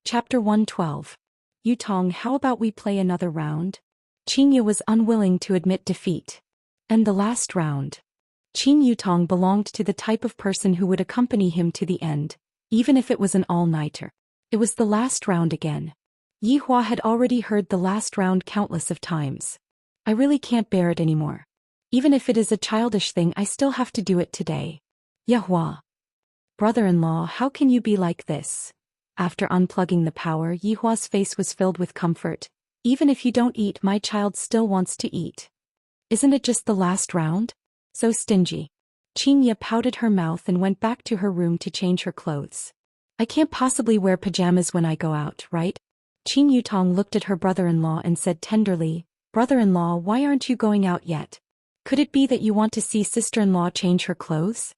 Chapter 112. Yutong, how about we play another round? Qingye was unwilling to admit defeat. And the last round. Qin Yutong belonged to the type of person who would accompany him to the end, even if it was an all-nighter. It was the last round again. Yi Hua had already heard the last round countless of times. I really can't bear it anymore. Even if it is a childish thing, I still have to do it today. Yehua. Brother-in-law, how can you be like this? After unplugging the power, Yi Hua's face was filled with comfort. Even if you don't eat, my child still wants to eat. Isn't it just the last round? So stingy. Qingye pouted her mouth and went back to her room to change her clothes. I can't possibly wear pajamas when I go out, right? Qin Yutong looked at her brother-in-law and said tenderly, Brother-in-law, why aren't you going out yet? Could it be that you want to see sister-in-law change her clothes?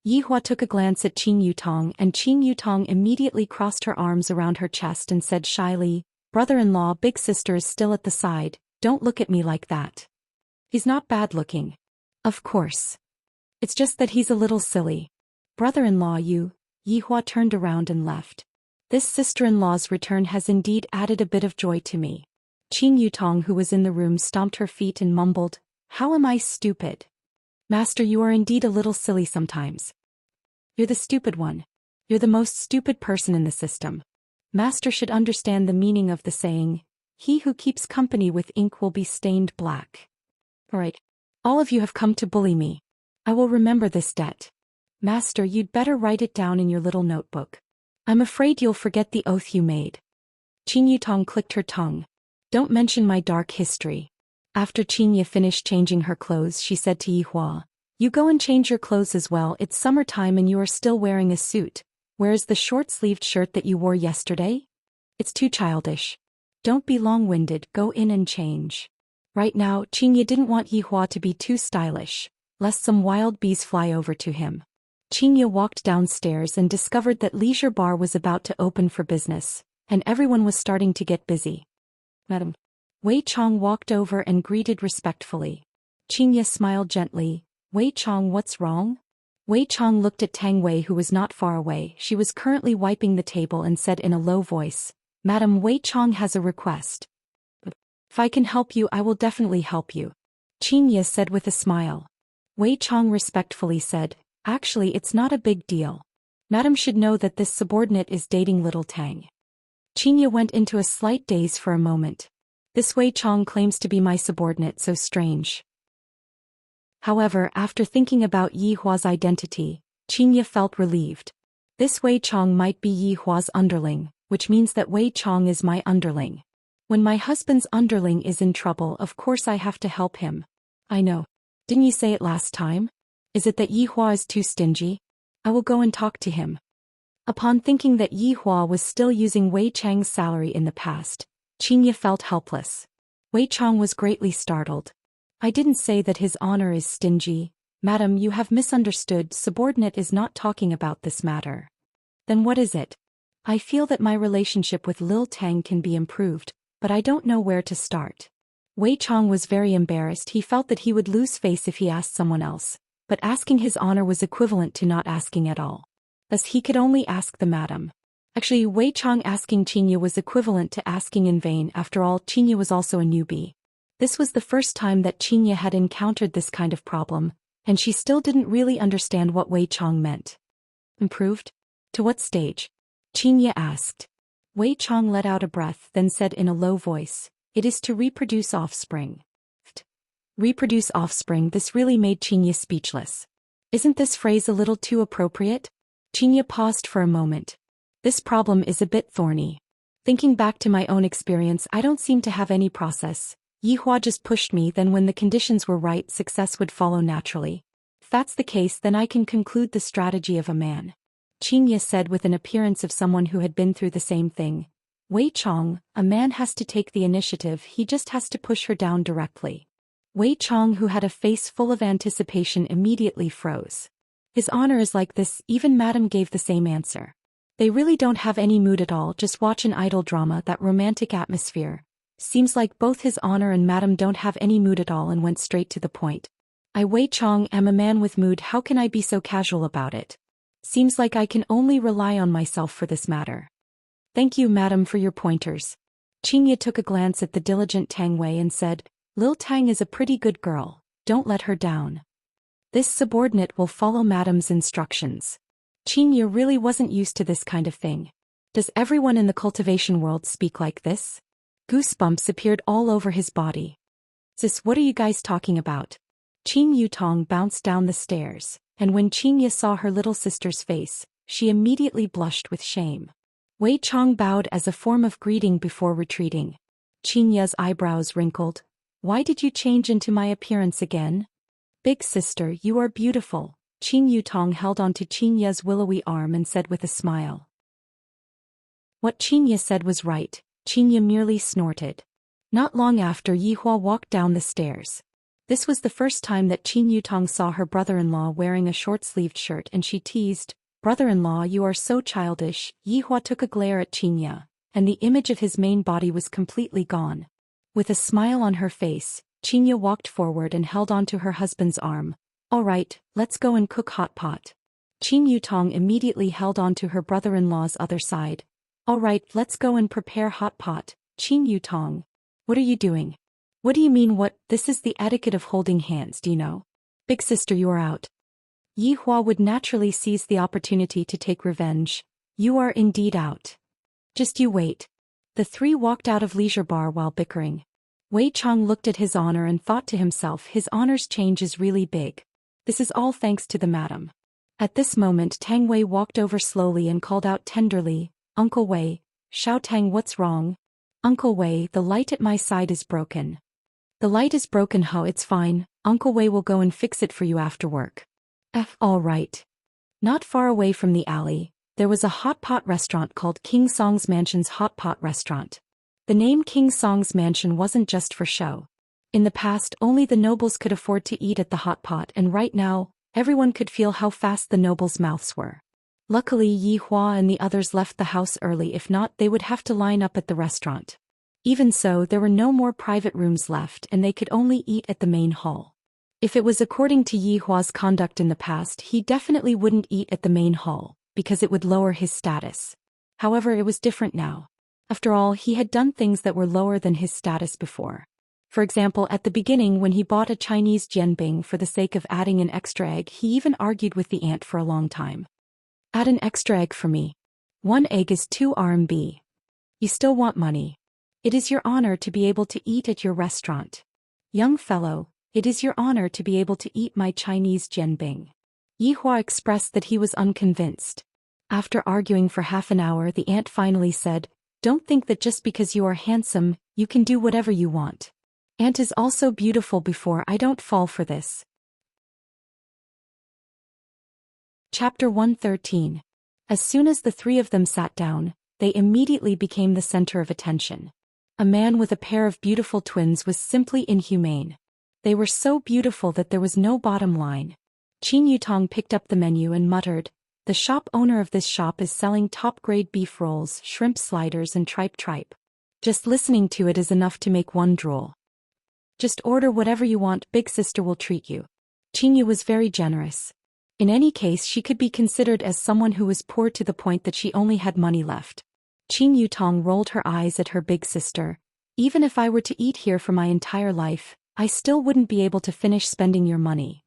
Yi Hua took a glance at Qin Yutong, and Qin Yutong immediately crossed her arms around her chest and said shyly, Brother-in-law, big sister is still at the side, don't look at me like that. He's not bad-looking. Of course. It's just that he's a little silly. Brother-in-law, Yi Hua turned around and left. This sister-in-law's return has indeed added a bit of joy to me. Qin Yutong, who was in the room, stomped her feet and mumbled, How am I stupid? Master, you are indeed a little silly sometimes. You're the stupid one. You're the most stupid person in the system. Master should understand the meaning of the saying, he who keeps company with ink will be stained black. Alright. All of you have come to bully me. I will remember this debt. Master, you'd better write it down in your little notebook. I'm afraid you'll forget the oath you made. Qin Yutong clicked her tongue. Don't mention my dark history. After Qingye finished changing her clothes, she said to Yi Hua, You go and change your clothes as well. It's summertime and you are still wearing a suit. Where is the short-sleeved shirt that you wore yesterday? It's too childish. Don't be long-winded, go in and change. Right now, Qingye didn't want Yi Hua to be too stylish, lest some wild bees fly over to him. Qingye walked downstairs and discovered that Leisure Bar was about to open for business, and everyone was starting to get busy. Madam. Wei Chong walked over and greeted respectfully. Qingye smiled gently. Wei Chong, what's wrong? Wei Chong looked at Tang Wei, who was not far away. She was currently wiping the table and said in a low voice, Madam, Wei Chong has a request. If I can help you, I will definitely help you. Qingye said with a smile. Wei Chong respectfully said, Actually, it's not a big deal. Madam should know that this subordinate is dating little Tang. Qingye went into a slight daze for a moment. This Wei Chong claims to be my subordinate, so strange. However, after thinking about Yi Hua's identity, Qingye felt relieved. This Wei Chong might be Yi Hua's underling, which means that Wei Chong is my underling. When my husband's underling is in trouble, of course I have to help him. I know. Didn't you say it last time? Is it that Yi Hua is too stingy? I will go and talk to him. Upon thinking that Yi Hua was still using Wei Chang's salary in the past, Qingye felt helpless. Wei Chong was greatly startled. I didn't say that his honor is stingy. Madam, you have misunderstood. Subordinate is not talking about this matter. Then what is it? I feel that my relationship with Lil Tang can be improved, but I don't know where to start. Wei Chong was very embarrassed. He felt that he would lose face if he asked someone else, but asking his honor was equivalent to not asking at all. Thus he could only ask the madam. Actually, Wei Chong asking Qingye was equivalent to asking in vain. After all, Qingye was also a newbie. This was the first time that Qingye had encountered this kind of problem, and she still didn't really understand what Wei Chong meant. Improved? To what stage? Qingye asked. Wei Chong let out a breath, then said in a low voice, It is to reproduce offspring. Reproduce offspring. This really made Qingye speechless. Isn't this phrase a little too appropriate? Qingye paused for a moment. This problem is a bit thorny. Thinking back to my own experience, I don't seem to have any process. Yi Hua just pushed me, then when the conditions were right, success would follow naturally. If that's the case, then I can conclude the strategy of a man. Qingye said with an appearance of someone who had been through the same thing. Wei Chong, a man has to take the initiative, he just has to push her down directly. Wei Chong, who had a face full of anticipation, immediately froze. His honor is like this. Even Madam gave the same answer. They really don't have any mood at all, just watch an idol drama, that romantic atmosphere. Seems like both his honor and Madam don't have any mood at all and went straight to the point. I, Wei Chong, am a man with mood. How can I be so casual about it? Seems like I can only rely on myself for this matter. Thank you, madam, for your pointers. Xianxia took a glance at the diligent Tang Wei and said, Lil Tang is a pretty good girl, don't let her down. This subordinate will follow madam's instructions. Xianxia really wasn't used to this kind of thing. Does everyone in the cultivation world speak like this? Goosebumps appeared all over his body. Sis, what are you guys talking about? Qin Yutong bounced down the stairs, and when Xianxia saw her little sister's face, she immediately blushed with shame. Wei Chong bowed as a form of greeting before retreating. Xianxia's eyebrows wrinkled. Why did you change into my appearance again? Big sister, you are beautiful. Qin Yutong held onto Xianxia's willowy arm and said with a smile. What Xianxia said was right. Xianxia merely snorted. Not long after, Yihua walked down the stairs. This was the first time that Qin Yutong saw her brother-in-law wearing a short-sleeved shirt, and she teased, Brother-in-law, you are so childish. Yihua took a glare at Xianxia, and the image of his main body was completely gone. With a smile on her face, Xianxia walked forward and held onto her husband's arm. All right, let's go and cook hot pot. Qin Yutong immediately held onto her brother-in-law's other side. All right, let's go and prepare hot pot. Qin Yutong. What are you doing? What do you mean what? This is the etiquette of holding hands, do you know? Big sister, you are out. Yihua would naturally seize the opportunity to take revenge. You are indeed out. Just you wait. The three walked out of leisure bar while bickering. Wei Chong looked at his honor and thought to himself, his honor's change is really big. This is all thanks to the madam. At this moment, Tang Wei walked over slowly and called out tenderly, Uncle Wei, Xiao Tang, what's wrong? Uncle Wei, the light at my side is broken. The light is broken, huh? It's fine. Uncle Wei will go and fix it for you after work. All right. Not far away from the alley, there was a hot pot restaurant called King Song's Mansion's Hot Pot Restaurant. The name King Song's Mansion wasn't just for show. In the past, only the nobles could afford to eat at the hot pot, and right now, everyone could feel how fast the nobles' mouths were. Luckily, Yi Hua and the others left the house early, if not, they would have to line up at the restaurant. Even so, there were no more private rooms left and they could only eat at the main hall. If it was according to Yi Hua's conduct in the past, he definitely wouldn't eat at the main hall, because it would lower his status. However, it was different now. After all, he had done things that were lower than his status before. For example, at the beginning when he bought a Chinese jianbing for the sake of adding an extra egg, he even argued with the aunt for a long time. Add an extra egg for me. 1 egg is 2 RMB. You still want money. It is your honor to be able to eat at your restaurant. Young fellow, it is your honor to be able to eat my Chinese jianbing. Yihua expressed that he was unconvinced. After arguing for half an hour, the aunt finally said, Don't think that just because you are handsome, you can do whatever you want. Aunt is also beautiful. Before I don't fall for this. Chapter 113. As soon as the three of them sat down, they immediately became the center of attention. A man with a pair of beautiful twins was simply inhumane. They were so beautiful that there was no bottom line. Qin Yutong picked up the menu and muttered, The shop owner of this shop is selling top-grade beef rolls, shrimp sliders and tripe. Just listening to it is enough to make one drool. Just order whatever you want, big sister will treat you. Xianxia was very generous. In any case, she could be considered as someone who was poor to the point that she only had money left. Qin Yutong rolled her eyes at her big sister. Even if I were to eat here for my entire life, I still wouldn't be able to finish spending your money.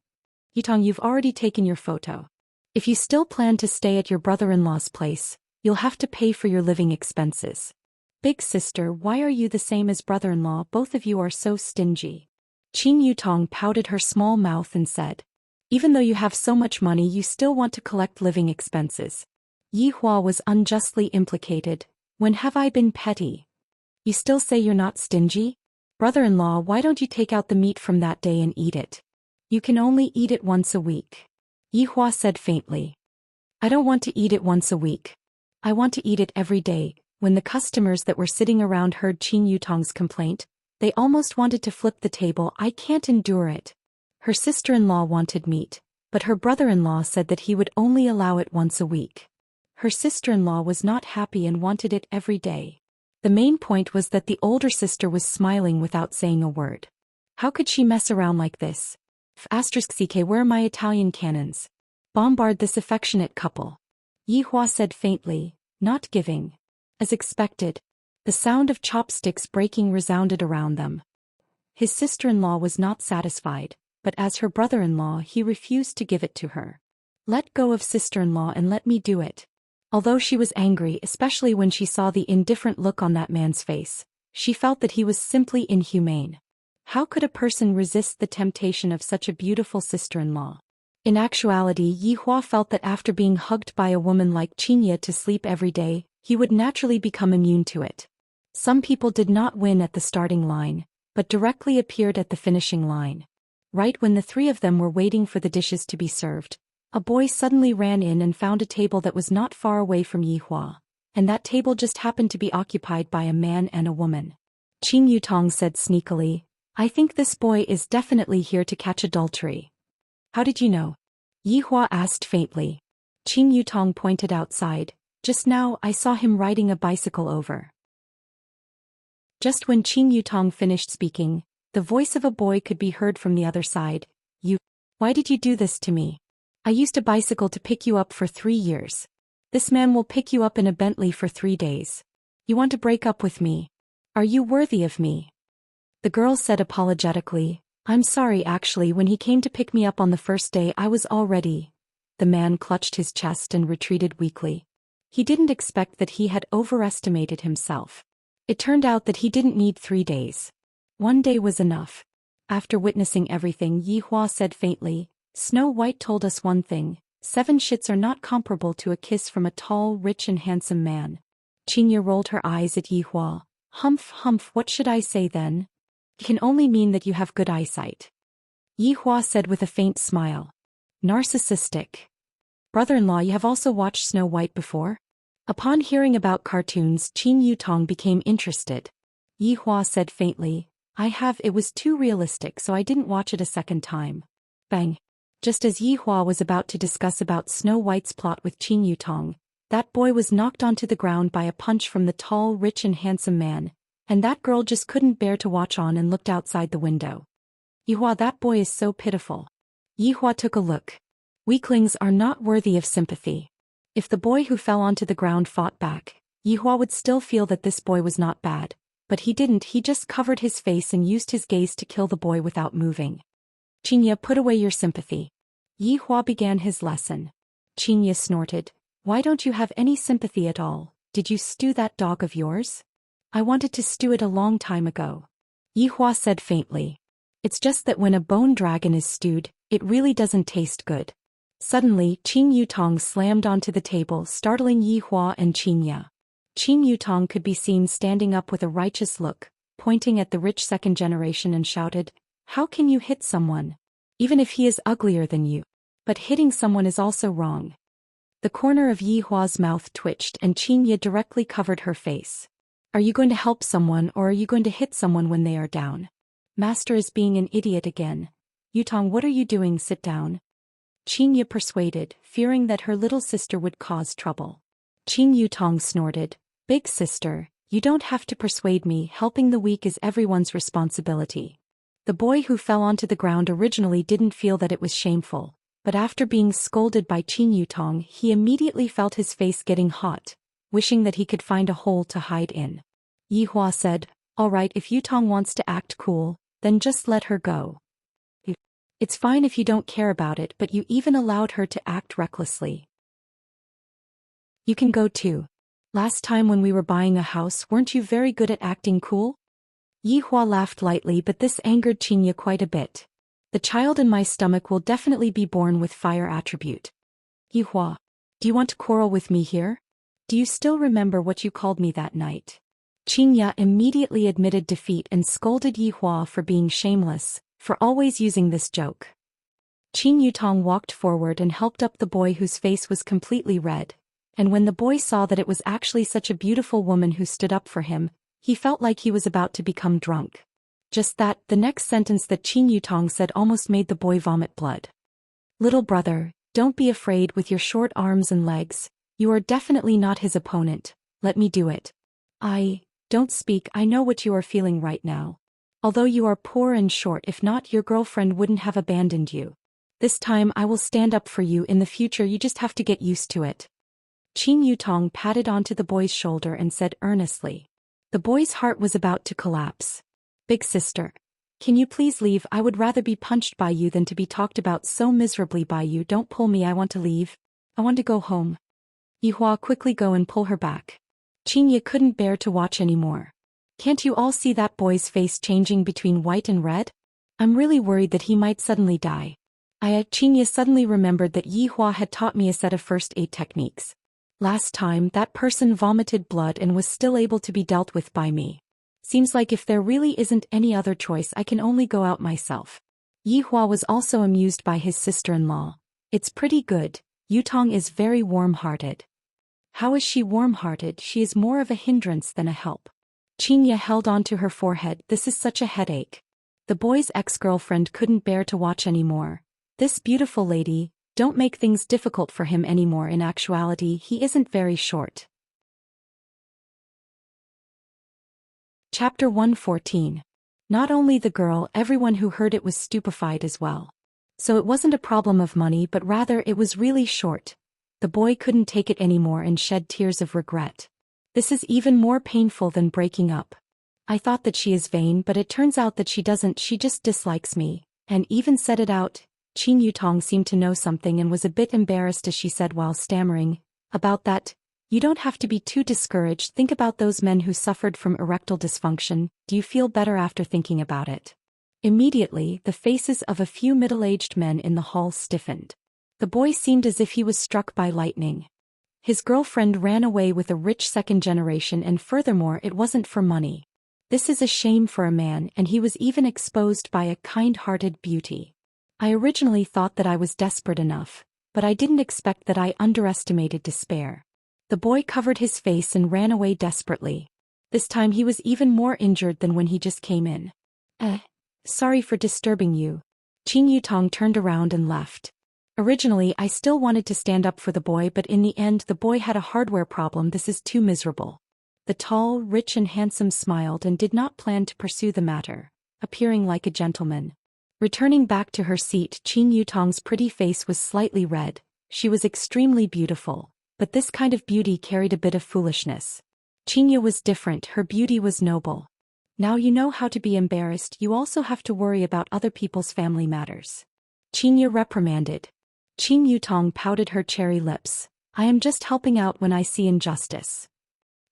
Yutong, you've already taken your photo. If you still plan to stay at your brother-in-law's place, you'll have to pay for your living expenses. Big sister, why are you the same as brother-in-law? Both of you are so stingy. Qin Yutong pouted her small mouth and said, Even though you have so much money, you still want to collect living expenses. Yi Hua was unjustly implicated. When have I been petty? You still say you're not stingy? Brother-in-law, why don't you take out the meat from that day and eat it? You can only eat it once a week. Yi Hua said faintly. I don't want to eat it once a week. I want to eat it every day. When the customers that were sitting around heard Qin Yutong's complaint, they almost wanted to flip the table. I can't endure it. Her sister-in-law wanted meat, but her brother-in-law said that he would only allow it once a week. Her sister-in-law was not happy and wanted it every day. The main point was that the older sister was smiling without saying a word. How could she mess around like this? *CK, where are my Italian cannons? Bombard this affectionate couple. Yi Hua said faintly, not giving. As expected, the sound of chopsticks breaking resounded around them. His sister-in-law was not satisfied, but as her brother-in-law he refused to give it to her. Let go of sister-in-law and let me do it. Although she was angry, especially when she saw the indifferent look on that man's face, she felt that he was simply inhumane. How could a person resist the temptation of such a beautiful sister-in-law? In actuality, Yi Hua felt that after being hugged by a woman like Xianxia to sleep every day, he would naturally become immune to it. Some people did not win at the starting line, but directly appeared at the finishing line. Right when the three of them were waiting for the dishes to be served, a boy suddenly ran in and found a table that was not far away from Yi Hua, and that table just happened to be occupied by a man and a woman. Qing Yutong said sneakily, "I think this boy is definitely here to catch adultery." "How did you know?" Yi Hua asked faintly. Qing Yutong pointed outside. "Just now I saw him riding a bicycle over." Just when Qing Yutong finished speaking, the voice of a boy could be heard from the other side. Why did you do this to me? I used a bicycle to pick you up for 3 years. This man will pick you up in a Bentley for 3 days. You want to break up with me? Are you worthy of me?" The girl said apologetically, "I'm sorry, actually when he came to pick me up on the first day I was all ready." The man clutched his chest and retreated weakly. He didn't expect that he had overestimated himself. It turned out that he didn't need 3 days. 1 day was enough. After witnessing everything, Yi Hua said faintly, "Snow White told us one thing, 7 shits are not comparable to a kiss from a tall, rich and handsome man." Xianxia rolled her eyes at Yi Hua. Humph, what should I say then? It can only mean that you have good eyesight." Yi Hua said with a faint smile. "Narcissistic. Brother-in-law, you have also watched Snow White before?" Upon hearing about cartoons, Qing Yutong became interested. Yi Hua said faintly, "I have, it was too realistic so I didn't watch it a second time." Bang! Just as Yi Hua was about to discuss about Snow White's plot with Qing Yutong, that boy was knocked onto the ground by a punch from the tall, rich and handsome man, and that girl just couldn't bear to watch on and looked outside the window. "Yi Hua, that boy is so pitiful." Yi Hua took a look. Weaklings are not worthy of sympathy. If the boy who fell onto the ground fought back, Yi Hua would still feel that this boy was not bad, but he didn't. He just covered his face and used his gaze to kill the boy without moving. "Xianxia, put away your sympathy." Yi Hua began his lesson. Xianxia snorted. "Why don't you have any sympathy at all? Did you stew that dog of yours?" "I wanted to stew it a long time ago." Yi Hua said faintly. "It's just that when a bone dragon is stewed, it really doesn't taste good." Suddenly, Qing Yutong slammed onto the table, startling Yi Hua and Xianxia. Qing Yutong could be seen standing up with a righteous look, pointing at the rich second generation and shouted, "How can you hit someone? Even if he is uglier than you. But hitting someone is also wrong." The corner of Yi Hua's mouth twitched and Xianxia directly covered her face. "Are you going to help someone or are you going to hit someone when they are down?" "Master is being an idiot again." "Yutong, what are you doing? Sit down." Xianxia persuaded, fearing that her little sister would cause trouble. Qing Yutong snorted, "Big sister, you don't have to persuade me. Helping the weak is everyone's responsibility." The boy who fell onto the ground originally didn't feel that it was shameful, but after being scolded by Qing Yutong he immediately felt his face getting hot, wishing that he could find a hole to hide in. Yi Hua said, "All right, if Yutong wants to act cool, then just let her go. It's fine if you don't care about it, but you even allowed her to act recklessly. You can go too. Last time when we were buying a house, weren't you very good at acting cool?" Yi Hua laughed lightly, but this angered Xianxia quite a bit. "The child in my stomach will definitely be born with fire attribute." "Yi Hua, do you want to quarrel with me here? Do you still remember what you called me that night?" Xianxia immediately admitted defeat and scolded Yi Hua for being shameless, for always using this joke. Qing Yutong walked forward and helped up the boy whose face was completely red, and when the boy saw that it was actually such a beautiful woman who stood up for him, he felt like he was about to become drunk. Just that, the next sentence that Qing Yutong said almost made the boy vomit blood. "Little brother, don't be afraid. With your short arms and legs, you are definitely not his opponent. Let me do it." Don't speak. I know what you are feeling right now. Although you are poor and short, if not, your girlfriend wouldn't have abandoned you. This time I will stand up for you. In the future you just have to get used to it." Qin Yutong patted onto the boy's shoulder and said earnestly. The boy's heart was about to collapse. Big sister. Can you please leave? I would rather be punched by you than to be talked about so miserably by you. Don't pull me, I want to leave. I want to go home. Yihua, quickly go and pull her back. Xianxia couldn't bear to watch anymore. Can't you all see that boy's face changing between white and red? I'm really worried that he might suddenly die. Xianxia suddenly remembered that Yihua had taught me a set of first aid techniques. Last time, that person vomited blood and was still able to be dealt with by me. Seems like if there really isn't any other choice, I can only go out myself. Yihua was also amused by his sister-in-law. It's pretty good. Yutong is very warm-hearted. How is she warm-hearted? She is more of a hindrance than a help. Xianxia held onto her forehead. This is such a headache. The boy's ex-girlfriend couldn't bear to watch anymore. This beautiful lady, don't make things difficult for him anymore. In actuality, he isn't very short. Chapter 114. Not only the girl, everyone who heard it was stupefied as well. So it wasn't a problem of money, but rather it was really short. The boy couldn't take it anymore and shed tears of regret. This is even more painful than breaking up. I thought that she is vain, but it turns out that she doesn't. She just dislikes me, and even said it out. Qin Yutong seemed to know something and was a bit embarrassed as she said while stammering, about that. You don't have to be too discouraged. Think about those men who suffered from erectile dysfunction. Do you feel better after thinking about it? Immediately, the faces of a few middle-aged men in the hall stiffened. The boy seemed as if he was struck by lightning. His girlfriend ran away with a rich second generation, and furthermore it wasn't for money. This is a shame for a man, and he was even exposed by a kind-hearted beauty. I originally thought that I was desperate enough, but I didn't expect that. I underestimated despair. The boy covered his face and ran away desperately. This time he was even more injured than when he just came in. Sorry for disturbing you. Qin Yutong turned around and left. Originally I still wanted to stand up for the boy, but in the end the boy had a hardware problem. This is too miserable. The tall, rich and handsome smiled and did not plan to pursue the matter, appearing like a gentleman. Returning back to her seat, Qin Yutong's pretty face was slightly red. She was extremely beautiful, but this kind of beauty carried a bit of foolishness. Xianxia was different. Her beauty was noble. Now you know how to be embarrassed. You also have to worry about other people's family matters. Xianxia reprimanded. Qin Yutong pouted her cherry lips. I am just helping out when I see injustice.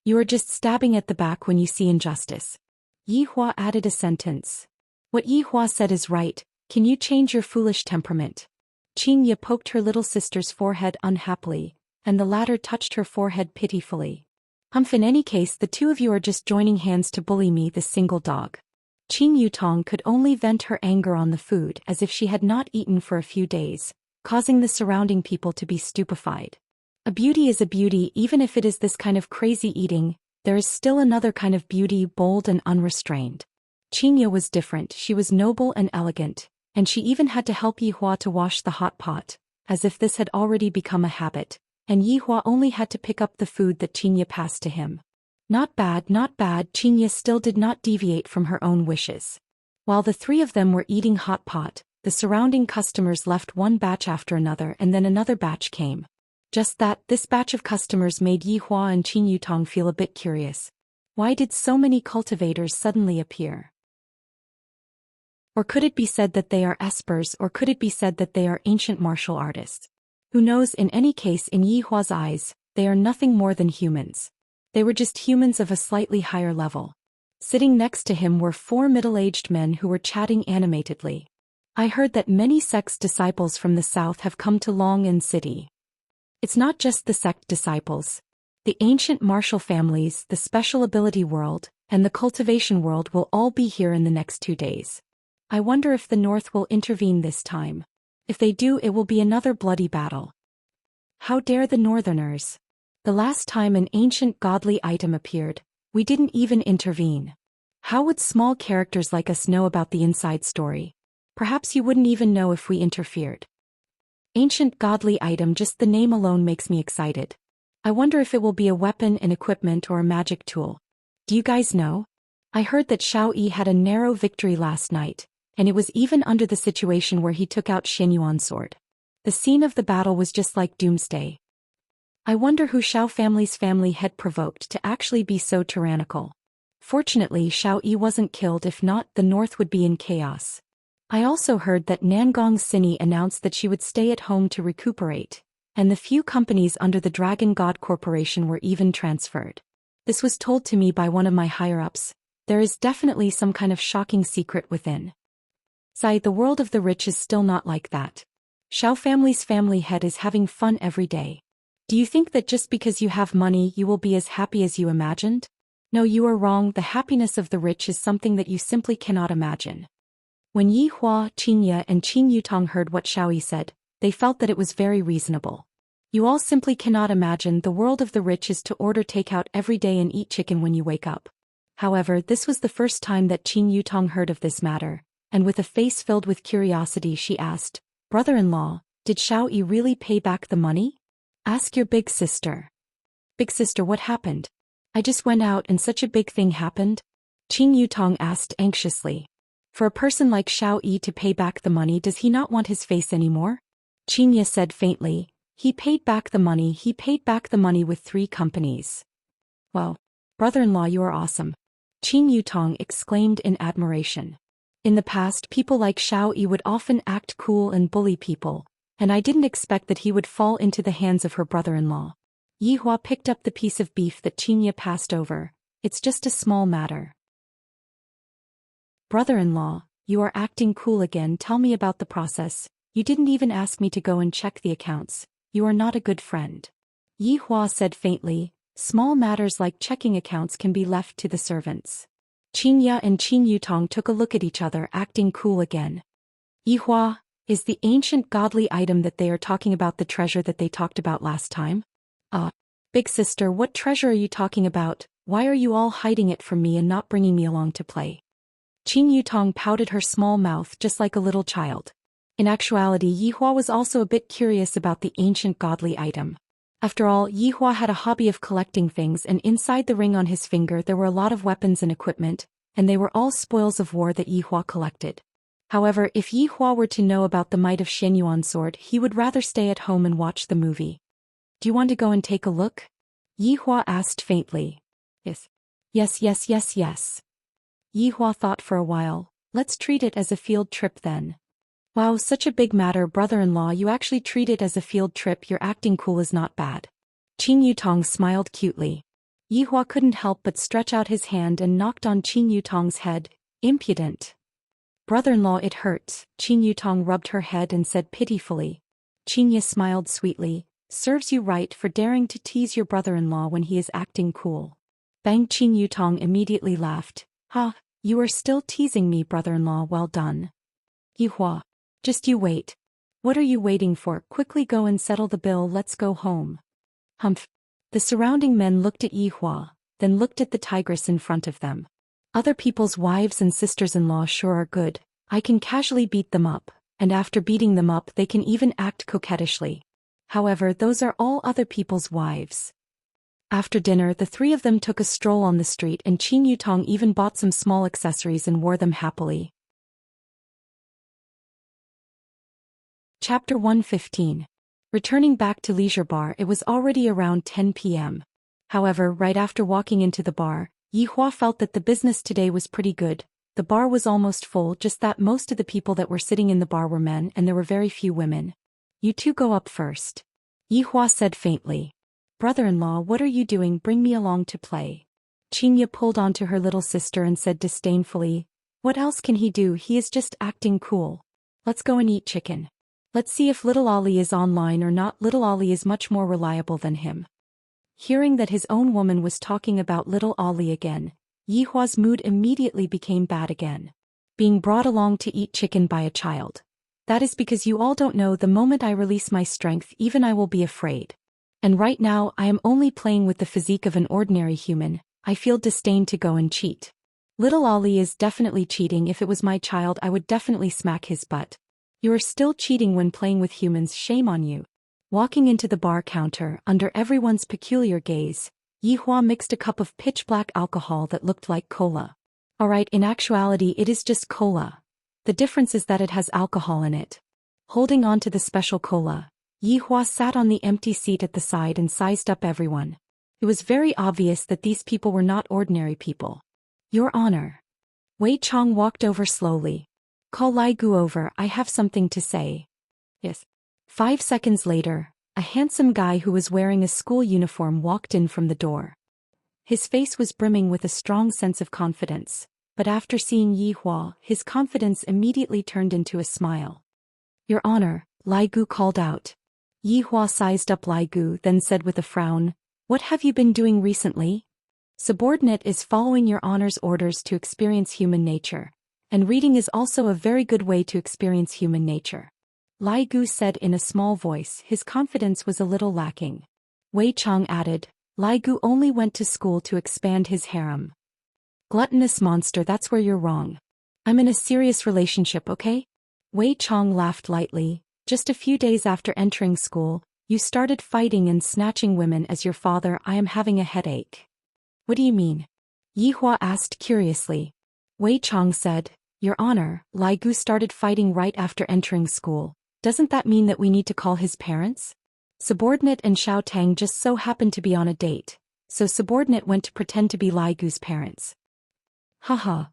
You are just stabbing at the back when you see injustice. Yihua added a sentence. What Yihua said is right. Can you change your foolish temperament? Xianxia poked her little sister's forehead unhappily, and the latter touched her forehead pitifully. In any case, the two of you are just joining hands to bully me, this single dog. Qin Yutong could only vent her anger on the food, as if she had not eaten for a few days, causing the surrounding people to be stupefied. A beauty is a beauty. Even if it is this kind of crazy eating, there is still another kind of beauty, bold and unrestrained. Xianxia was different. She was noble and elegant, and she even had to help Yihua to wash the hot pot, as if this had already become a habit, and Yihua only had to pick up the food that Xianxia passed to him. Not bad, not bad. Xianxia still did not deviate from her own wishes. While the three of them were eating hot pot, the surrounding customers left one batch after another, and then another batch came. Just that, this batch of customers made Yihua and Qin Yutong feel a bit curious. Why did so many cultivators suddenly appear? Or could it be said that they are espers, or could it be said that they are ancient martial artists? Who knows? In any case, in Yihua's eyes, they are nothing more than humans. They were just humans of a slightly higher level. Sitting next to him were four middle-aged men who were chatting animatedly. I heard that many sect disciples from the south have come to Long'an City. It's not just the sect disciples. The ancient martial families, the special ability world, and the cultivation world will all be here in the next 2 days. I wonder if the North will intervene this time. If they do, it will be another bloody battle. How dare the Northerners? The last time an ancient godly item appeared, we didn't even intervene. How would small characters like us know about the inside story? Perhaps you wouldn't even know if we interfered. Ancient godly item, just the name alone makes me excited. I wonder if it will be a weapon, an equipment, or a magic tool. Do you guys know? I heard that Xiao Yi had a narrow victory last night, and it was even under the situation where he took out Xianyuan's sword. The scene of the battle was just like doomsday. I wonder who Xiao family's family head provoked to actually be so tyrannical. Fortunately Xiao Yi wasn't killed, if not, the north would be in chaos. I also heard that Nangong Sini announced that she would stay at home to recuperate, and the few companies under the Dragon God Corporation were even transferred. This was told to me by one of my higher-ups. There is definitely some kind of shocking secret within. Zai, the world of the rich is still not like that. Xiao family's family head is having fun every day. Do you think that just because you have money you will be as happy as you imagined? No, you are wrong. The happiness of the rich is something that you simply cannot imagine. When Yi Hua, Xianxia and Qin Yutong heard what Xiao Yi said, they felt that it was very reasonable. You all simply cannot imagine the world of the rich is to order takeout every day and eat chicken when you wake up. However, this was the first time that Qin Yutong heard of this matter, and with a face filled with curiosity she asked, "Brother-in-law, did Xiao Yi really pay back the money? Ask your big sister." "Big sister, what happened? I just went out and such a big thing happened?" Qin Yutong asked anxiously. For a person like Xiao Yi to pay back the money, does he not want his face anymore? Xianxia said faintly, He paid back the money with 3 companies. Well, brother-in-law, you are awesome. Qin Yutong exclaimed in admiration. In the past, people like Xiao Yi would often act cool and bully people, and I didn't expect that he would fall into the hands of her brother-in-law. Yi Hua picked up the piece of beef that Xianxia passed over. It's just a small matter. Brother-in-law, you are acting cool again. Tell me about the process. You didn't even ask me to go and check the accounts. You are not a good friend. Yi Hua said faintly, small matters like checking accounts can be left to the servants. Xianxia and Qin Yutong took a look at each other, acting cool again. Yi Hua, is the ancient godly item that they are talking about the treasure that they talked about last time? Big sister, what treasure are you talking about? Why are you all hiding it from me and not bringing me along to play? Qin Yutong pouted her small mouth just like a little child. In actuality, Yi Hua was also a bit curious about the ancient godly item. After all, Yi Hua had a hobby of collecting things, and inside the ring on his finger there were a lot of weapons and equipment, and they were all spoils of war that Yi Hua collected. However, if Yi Hua were to know about the might of Shenyuan sword, he would rather stay at home and watch the movie. Do you want to go and take a look? Yi Hua asked faintly. Yes. Yes. Yi Hua thought for a while. Let's treat it as a field trip then. Wow, such a big matter, brother-in-law, you actually treat it as a field trip. Your acting cool is not bad. Qin Yutong smiled cutely. Yi Hua couldn't help but stretch out his hand and knocked on Qin Yutong's head. Impudent. Brother-in-law, it hurts. Qin Yutong rubbed her head and said pitifully. Xianxia smiled sweetly. Serves you right for daring to tease your brother-in-law when he is acting cool. Bang! Qin Yutong immediately laughed. Ha, you are still teasing me, brother-in-law, well done. Yi Hua. Just you wait. What are you waiting for? Quickly go and settle the bill, let's go home. Humph. The surrounding men looked at Yi Hua, then looked at the tigress in front of them. Other people's wives and sisters-in-law sure are good. I can casually beat them up, and after beating them up they can even act coquettishly. However, those are all other people's wives. After dinner, the 3 of them took a stroll on the street, and Qin Yutong even bought some small accessories and wore them happily. Chapter 115. Returning back to Leisure Bar, it was already around 10 p.m. However, right after walking into the bar, Yi Hua felt that the business today was pretty good. The bar was almost full, just that most of the people that were sitting in the bar were men and there were very few women. You 2 go up first. Yi Hua said faintly. Brother-in-law, what are you doing? Bring me along to play. Xianxia pulled onto her little sister and said disdainfully. What else can he do? He is just acting cool. Let's go and eat chicken. Let's see if little Ali is online or not. Little Ali is much more reliable than him. Hearing that his own woman was talking about little Ali again, Yi Hua's mood immediately became bad again. Being brought along to eat chicken by a child. That is because you all don't know, the moment I release my strength, even I will be afraid. And right now I am only playing with the physique of an ordinary human. I feel disdain to go and cheat. Little Ali is definitely cheating. If it was my child, I would definitely smack his butt. You are still cheating when playing with humans, shame on you. Walking into the bar counter, under everyone's peculiar gaze, Yi Hua mixed a cup of pitch-black alcohol that looked like cola. Alright, in actuality it is just cola. The difference is that it has alcohol in it. Holding on to the special cola, Yi Hua sat on the empty seat at the side and sized up everyone. It was very obvious that these people were not ordinary people. Your Honor. Wei Chong walked over slowly. Call Lai Gu over, I have something to say. Yes. 5 seconds later, a handsome guy who was wearing a school uniform walked in from the door. His face was brimming with a strong sense of confidence, but after seeing Yi Hua, his confidence immediately turned into a smile. Your Honor, Lai Gu called out. Yi Hua sized up Lai Gu, then said with a frown, What have you been doing recently? Subordinate is following Your Honor's orders to experience human nature, and reading is also a very good way to experience human nature. Lai Gu said in a small voice. His confidence was a little lacking. Wei Chong added, Lai Gu only went to school to expand his harem. Gluttonous monster, that's where you're wrong. I'm in a serious relationship, okay? Wei Chong laughed lightly. Just a few days after entering school, you started fighting and snatching women as your father. I am having a headache. What do you mean? Yi Hua asked curiously. Wei Chong said, Your Honor, Lai Gu started fighting right after entering school. Doesn't that mean that we need to call his parents? Subordinate and Xiao Tang just so happened to be on a date, so Subordinate went to pretend to be Lai Gu's parents. Haha.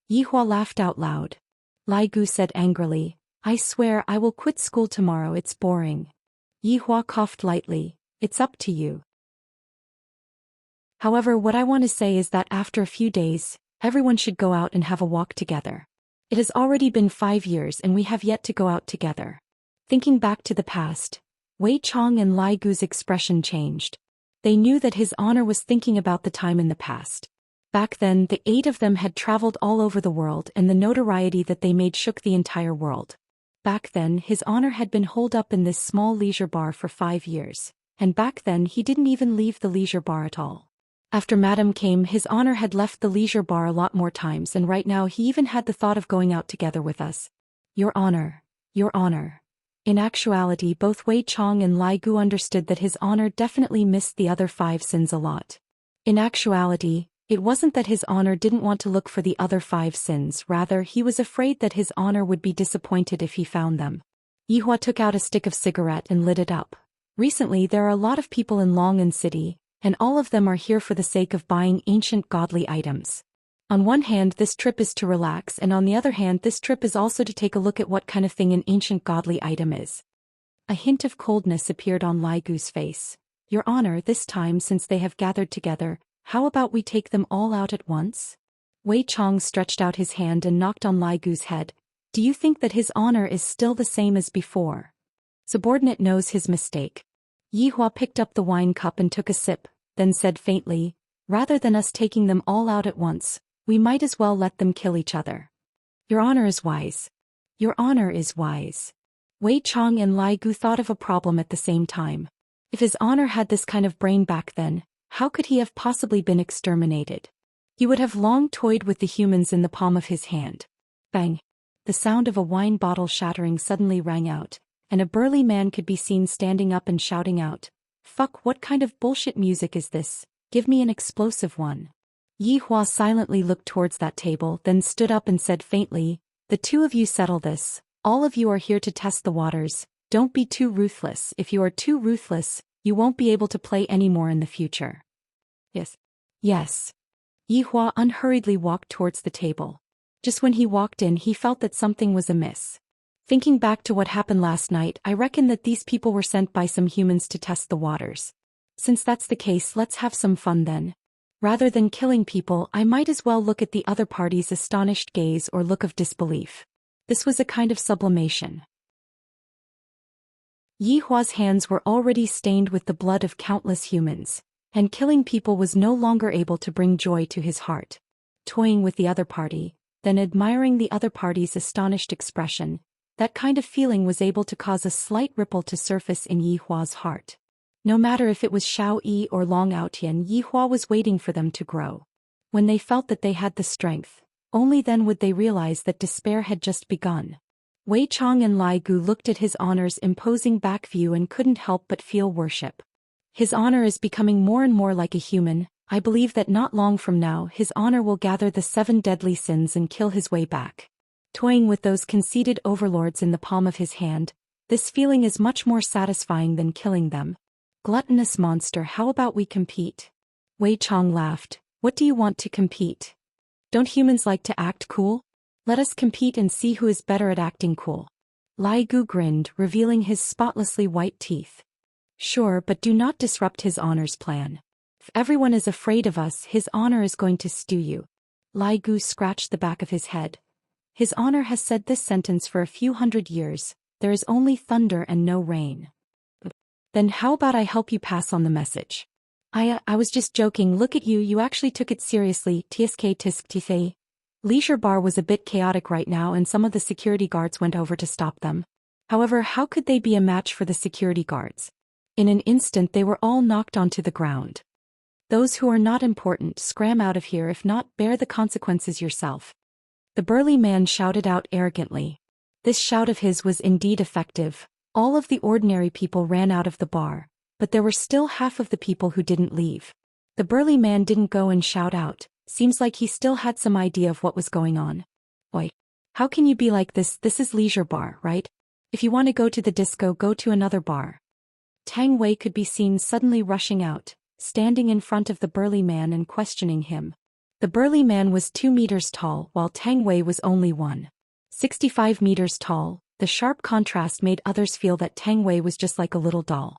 Yi Hua laughed out loud. Lai Gu said angrily, I swear I will quit school tomorrow, it's boring. Yi Hua coughed lightly, it's up to you. However, what I want to say is that after a few days, everyone should go out and have a walk together. It has already been 5 years and we have yet to go out together. Thinking back to the past, Wei Chong and Lai Gu's expression changed. They knew that His Honor was thinking about the time in the past. Back then, the 8 of them had traveled all over the world and the notoriety that they made shook the entire world. Back then, His Honor had been holed up in this small leisure bar for 5 years, and back then he didn't even leave the leisure bar at all. After Madam came, His Honor had left the leisure bar a lot more times, and right now he even had the thought of going out together with us. Your Honor. Your Honor. In actuality, both Wei Chong and Lai Gu understood that His Honor definitely missed the other 5 sins a lot. In actuality, it wasn't that His Honor didn't want to look for the other 5 sins, rather he was afraid that His Honor would be disappointed if he found them. Yi Hua took out a stick of cigarette and lit it up. Recently there are a lot of people in Long'an City, and all of them are here for the sake of buying ancient godly items. On one hand, this trip is to relax, and on the other hand, this trip is also to take a look at what kind of thing an ancient godly item is. A hint of coldness appeared on Lai Gu's face. Your Honor, this time since they have gathered together, how about we take them all out at once? Wei Chong stretched out his hand and knocked on Lai Gu's head. Do you think that His Honor is still the same as before? Subordinate knows his mistake. Yi Hua picked up the wine cup and took a sip, then said faintly, Rather than us taking them all out at once, we might as well let them kill each other. Your Honor is wise. Your Honor is wise. Wei Chong and Lai Gu thought of a problem at the same time. If His Honor had this kind of brain back then, how could he have possibly been exterminated? He would have long toyed with the humans in the palm of his hand. Bang! The sound of a wine bottle shattering suddenly rang out, and a burly man could be seen standing up and shouting out, Fuck, what kind of bullshit music is this? Give me an explosive one. Yi Hua silently looked towards that table, then stood up and said faintly, The 2 of you settle this. All of you are here to test the waters. Don't be too ruthless. If you are too ruthless, you won't be able to play anymore in the future. Yes. Yes. Yi Hua unhurriedly walked towards the table. Just when he walked in, he felt that something was amiss. Thinking back to what happened last night, I reckon that these people were sent by some humans to test the waters. Since that's the case, let's have some fun then. Rather than killing people, I might as well look at the other party's astonished gaze or look of disbelief. This was a kind of sublimation. Yi Hua's hands were already stained with the blood of countless humans, and killing people was no longer able to bring joy to his heart. Toying with the other party, then admiring the other party's astonished expression, that kind of feeling was able to cause a slight ripple to surface in Yi Hua's heart. No matter if it was Xiao Yi or Long Aotian, Yi Hua was waiting for them to grow. When they felt that they had the strength, only then would they realize that despair had just begun. Wei Chong and Lai Gu looked at His Honor's imposing back view and couldn't help but feel worship. His Honor is becoming more and more like a human. I believe that not long from now His Honor will gather the 7 deadly sins and kill his way back. Toying with those conceited overlords in the palm of his hand, This feeling is much more satisfying than killing them. Gluttonous monster, how about we compete? Wei Chang laughed. What do you want to compete? Don't humans like to act cool? Let us compete and see who is better at acting cool. Lai Gu grinned, revealing his spotlessly white teeth. Sure, but do not disrupt his honor's plan. If everyone is afraid of us, his honor is going to stew you. Lai Gu scratched the back of his head. His honor has said this sentence for a few hundred years. There is only thunder and no rain. Then how about I help you pass on the message? I was just joking, look at you, you actually took it seriously, tsk. Leisure Bar was a bit chaotic right now and some of the security guards went over to stop them. However, how could they be a match for the security guards? In an instant they were all knocked onto the ground. Those who are not important, scram out of here, if not, bear the consequences yourself. The burly man shouted out arrogantly. This shout of his was indeed effective. All of the ordinary people ran out of the bar, but there were still half of the people who didn't leave. The burly man didn't go and shout out. Seems like he still had some idea of what was going on. Oi. How can you be like this? This is Leisure Bar, right? If you want to go to the disco, go to another bar. Tang Wei could be seen suddenly rushing out, standing in front of the burly man and questioning him. The burly man was 2 meters tall while Tang Wei was only 1.65 meters tall. The sharp contrast made others feel that Tang Wei was just like a little doll.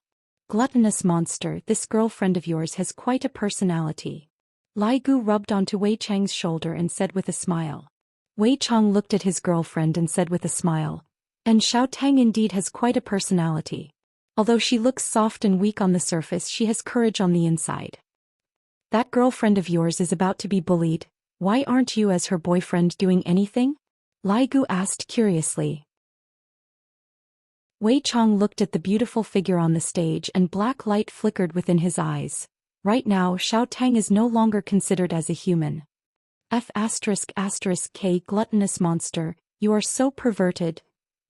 Gluttonous monster, this girlfriend of yours has quite a personality. Lai Gu rubbed onto Wei Chang's shoulder and said with a smile. Wei Chang looked at his girlfriend and said with a smile. And Xiao Tang indeed has quite a personality. Although she looks soft and weak on the surface, she has courage on the inside. That girlfriend of yours is about to be bullied. Why aren't you as her boyfriend doing anything? Lai Gu asked curiously. Wei Chang looked at the beautiful figure on the stage and black light flickered within his eyes. Right now Xiao Tang is no longer considered as a human. K gluttonous monster, you are so perverted.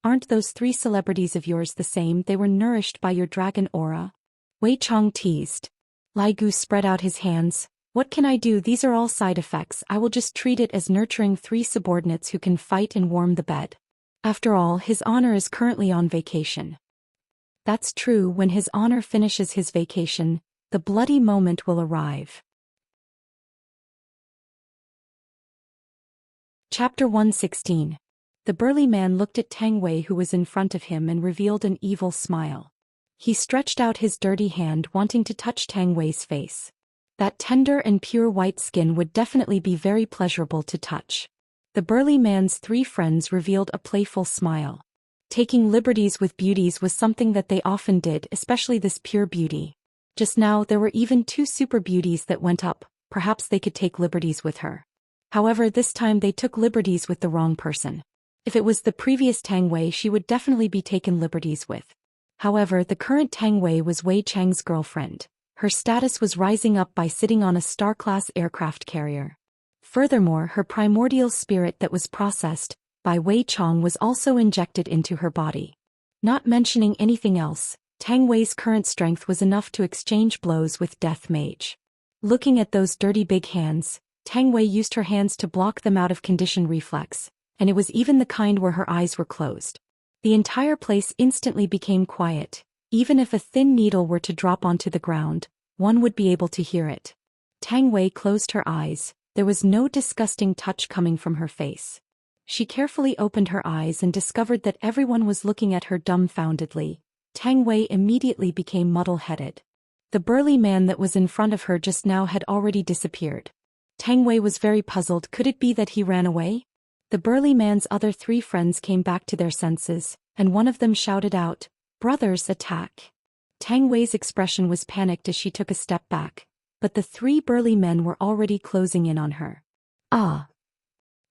Aren't those 3 celebrities of yours the same? They were nourished by your dragon aura. Wei Chang teased. Lai Gu spread out his hands. What can I do? These are all side effects. I will just treat it as nurturing 3 subordinates who can fight and warm the bed. After all, his honor is currently on vacation. That's true. When his honor finishes his vacation, the bloody moment will arrive. Chapter 116. The burly man looked at Tang Wei who was in front of him and revealed an evil smile. He stretched out his dirty hand wanting to touch Tang Wei's face. That tender and pure white skin would definitely be very pleasurable to touch. The burly man's 3 friends revealed a playful smile. Taking liberties with beauties was something that they often did, especially this pure beauty. Just now there were even 2 super beauties that went up, perhaps they could take liberties with her. However, this time they took liberties with the wrong person. If it was the previous Tang Wei, she would definitely be taken liberties with. However, the current Tang Wei was Wei Chang's girlfriend. Her status was rising up by sitting on a star-class aircraft carrier. Furthermore, her primordial spirit that was processed by Wei Chang was also injected into her body. Not mentioning anything else, Tang Wei's current strength was enough to exchange blows with Death Mage. Looking at those dirty big hands, Tang Wei used her hands to block them out of conditioned reflex, and it was even the kind where her eyes were closed. The entire place instantly became quiet. Even if a thin needle were to drop onto the ground, one would be able to hear it. Tang Wei closed her eyes. There was no disgusting touch coming from her face. She carefully opened her eyes and discovered that everyone was looking at her dumbfoundedly. Tang Wei immediately became muddle-headed. The burly man that was in front of her just now had already disappeared. Tang Wei was very puzzled. Could it be that he ran away? The burly man's other 3 friends came back to their senses, and one of them shouted out, "Brothers, attack!" Tang Wei's expression was panicked as she took a step back, but the 3 burly men were already closing in on her. Ah!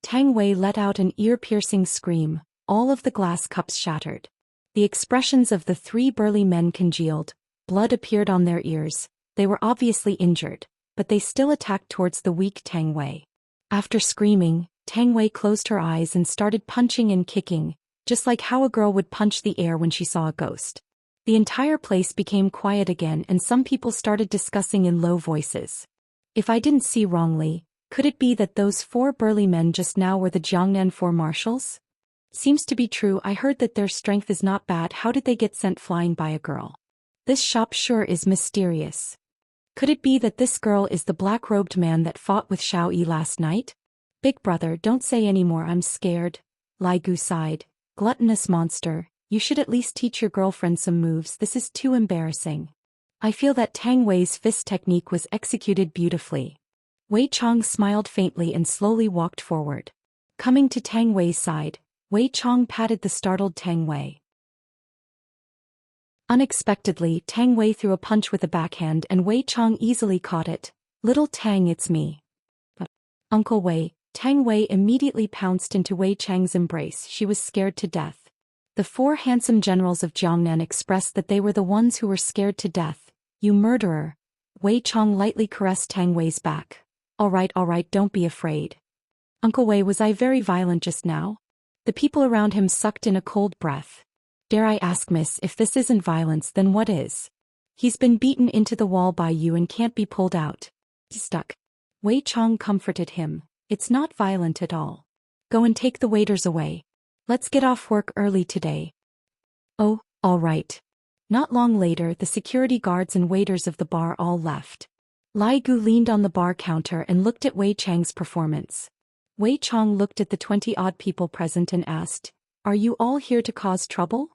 Tang Wei let out an ear-piercing scream. All of the glass cups shattered. The expressions of the 3 burly men congealed. Blood appeared on their ears. They were obviously injured, but they still attacked towards the weak Tang Wei. After screaming, Tang Wei closed her eyes and started punching and kicking, just like how a girl would punch the air when she saw a ghost. The entire place became quiet again and some people started discussing in low voices. If I didn't see wrongly, could it be that those 4 burly men just now were the Jiangnan 4 marshals? Seems to be true. I heard that their strength is not bad. How did they get sent flying by a girl? This shop sure is mysterious. Could it be that this girl is the black-robed man that fought with Xiao Yi last night? Big brother, don't say any more, I'm scared. Lai Gu sighed. Gluttonous monster, you should at least teach your girlfriend some moves. This is too embarrassing. I feel that Tang Wei's fist technique was executed beautifully. Wei Chong smiled faintly and slowly walked forward. Coming to Tang Wei's side, Wei Chong patted the startled Tang Wei. Unexpectedly, Tang Wei threw a punch with a backhand and Wei Chong easily caught it. Little Tang, it's me. Uncle Wei. Tang Wei immediately pounced into Wei Chang's embrace. She was scared to death. The 4 handsome generals of Jiangnan expressed that they were the ones who were scared to death. You murderer. Wei Chong lightly caressed Tang Wei's back. All right, don't be afraid. Uncle Wei, was I very violent just now? The people around him sucked in a cold breath. Dare I ask, miss, if this isn't violence, then what is? He's been beaten into the wall by you and can't be pulled out. He's stuck. Wei Chong comforted him. It's not violent at all. Go and take the waiters away. Let's get off work early today. Oh, all right. Not long later, the security guards and waiters of the bar all left. Lai Gu leaned on the bar counter and looked at Wei Chang's performance. Wei Chong looked at the 20-odd people present and asked, Are you all here to cause trouble?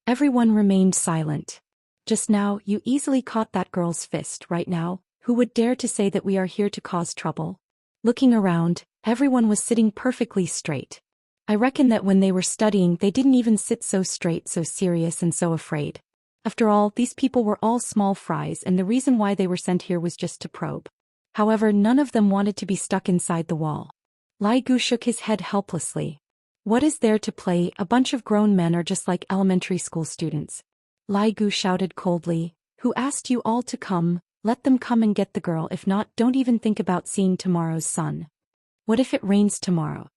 Everyone remained silent. Just now, you easily caught that girl's fist. Right now, who would dare to say that we are here to cause trouble? Looking around, everyone was sitting perfectly straight. I reckon that when they were studying they didn't even sit so straight, so serious and so afraid. After all, these people were all small fries and the reason why they were sent here was just to probe. However, none of them wanted to be stuck inside the wall. Lai Gu shook his head helplessly. What is there to play? A bunch of grown men are just like elementary school students. Lai Gu shouted coldly, Who asked you all to come? Let them come and get the girl. If not, don't even think about seeing tomorrow's sun. What if it rains tomorrow?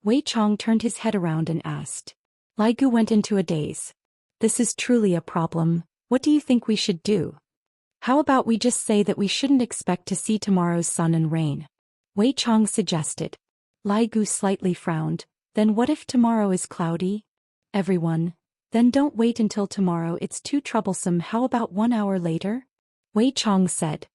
Wei Chong turned his head around and asked. Lai Gu went into a daze. This is truly a problem. What do you think we should do? How about we just say that we shouldn't expect to see tomorrow's sun and rain? Wei Chong suggested. Lai Gu slightly frowned. Then what if tomorrow is cloudy? Everyone. Then don't wait until tomorrow, it's too troublesome. How about 1 hour later? Wei Chong said.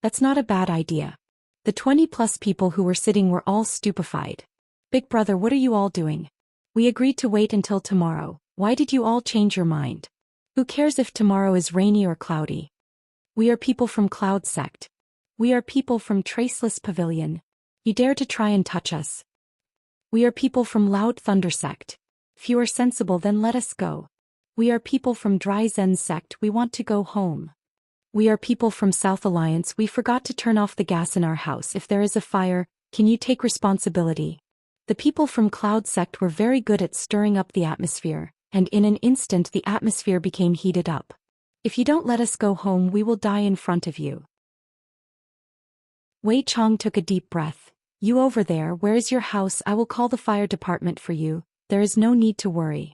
That's not a bad idea. The 20+ people who were sitting were all stupefied. Big brother, what are you all doing? We agreed to wait until tomorrow. Why did you all change your mind? Who cares if tomorrow is rainy or cloudy? We are people from Cloud Sect. We are people from Traceless Pavilion. You dare to try and touch us? We are people from Loud Thunder Sect. If you are sensible, then let us go. We are people from Dry Zen Sect. We want to go home. We are people from South Alliance. We forgot to turn off the gas in our house. If there is a fire, can you take responsibility? The people from Cloud Sect were very good at stirring up the atmosphere, and in an instant the atmosphere became heated up. If you don't let us go home, we will die in front of you. Wei Chong took a deep breath. You over there, where is your house? I will call the fire department for you. There is no need to worry.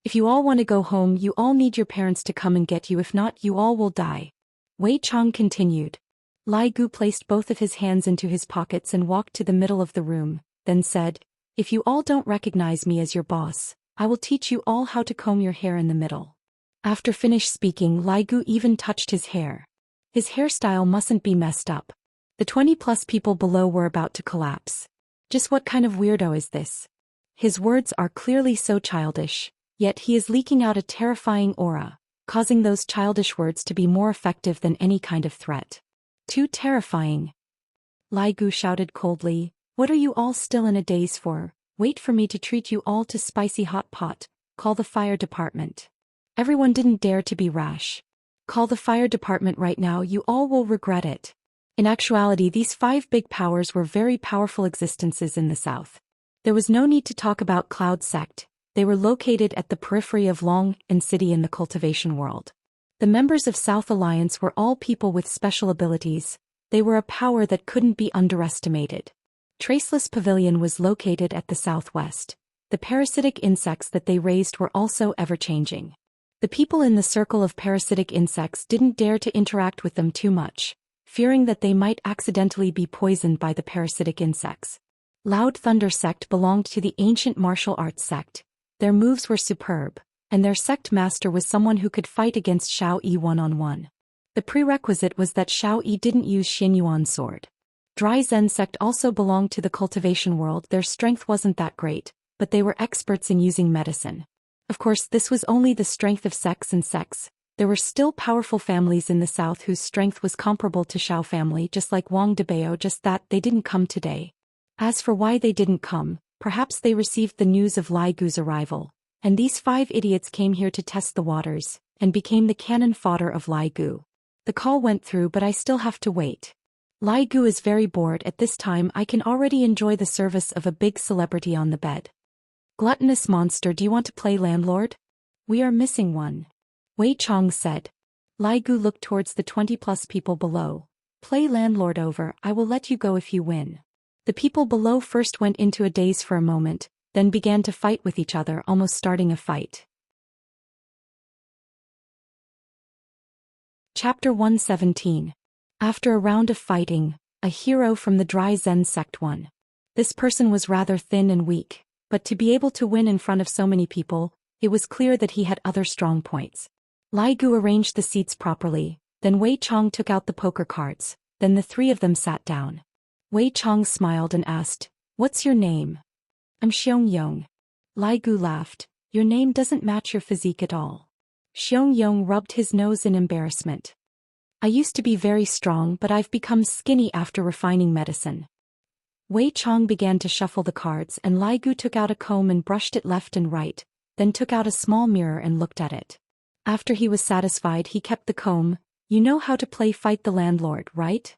If you all want to go home, you all need your parents to come and get you. If not, you all will die. Wei Chong continued. Lai Gu placed both of his hands into his pockets and walked to the middle of the room, then said, If you all don't recognize me as your boss, I will teach you all how to comb your hair in the middle. After finished speaking, Lai Gu even touched his hair. His hairstyle mustn't be messed up. The 20+ people below were about to collapse. Just what kind of weirdo is this? His words are clearly so childish, yet he is leaking out a terrifying aura, causing those childish words to be more effective than any kind of threat. Too terrifying. Lai Gu shouted coldly, What are you all still in a daze for? Wait for me to treat you all to spicy hot pot. Call the fire department. Everyone didn't dare to be rash. Call the fire department right now, you all will regret it. In actuality, these 5 big powers were very powerful existences in the south. There was no need to talk about Cloud Sect. They were located at the periphery of Long and City in the cultivation world. The members of South Alliance were all people with special abilities. They were a power that couldn't be underestimated. Traceless Pavilion was located at the southwest. The parasitic insects that they raised were also ever-changing. The people in the circle of parasitic insects didn't dare to interact with them too much, fearing that they might accidentally be poisoned by the parasitic insects. Loud Thunder Sect belonged to the ancient martial arts sect. Their moves were superb, and their sect master was someone who could fight against Xiao Yi one-on-one. The prerequisite was that Xiao Yi didn't use Xinyuan's sword. Dry Zen sect also belonged to the cultivation world. Their strength wasn't that great, but they were experts in using medicine. Of course, this was only the strength of sects and sects. There were still powerful families in the south whose strength was comparable to Xiao family, just like Wang Debao, just that they didn't come today. As for why they didn't come, perhaps they received the news of Lai Gu's arrival, and these 5 idiots came here to test the waters, and became the cannon fodder of Lai Gu. The call went through, but I still have to wait. Lai Gu is very bored at this time. I can already enjoy the service of a big celebrity on the bed. Gluttonous monster, do you want to play landlord? We are missing one. Wei Chong said. Lai Gu looked towards the 20+ people below. Play landlord over, I will let you go if you win. The people below first went into a daze for a moment, then began to fight with each other, almost starting a fight. Chapter 117. After a round of fighting, a hero from the Dry Zen sect won. This person was rather thin and weak, but to be able to win in front of so many people, it was clear that he had other strong points. Lai Gu arranged the seats properly, then Wei Chong took out the poker cards, then the 3 of them sat down. Wei Chong smiled and asked, "What's your name?" "I'm Xiong. Lai Gu laughed. "Your name doesn't match your physique at all." Xiong rubbed his nose in embarrassment. "I used to be very strong, but I've become skinny after refining medicine." Wei Chong began to shuffle the cards, and Lai Gu took out a comb and brushed it left and right, then took out a small mirror and looked at it. After he was satisfied, he kept the comb. "You know how to play Fight the Landlord, right?"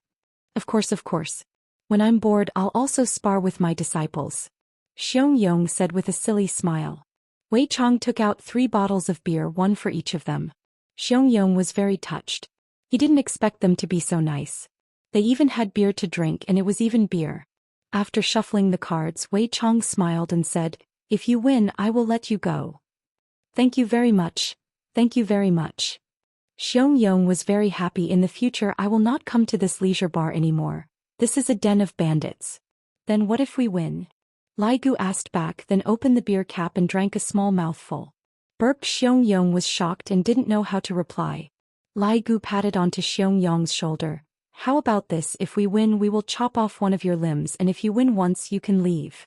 Of course. When I'm bored, I'll also spar with my disciples," Xiong said with a silly smile. Wei Chong took out 3 bottles of beer, 1 for each of them. Xiong was very touched. He didn't expect them to be so nice. They even had beer to drink, and it was even beer. After shuffling the cards, Wei Chong smiled and said, "If you win, I will let you go." Thank you very much. Xiong was very happy. "In the future, I will not come to this leisure bar anymore. This is a den of bandits." "Then what if we win?" Lai Gu asked back, then opened the beer cap and drank a small mouthful. Burped. Xiong was shocked and didn't know how to reply. Lai Gu patted onto Xiong's shoulder. "How about this? If we win, we will chop off one of your limbs, and if you win once, you can leave."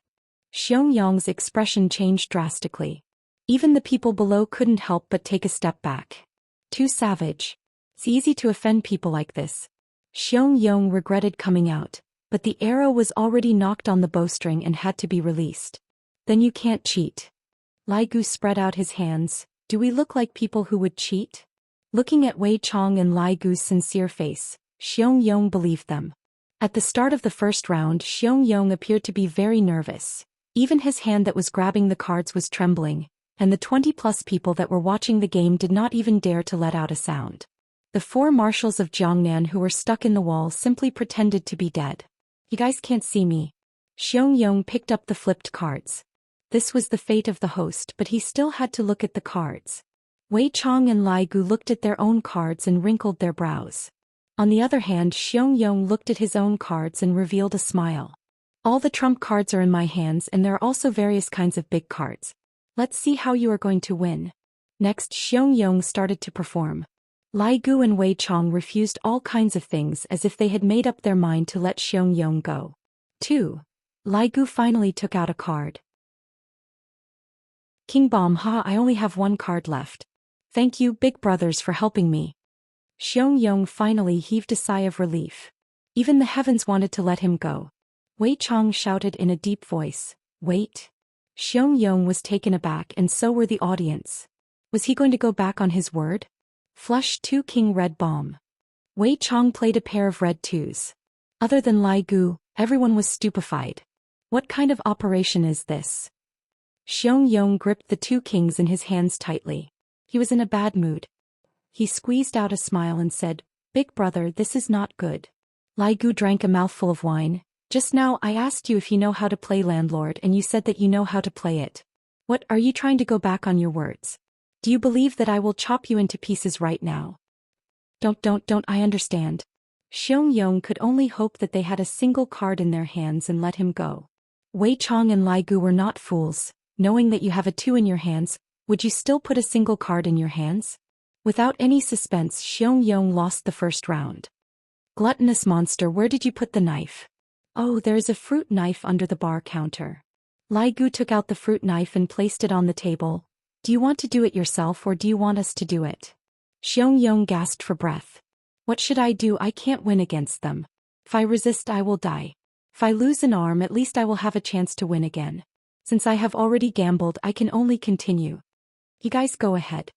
Xiong's expression changed drastically. Even the people below couldn't help but take a step back. Too savage. It's easy to offend people like this. Xiong regretted coming out, but the arrow was already knocked on the bowstring and had to be released. "Then you can't cheat." Lai Gu spread out his hands. "Do we look like people who would cheat?" Looking at Wei Chong and Lai Gu's sincere face, Xiong believed them. At the start of the first round, Xiong appeared to be very nervous. Even his hand that was grabbing the cards was trembling, and the 20+ people that were watching the game did not even dare to let out a sound. The 4 marshals of Jiangnan who were stuck in the wall simply pretended to be dead. "You guys can't see me." Xiong picked up the flipped cards. This was the fate of the host, but he still had to look at the cards. Wei Chong and Lai Gu looked at their own cards and wrinkled their brows. On the other hand, Xiong looked at his own cards and revealed a smile. "All the trump cards are in my hands, and there are also various kinds of big cards. Let's see how you are going to win." Next, Xiong started to perform. Lai Gu and Wei Chong refused all kinds of things as if they had made up their mind to let Xiong go. 2. Lai Gu finally took out a card. "King Bomb, I only have 1 card left. Thank you, big brothers, for helping me." Xiong finally heaved a sigh of relief. Even the heavens wanted to let him go. Wei Chong shouted in a deep voice, "Wait." Xiong was taken aback, and so were the audience. Was he going to go back on his word? Flush 2 King Red Bomb. Wei Chong played a pair of red 2s. Other than Lai Gu, everyone was stupefied. What kind of operation is this? Xiong gripped the 2 kings in his hands tightly. He was in a bad mood. He squeezed out a smile and said, "Big brother, this is not good." Lai Gu drank a mouthful of wine. "Just now I asked you if you know how to play landlord, and you said that you know how to play it. What, are you trying to go back on your words? Do you believe that I will chop you into pieces right now?" Don't, I understand." Xiong could only hope that they had a single card in their hands and let him go. Wei Chong and Lai Gu were not fools. Knowing that you have a 2 in your hands, would you still put a single card in your hands? Without any suspense, Xianxia lost the first round. Gluttonous monster, where did you put the knife? Oh, there is a fruit knife under the bar counter. Lai Gu took out the fruit knife and placed it on the table. Do you want to do it yourself or do you want us to do it? Xianxia gasped for breath. What should I do? I can't win against them. If I resist, I will die. If I lose an arm, at least I will have a chance to win again. Since I have already gambled, I can only continue. You guys go ahead.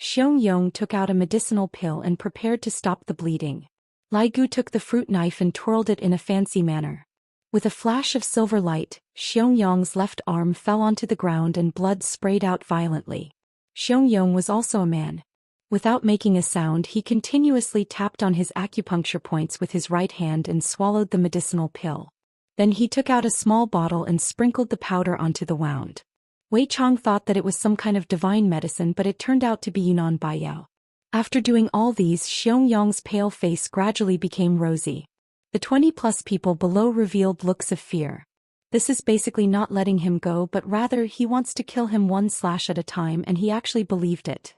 Xianxia took out a medicinal pill and prepared to stop the bleeding. Lai Gu took the fruit knife and twirled it in a fancy manner. With a flash of silver light, Xianxia's left arm fell onto the ground and blood sprayed out violently. Xianxia was also a man. Without making a sound, he continuously tapped on his acupuncture points with his right hand and swallowed the medicinal pill. Then he took out a small bottle and sprinkled the powder onto the wound. Wei Chang thought that it was some kind of divine medicine, but it turned out to be Yunnan Baiyao. After doing all these, Xianxia's pale face gradually became rosy. The 20+ people below revealed looks of fear. This is basically not letting him go, but rather he wants to kill him one slash at a time, and he actually believed it.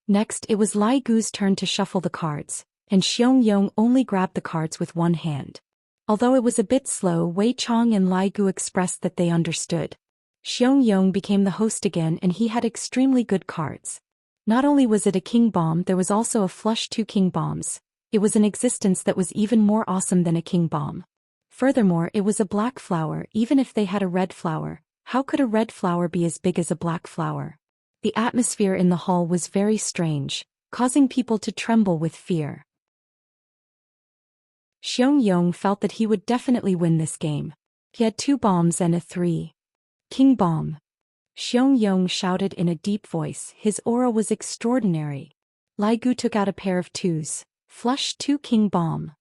Next, it was Lai Gu's turn to shuffle the cards, and Xianxia only grabbed the cards with one hand. Although it was a bit slow, Wei Chang and Lai Gu expressed that they understood. Xianxia became the host again, and he had extremely good cards. Not only was it a king bomb, there was also a flush 2 king bombs. It was an existence that was even more awesome than a king bomb. Furthermore, it was a black flower. Even if they had a red flower, how could a red flower be as big as a black flower? The atmosphere in the hall was very strange, causing people to tremble with fear. Xianxia felt that he would definitely win this game. He had 2 bombs and a 3 king bomb. Xianxia shouted in a deep voice. His aura was extraordinary. Lai Gu took out a pair of 2s. Flush 2 king bomb.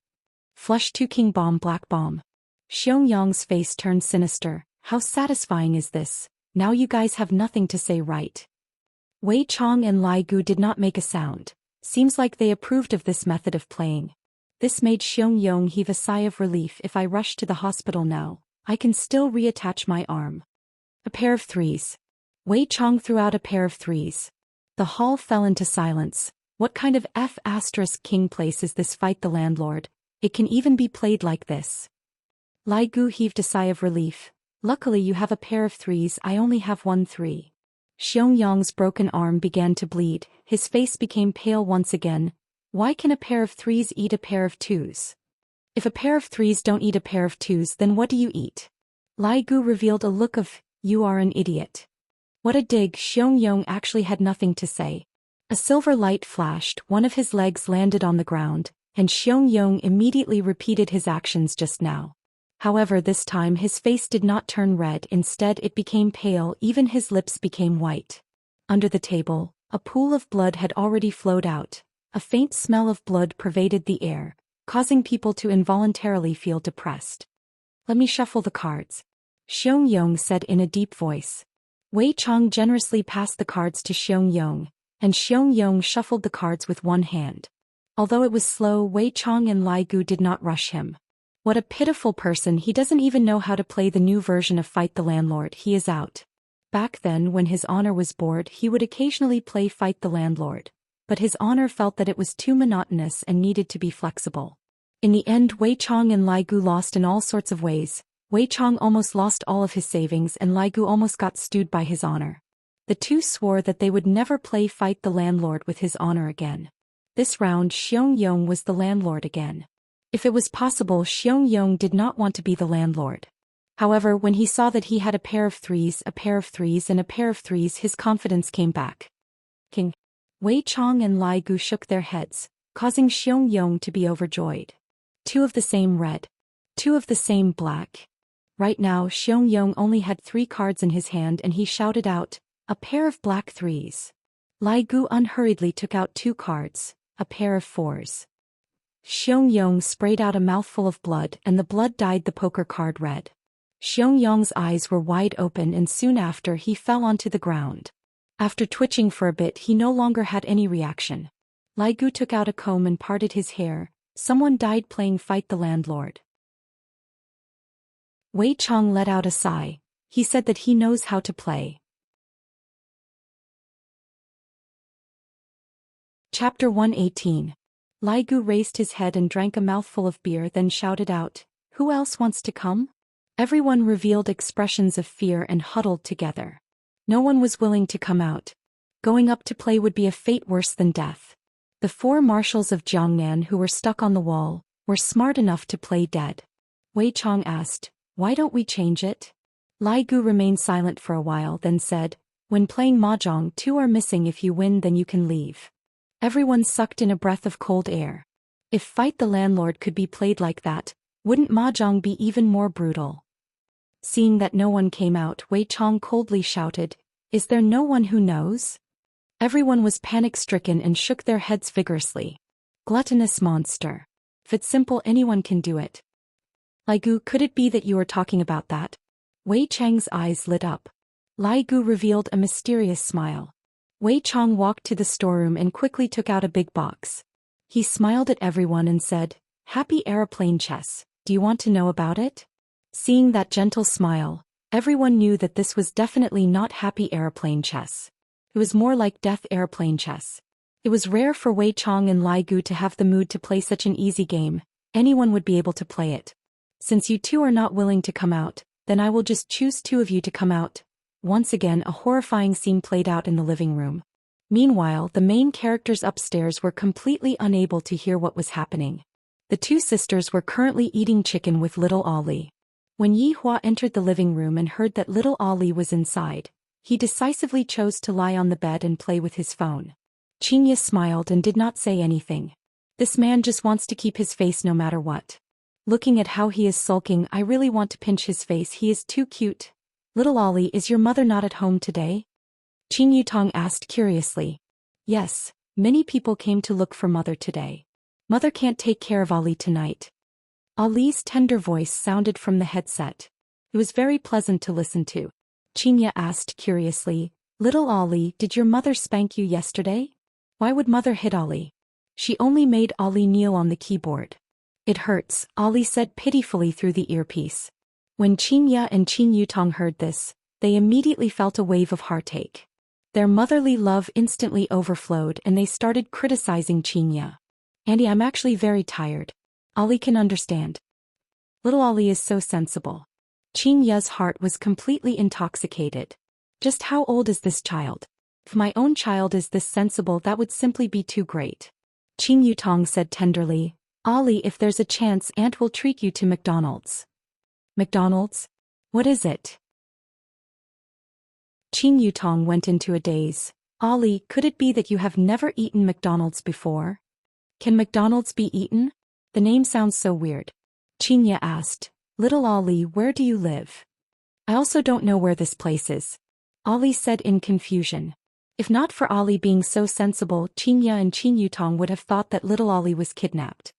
Flush 2 king bomb, black bomb. Xianxia's face turned sinister. How satisfying is this? Now you guys have nothing to say, right? Wei Chang and Lai Gu did not make a sound. Seems like they approved of this method of playing. This made Xianxia heave a sigh of relief. If I rush to the hospital now, I can still reattach my arm. A pair of 3s. Wei Chang threw out a pair of 3s. The hall fell into silence. What kind of F***king place is this? Fight the landlord. It can even be played like this. Lai Gu heaved a sigh of relief. Luckily you have a pair of 3s, I only have 1 3. Xianxia's broken arm began to bleed. His face became pale once again. Why can a pair of 3s eat a pair of 2s? If a pair of 3s don't eat a pair of 2s, then what do you eat? Lai Gu revealed a look of, you are an idiot. What a dig. Xianxia actually had nothing to say. A silver light flashed, one of his legs landed on the ground, and Xianxia immediately repeated his actions just now. However, this time his face did not turn red, instead it became pale, even his lips became white. Under the table, a pool of blood had already flowed out. A faint smell of blood pervaded the air, causing people to involuntarily feel depressed. Let me shuffle the cards. Xianxia said in a deep voice. Wei Chang generously passed the cards to Xianxia, and Xianxia shuffled the cards with one hand. Although it was slow, Wei Chang and Lai Gu did not rush him. What a pitiful person, he doesn't even know how to play the new version of Fight the Landlord. He is out. Back then, when his honor was bored, he would occasionally play Fight the Landlord. But his honor felt that it was too monotonous and needed to be flexible. In the end, Wei Chang and Lai Gu lost in all sorts of ways. Wei Chang almost lost all of his savings and Lai Gu almost got stewed by his honor. The two swore that they would never play Fight the Landlord with his honor again. This round, Xianxia was the landlord again. If it was possible, Xianxia did not want to be the landlord. However, when he saw that he had a pair of 3s, a pair of 3s and a pair of 3s, his confidence came back. King. Wei Chang and Lai Gu shook their heads, causing Xianxia to be overjoyed. 2 of the same red. 2 of the same black. Right now, Xianxia only had 3 cards in his hand and he shouted out, a pair of black 3s. Lai Gu unhurriedly took out 2 cards, a pair of 4s. Xianxia sprayed out a mouthful of blood and the blood dyed the poker card red. Xianxia's eyes were wide open and soon after he fell onto the ground. After twitching for a bit, he no longer had any reaction. Lai Gu took out a comb and parted his hair. Someone died playing Fight the Landlord. Wei Chang let out a sigh. He said that he knows how to play. Chapter 118. Lai Gu raised his head and drank a mouthful of beer, then shouted out, "Who else wants to come?" Everyone revealed expressions of fear and huddled together. No one was willing to come out. Going up to play would be a fate worse than death. The 4 marshals of Jiangnan who were stuck on the wall were smart enough to play dead. Wei Chong asked, "Why don't we change it?" Lai Gu remained silent for a while, then said, "When playing mahjong, 2 are missing. If you win, then you can leave." Everyone sucked in a breath of cold air. If Fight the Landlord could be played like that, wouldn't mahjong be even more brutal? Seeing that no one came out, Wei Chong coldly shouted, "Is there no one who knows?" Everyone was panic-stricken and shook their heads vigorously. Gluttonous monster. If it's simple, anyone can do it. Lai Gu, could it be that you are talking about that? Wei Chang's eyes lit up. Lai Gu revealed a mysterious smile. Wei Chong walked to the storeroom and quickly took out a big box. He smiled at everyone and said, "Happy aeroplane chess, do you want to know about it?" Seeing that gentle smile, everyone knew that this was definitely not happy aeroplane chess. It was more like death aeroplane chess. It was rare for Wei Chong and Lai Gu to have the mood to play such an easy game. Anyone would be able to play it. "Since you 2 are not willing to come out, then I will just choose 2 of you to come out." Once again, a horrifying scene played out in the living room. Meanwhile, the main characters upstairs were completely unable to hear what was happening. The 2 sisters were currently eating chicken with little Ollie. When Yi Hua entered the living room and heard that little Ollie was inside, he decisively chose to lie on the bed and play with his phone. Xianxia smiled and did not say anything. This man just wants to keep his face no matter what. Looking at how he is sulking, I really want to pinch his face. He is too cute. "Little Ollie, is your mother not at home today?" Qing Yutong asked curiously. "Yes, many people came to look for mother today. Mother can't take care of Ollie tonight." Ollie's tender voice sounded from the headset. It was very pleasant to listen to. Xianxia asked curiously, "Little Ollie, did your mother spank you yesterday? Why would mother hit Ollie?" "She only made Ollie kneel on the keyboard." "It hurts," Ollie said pitifully through the earpiece. When Xianxia and Qing Yutong heard this, they immediately felt a wave of heartache. Their motherly love instantly overflowed and they started criticizing Xianxia. "Auntie, I'm actually very tired. Ollie can understand. Little Ollie is so sensible." Xianxia's heart was completely intoxicated. Just how old is this child? If my own child is this sensible, that would simply be too great. Qing Yutong said tenderly, "Ollie, if there's a chance, Aunt will treat you to McDonald's." "McDonald's? What is it?" Qing Yutong went into a daze. "Ollie, could it be that you have never eaten McDonald's before? Can McDonald's be eaten? The name sounds so weird." Xianxia asked, "Little Ollie, where do you live?" "I also don't know where this place is," Ollie said in confusion. If not for Ollie being so sensible, Xianxia and Qing Yutong would have thought that little Ollie was kidnapped.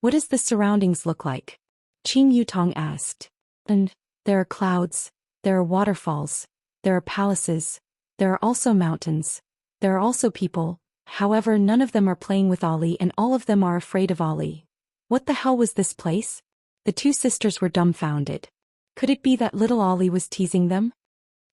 "What does the surroundings look like?" Qing Yutong asked. "And there are clouds, there are waterfalls, there are palaces, there are also mountains, there are also people, however none of them are playing with Ollie and all of them are afraid of Ollie." What the hell was this place? The 2 sisters were dumbfounded. Could it be that little Ollie was teasing them?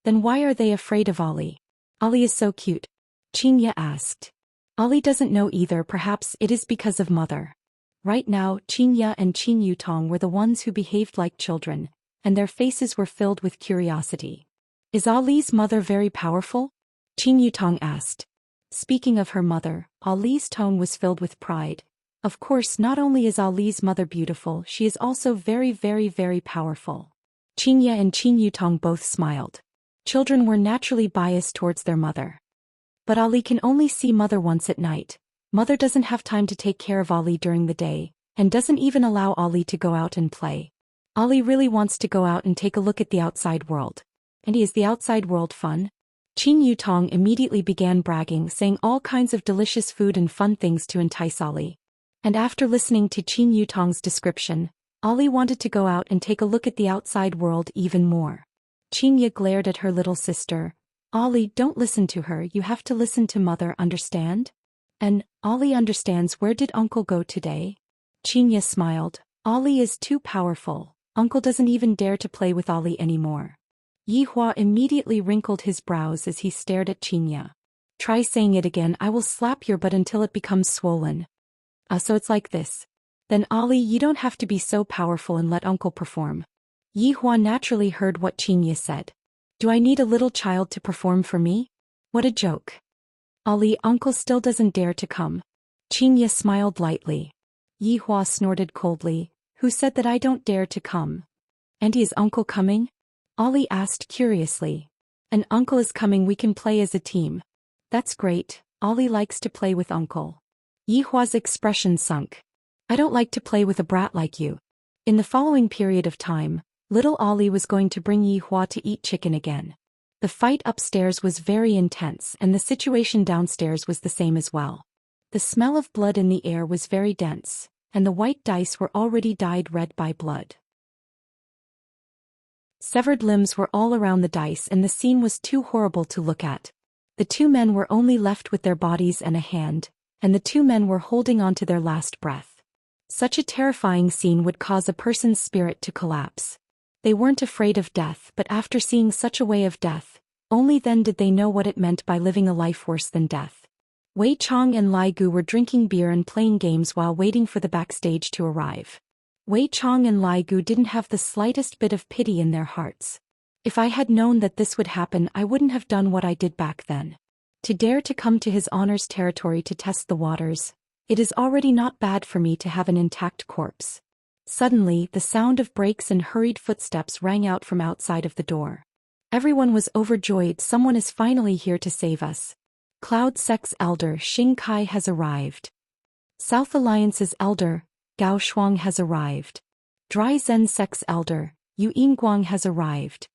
Then why are they afraid of Ollie? "Ollie is so cute," Xianxia asked. Ollie doesn't know either. Perhaps it is because of mother. Right now, Xianxia and Qing Yutong were the ones who behaved like children, and their faces were filled with curiosity. "Is Ollie's mother very powerful?" Qing Yutong asked. Speaking of her mother, Ollie's tone was filled with pride. "Of course, not only is Ollie's mother beautiful, she is also very, very, very powerful." Xianxia and Qing Yutong both smiled. Children were naturally biased towards their mother. But Ollie can only see mother once at night. Mother doesn't have time to take care of Ollie during the day, and doesn't even allow Ollie to go out and play. Ollie really wants to go out and take a look at the outside world. And is the outside world fun? Qing Yutong immediately began bragging, saying all kinds of delicious food and fun things to entice Ollie. And after listening to Qing Yutong's description, Ollie wanted to go out and take a look at the outside world even more. Xianxia glared at her little sister. "Ollie, don't listen to her, you have to listen to mother, understand?" "And, Ollie understands. Where did uncle go today?" Xianxia smiled. "Ollie is too powerful. Uncle doesn't even dare to play with Ollie anymore." Yihua immediately wrinkled his brows as he stared at Xianxia. Try saying it again, I will slap your butt until it becomes swollen. So it's like this. Then Ollie, you don't have to be so powerful and let uncle perform. Yihua naturally heard what Xianxia said. Do I need a little child to perform for me? What a joke. Ollie, uncle still doesn't dare to come. Xianxia smiled lightly. Yihua snorted coldly. Who said that I don't dare to come? And is uncle coming? Ollie asked curiously. An uncle is coming, we can play as a team. That's great, Ollie likes to play with uncle. Yihua's expression sunk. I don't like to play with a brat like you. In the following period of time, little Ollie was going to bring Yihua to eat chicken again. The fight upstairs was very intense and the situation downstairs was the same as well. The smell of blood in the air was very dense, and the white dice were already dyed red by blood. Severed limbs were all around the dice and the scene was too horrible to look at. The two men were only left with their bodies and a hand, and the two men were holding on to their last breath. Such a terrifying scene would cause a person's spirit to collapse. They weren't afraid of death, but after seeing such a way of death, only then did they know what it meant by living a life worse than death. Wei Chong and Lai Gu were drinking beer and playing games while waiting for the backstage to arrive. Wei Chong and Lai Gu didn't have the slightest bit of pity in their hearts. If I had known that this would happen, I wouldn't have done what I did back then. To dare to come to his honor's territory to test the waters, it is already not bad for me to have an intact corpse. Suddenly, the sound of brakes and hurried footsteps rang out from outside of the door. Everyone was overjoyed. Someone is finally here to save us. Cloud Sect's elder Xing Kai has arrived. South Alliance's elder Gao Shuang has arrived. Dry Zen Sect's elder Yu Yingguang has arrived.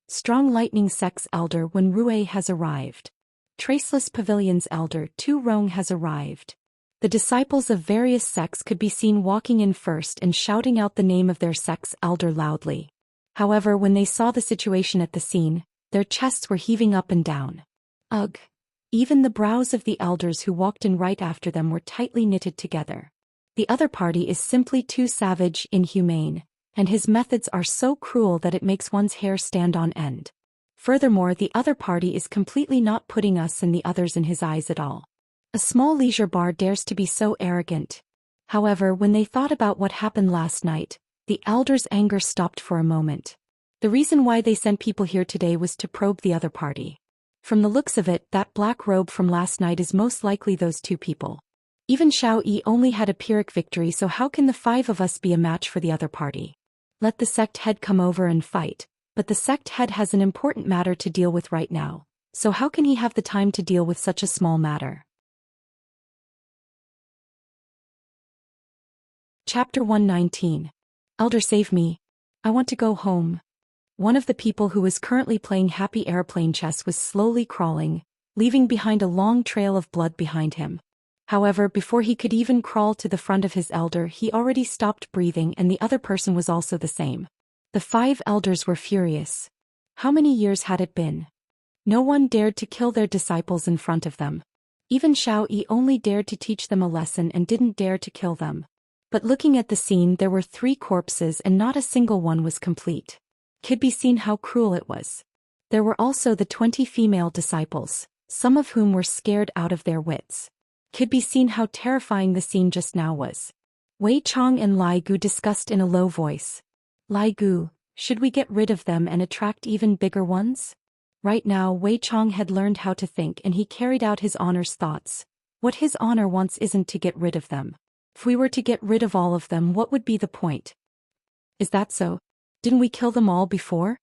Strong Lightning Sect's elder Wen Rui has arrived. Traceless Pavilion's elder Tu Rong has arrived. The disciples of various sects could be seen walking in first and shouting out the name of their sect's elder loudly. However, when they saw the situation at the scene, their chests were heaving up and down. Ugh! Even the brows of the elders who walked in right after them were tightly knitted together. The other party is simply too savage, inhumane, and his methods are so cruel that it makes one's hair stand on end. Furthermore, the other party is completely not putting us and the others in his eyes at all. A small leisure bar dares to be so arrogant. However, when they thought about what happened last night, the elders' anger stopped for a moment. The reason why they sent people here today was to probe the other party. From the looks of it, that black robe from last night is most likely those two people. Even Xiao Yi only had a Pyrrhic victory, so how can the five of us be a match for the other party? Let the sect head come over and fight, but the sect head has an important matter to deal with right now, so how can he have the time to deal with such a small matter? Chapter 119. Elder, save me. I want to go home. One of the people who was currently playing happy airplane chess was slowly crawling, leaving behind a long trail of blood behind him. However, before he could even crawl to the front of his elder, he already stopped breathing, and the other person was also the same. The five elders were furious. How many years had it been? No one dared to kill their disciples in front of them. Even Xiao Yi only dared to teach them a lesson and didn't dare to kill them. But looking at the scene, there were 3 corpses and not a single one was complete. Could be seen how cruel it was. There were also the 20 female disciples, some of whom were scared out of their wits. Could be seen how terrifying the scene just now was. Wei Chong and Lai Gu discussed in a low voice. Lai Gu, should we get rid of them and attract even bigger ones? Right now, Wei Chong had learned how to think and he carried out his honor's thoughts. What his honor wants isn't to get rid of them. If we were to get rid of all of them, what would be the point? Is that so? Didn't we kill them all before?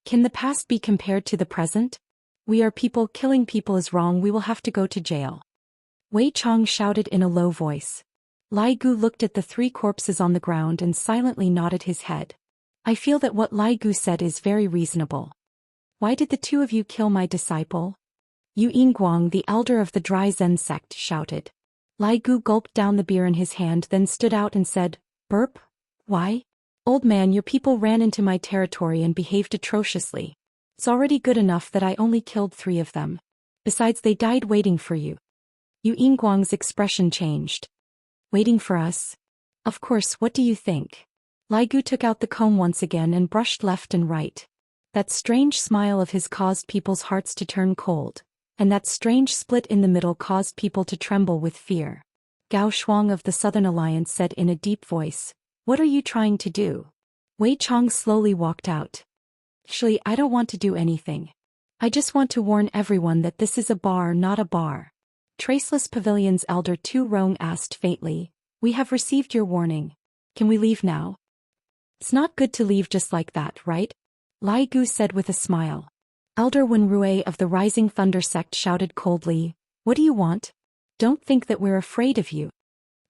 Can the past be compared to the present? We are people, killing people is wrong, we will have to go to jail. Wei Chong shouted in a low voice. Lai Gu looked at the 3 corpses on the ground and silently nodded his head. I feel that what Lai Gu said is very reasonable. Why did the 2 of you kill my disciple? Yu Yingguang, the elder of the Dry Zen sect, shouted. Lai Gu gulped down the beer in his hand, then stood out and said, Burp? Why? Old man, your people ran into my territory and behaved atrociously. It's already good enough that I only killed 3 of them. Besides, they died waiting for you. Yu Yingguang's expression changed. Waiting for us? Of course, what do you think? Lai Gu took out the comb once again and brushed left and right. That strange smile of his caused people's hearts to turn cold, and that strange split in the middle caused people to tremble with fear. Gao Shuang of the Southern Alliance said in a deep voice, "What are you trying to do?" Wei Chong slowly walked out. "Actually, I don't want to do anything. I just want to warn everyone that this is a bar, not a bar." Traceless Pavilion's elder Tu Rong asked faintly, "We have received your warning. Can we leave now?" "It's not good to leave just like that, right?" Lai Gu said with a smile. Elder Wen Rui of the Rising Thunder sect shouted coldly, "What do you want? Don't think that we're afraid of you."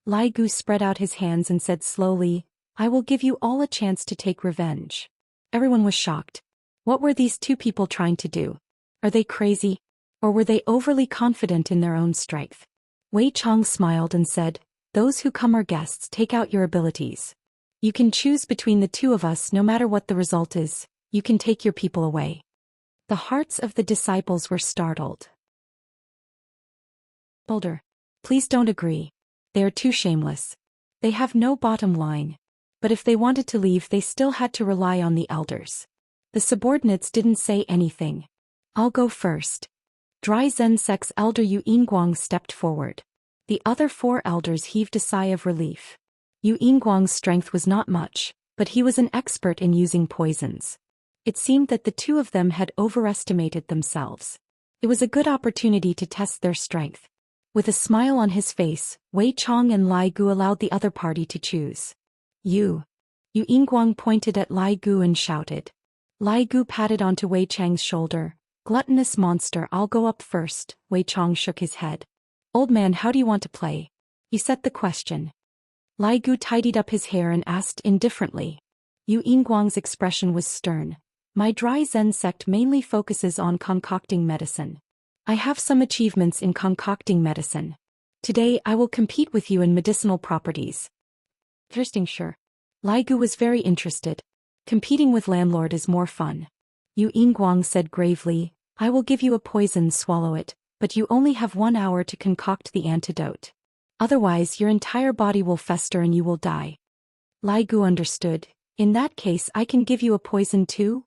Lai Gu spread out his hands and said slowly, "I will give you all a chance to take revenge." Everyone was shocked. What were these two people trying to do? Are they crazy? Or were they overly confident in their own strength? Wei Chong smiled and said, "Those who come are guests, take out your abilities. You can choose between the two of us no matter what the result is, you can take your people away." The hearts of the disciples were startled. "Elder, please don't agree. They are too shameless. They have no bottom line." But if they wanted to leave, they still had to rely on the elders. The subordinates didn't say anything. "I'll go first." Dry Zen sect's elder Yu Yinguang stepped forward. The other four elders heaved a sigh of relief. Yu Yinguang's strength was not much, but he was an expert in using poisons. It seemed that the two of them had overestimated themselves. It was a good opportunity to test their strength. With a smile on his face, Wei Chong and Lai Gu allowed the other party to choose. Yu Yinguang pointed at Lai Gu and shouted. Lai Gu patted onto Wei Chang's shoulder. "Gluttonous monster, I'll go up first." Wei Chong shook his head. "Old man, how do you want to play?" He set the question. Lai Gu tidied up his hair and asked indifferently. Yu Yinguang's expression was stern. "My Dry Zen sect mainly focuses on concocting medicine. I have some achievements in concocting medicine. Today I will compete with you in medicinal properties." "Interesting, sure." Lai Gu was very interested. "Competing with landlord is more fun." Yu Yinguang said gravely, "I will give you a poison, swallow it, but you only have 1 hour to concoct the antidote. Otherwise your entire body will fester and you will die." Lai Gu understood. "In that case I can give you a poison too?"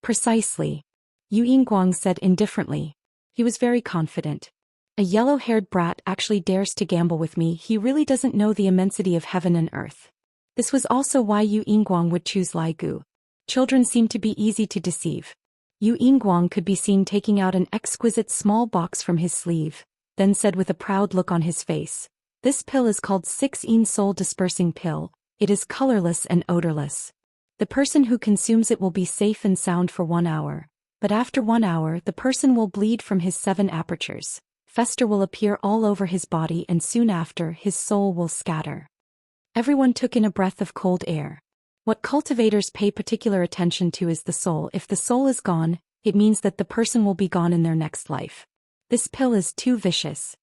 "Precisely." Yu Yinguang said indifferently. He was very confident. "A yellow-haired brat actually dares to gamble with me. He really doesn't know the immensity of heaven and earth." This was also why Yu Yinguang would choose Lai Gu. Children seemed to be easy to deceive. Yu Yinguang could be seen taking out an exquisite small box from his sleeve, then said with a proud look on his face, "This pill is called 6-in soul dispersing pill. It is colorless and odorless. The person who consumes it will be safe and sound for 1 hour. But after 1 hour the person will bleed from his 7 apertures. Fester will appear all over his body and soon after his soul will scatter." Everyone took in a breath of cold air. What cultivators pay particular attention to is the soul. If the soul is gone, it means that the person will be gone in their next life. This pill is too vicious.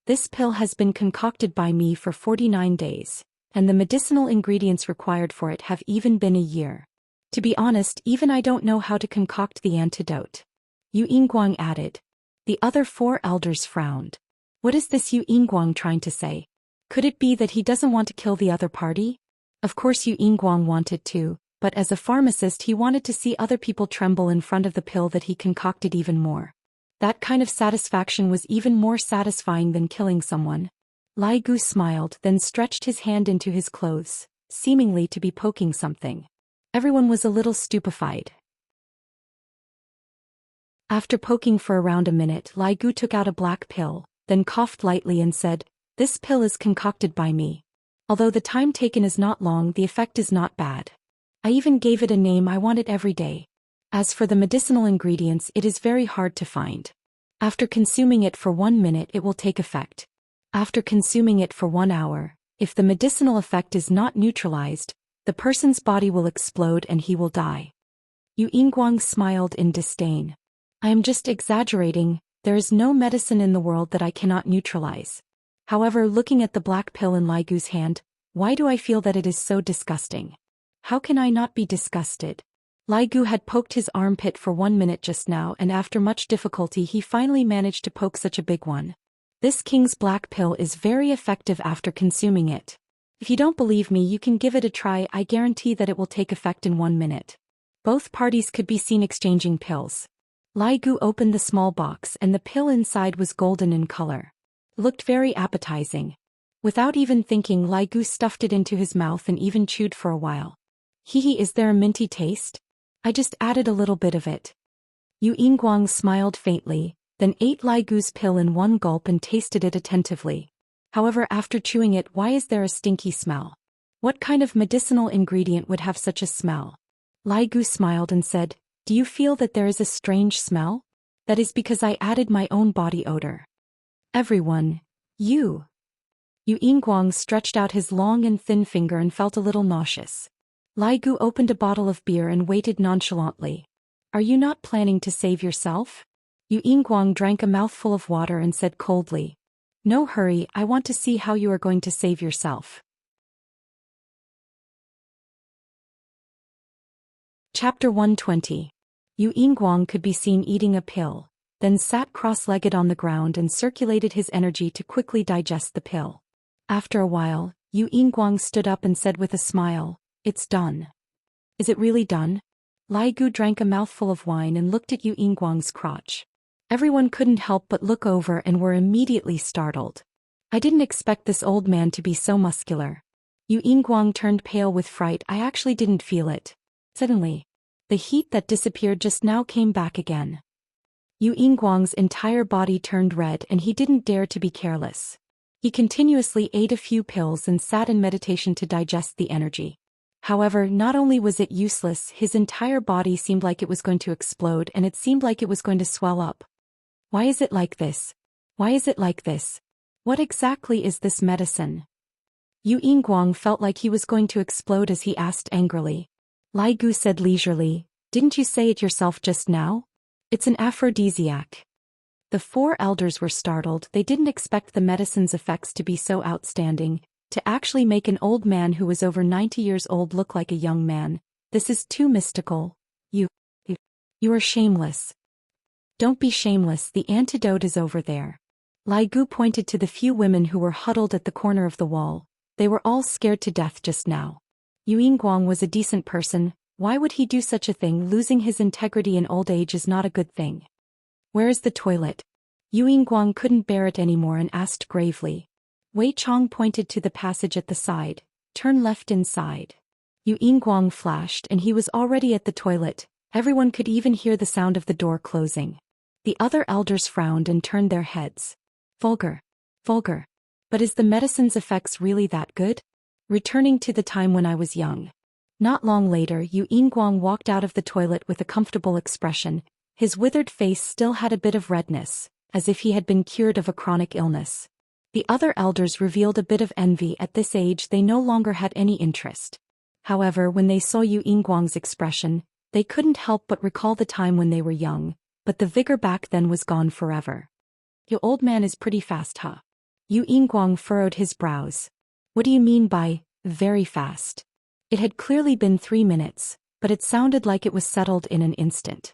This pill has been concocted by me for 49 days, and the medicinal ingredients required for it have even been a year. To be honest, even I don't know how to concoct the antidote." Yu Yinguang added. The other 4 elders frowned. What is this Yu Yinguang trying to say? Could it be that he doesn't want to kill the other party? Of course Yu Yinguang wanted to, but as a pharmacist he wanted to see other people tremble in front of the pill that he concocted even more. That kind of satisfaction was even more satisfying than killing someone. Lai Gu smiled, then stretched his hand into his clothes, seemingly to be poking something. Everyone was a little stupefied. After poking for around a minute, Lai Gu took out a black pill, then coughed lightly and said, "This pill is concocted by me. Although the time taken is not long, the effect is not bad. I even gave it a name. I want it every day. As for the medicinal ingredients, it is very hard to find. After consuming it for 1 minute it will take effect. After consuming it for 1 hour, if the medicinal effect is not neutralized, the person's body will explode and he will die." Yu Yinguang smiled in disdain. "I am just exaggerating. There is no medicine in the world that I cannot neutralize." However, looking at the black pill in Lai Gu's hand, why do I feel that it is so disgusting? How can I not be disgusted? Lai Gu had poked his armpit for 1 minute just now, and after much difficulty he finally managed to poke such a big one. This king's black pill is very effective after consuming it. If you don't believe me, you can give it a try. I guarantee that it will take effect in 1 minute. Both parties could be seen exchanging pills. Lai Gu opened the small box and the pill inside was golden in color. Looked very appetizing. Without even thinking, Lai Gu stuffed it into his mouth and even chewed for a while. Hee, is there a minty taste? I just added a little bit of it. Yu Yinguang smiled faintly, then ate Lai Gu's pill in one gulp and tasted it attentively. However, after chewing it, why is there a stinky smell? What kind of medicinal ingredient would have such a smell? Lai Gu smiled and said, do you feel that there is a strange smell? That is because I added my own body odor. Everyone, Yu Yinguang stretched out his long and thin finger and felt a little nauseous. Lai Gu opened a bottle of beer and waited nonchalantly. Are you not planning to save yourself? Yu Yinguang drank a mouthful of water and said coldly. No hurry, I want to see how you are going to save yourself. Chapter 120. Yu Yinguang could be seen eating a pill, then sat cross-legged on the ground and circulated his energy to quickly digest the pill. After a while, Yu Yinguang stood up and said with a smile, it's done. Is it really done? Lai Gu drank a mouthful of wine and looked at Yu Yinguang's crotch. Everyone couldn't help but look over and were immediately startled. I didn't expect this old man to be so muscular. Yu Yinguang turned pale with fright. I actually didn't feel it. Suddenly, the heat that disappeared just now came back again. Yu Yinguang's entire body turned red and he didn't dare to be careless. He continuously ate a few pills and sat in meditation to digest the energy. However, not only was it useless, his entire body seemed like it was going to explode and it seemed like it was going to swell up. Why is it like this? Why is it like this? What exactly is this medicine? Yu Yinguang felt like he was going to explode as he asked angrily. Lai Gu said leisurely, didn't you say it yourself just now? It's an aphrodisiac. The four elders were startled. They didn't expect the medicine's effects to be so outstanding, to actually make an old man who was over 90 years old look like a young man. This is too mystical. You are shameless. Don't be shameless, the antidote is over there. Lai Gu pointed to the few women who were huddled at the corner of the wall. They were all scared to death just now. Yu Yinguang was a decent person. Why would he do such a thing? Losing his integrity in old age is not a good thing. Where is the toilet? Yu Yinguang couldn't bear it anymore and asked gravely. Wei Chong pointed to the passage at the side. Turn left inside. Yu Yinguang flashed and he was already at the toilet. Everyone could even hear the sound of the door closing. The other elders frowned and turned their heads. Vulgar. Vulgar. But is the medicine's effects really that good? Returning to the time when I was young. Not long later, Yu Yinguang walked out of the toilet with a comfortable expression. His withered face still had a bit of redness, as if he had been cured of a chronic illness. The other elders revealed a bit of envy. At this age they no longer had any interest. However, when they saw Yu Yinguang's expression, they couldn't help but recall the time when they were young, but the vigor back then was gone forever. Your old man is pretty fast, huh? Yu Yinguang furrowed his brows. What do you mean by, very fast? It had clearly been 3 minutes, but it sounded like it was settled in an instant.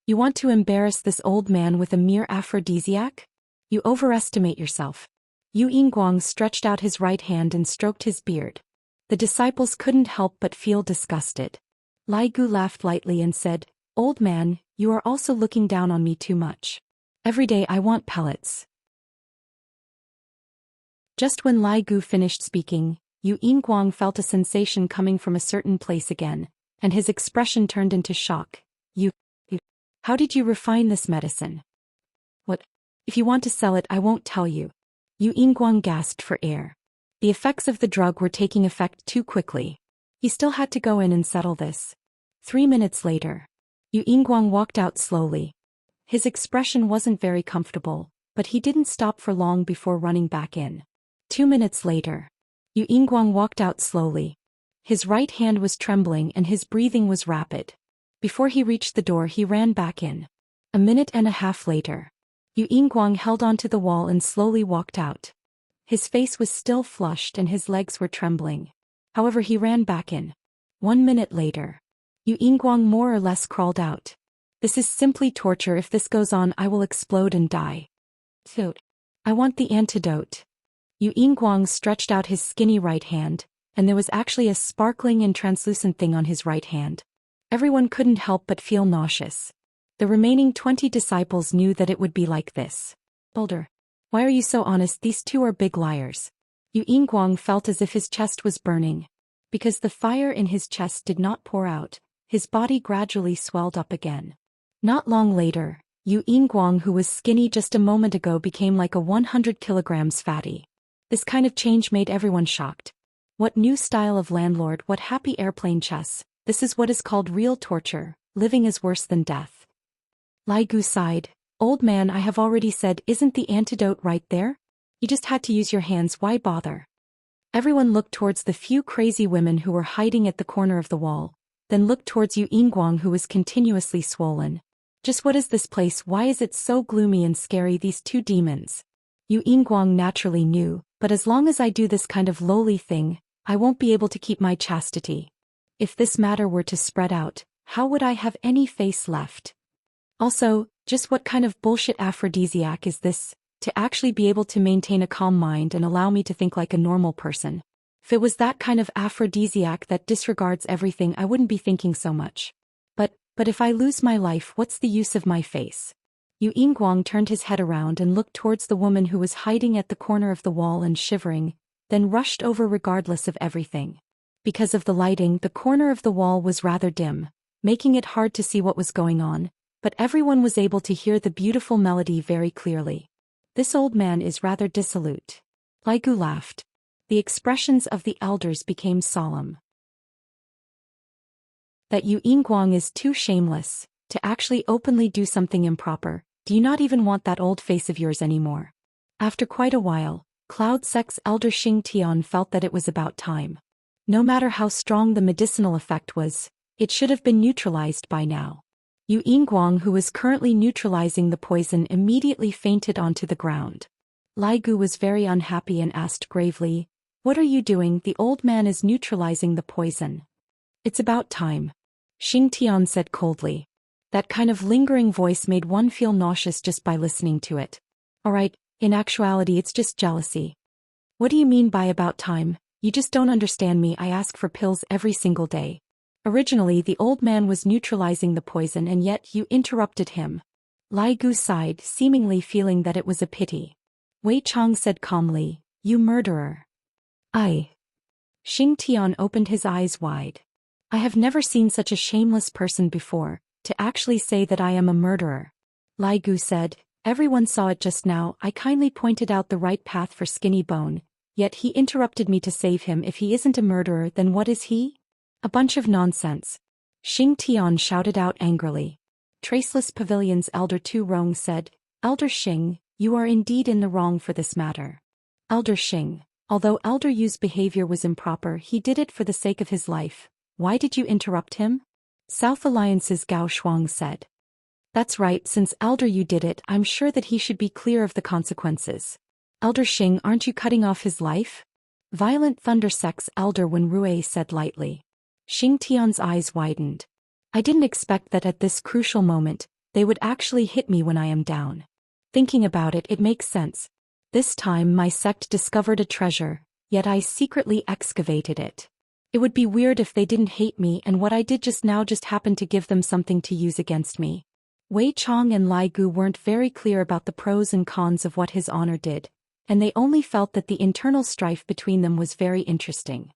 You want to embarrass this old man with a mere aphrodisiac? You overestimate yourself. Yu Yinguang stretched out his right hand and stroked his beard. The disciples couldn't help but feel disgusted. Lai Gu laughed lightly and said, Old man, you are also looking down on me too much. Every day I want pellets. Just when Lai Gu finished speaking, Yu Yinguang felt a sensation coming from a certain place again, and his expression turned into shock. How did you refine this medicine? What? If you want to sell it, I won't tell you. Yu Yinguang gasped for air. The effects of the drug were taking effect too quickly. He still had to go in and settle this. 3 minutes later, Yu Yinguang walked out slowly. His expression wasn't very comfortable, but he didn't stop for long before running back in. 2 minutes later, Yu Yinguang walked out slowly. His right hand was trembling and his breathing was rapid. Before he reached the door, he ran back in. A minute and a half later, Yu Yinguang held onto the wall and slowly walked out. His face was still flushed and his legs were trembling. However, he ran back in. 1 minute later, Yu Yinguang more or less crawled out. This is simply torture. If this goes on, I will explode and die. So, I want the antidote. Yu Yinguang stretched out his skinny right hand, and there was actually a sparkling and translucent thing on his right hand. Everyone couldn't help but feel nauseous. The remaining 20 disciples knew that it would be like this. Elder. Why are you so honest? These two are big liars. Yu Yinguang felt as if his chest was burning. Because the fire in his chest did not pour out, his body gradually swelled up again. Not long later, Yu Yinguang, who was skinny just a moment ago, became like a 100 kilograms fatty. This kind of change made everyone shocked. What new style of landlord, what happy airplane chess, this is what is called real torture, living is worse than death. Lai Gu sighed. Old man, I have already said, isn't the antidote right there? You just had to use your hands, why bother? Everyone looked towards the few crazy women who were hiding at the corner of the wall, then looked towards Yu Yinguang, who was continuously swollen. Just what is this place? Why is it so gloomy and scary? These two demons. Yu Yinguang naturally knew, but as long as I do this kind of lowly thing, I won't be able to keep my chastity. If this matter were to spread out, how would I have any face left? Also, just what kind of bullshit aphrodisiac is this, to actually be able to maintain a calm mind and allow me to think like a normal person? If it was that kind of aphrodisiac that disregards everything, I wouldn't be thinking so much. But if I lose my life, what's the use of my face? Yu Yinguang turned his head around and looked towards the woman who was hiding at the corner of the wall and shivering, then rushed over regardless of everything. Because of the lighting, the corner of the wall was rather dim, making it hard to see what was going on, but everyone was able to hear the beautiful melody very clearly. This old man is rather dissolute. Lai Gu laughed. The expressions of the elders became solemn. That Yu Yinguang is too shameless to actually openly do something improper. Do you not even want that old face of yours anymore? After quite a while, Cloud Sect's elder Xianxia felt that it was about time. No matter how strong the medicinal effect was, it should have been neutralized by now. Yu Yinguang, who was currently neutralizing the poison, immediately fainted onto the ground. Lai Gu was very unhappy and asked gravely, "What are you doing? The old man is neutralizing the poison." "It's about time," Xianxia said coldly. That kind of lingering voice made one feel nauseous just by listening to it. "Alright, in actuality it's just jealousy." "What do you mean by about time? You just don't understand me. I ask for pills every single day. Originally the old man was neutralizing the poison and yet you interrupted him." Lai Gu sighed, seemingly feeling that it was a pity. Wei Chong said calmly, "You murderer." "I." Xianxia opened his eyes wide. "I have never seen such a shameless person before, to actually say that I am a murderer." Lai Gu said, "Everyone saw it just now. I kindly pointed out the right path for Skinny Bone, yet he interrupted me to save him. If he isn't a murderer, then what is he?" "A bunch of nonsense," Xianxia shouted out angrily. Traceless Pavilion's Elder Tu Rong said, "Elder Xing, you are indeed in the wrong for this matter." Elder Xing, although Elder Yu's behavior was improper, he did it for the sake of his life. Why did you interrupt him? South Alliance's Gao Shuang said. "That's right, since Elder Yu did it, I'm sure that he should be clear of the consequences." "Elder Xing, aren't you cutting off his life?" Violent Thunder Sect's Elder Wen Rui said lightly. Xianxia's eyes widened. "I didn't expect that at this crucial moment, they would actually hit me when I am down. Thinking about it, it makes sense. This time my sect discovered a treasure, yet I secretly excavated it. It would be weird if they didn't hate me and what I did just now just happened to give them something to use against me." Wei Chong and Lai Gu weren't very clear about the pros and cons of what his honor did, and they only felt that the internal strife between them was very interesting.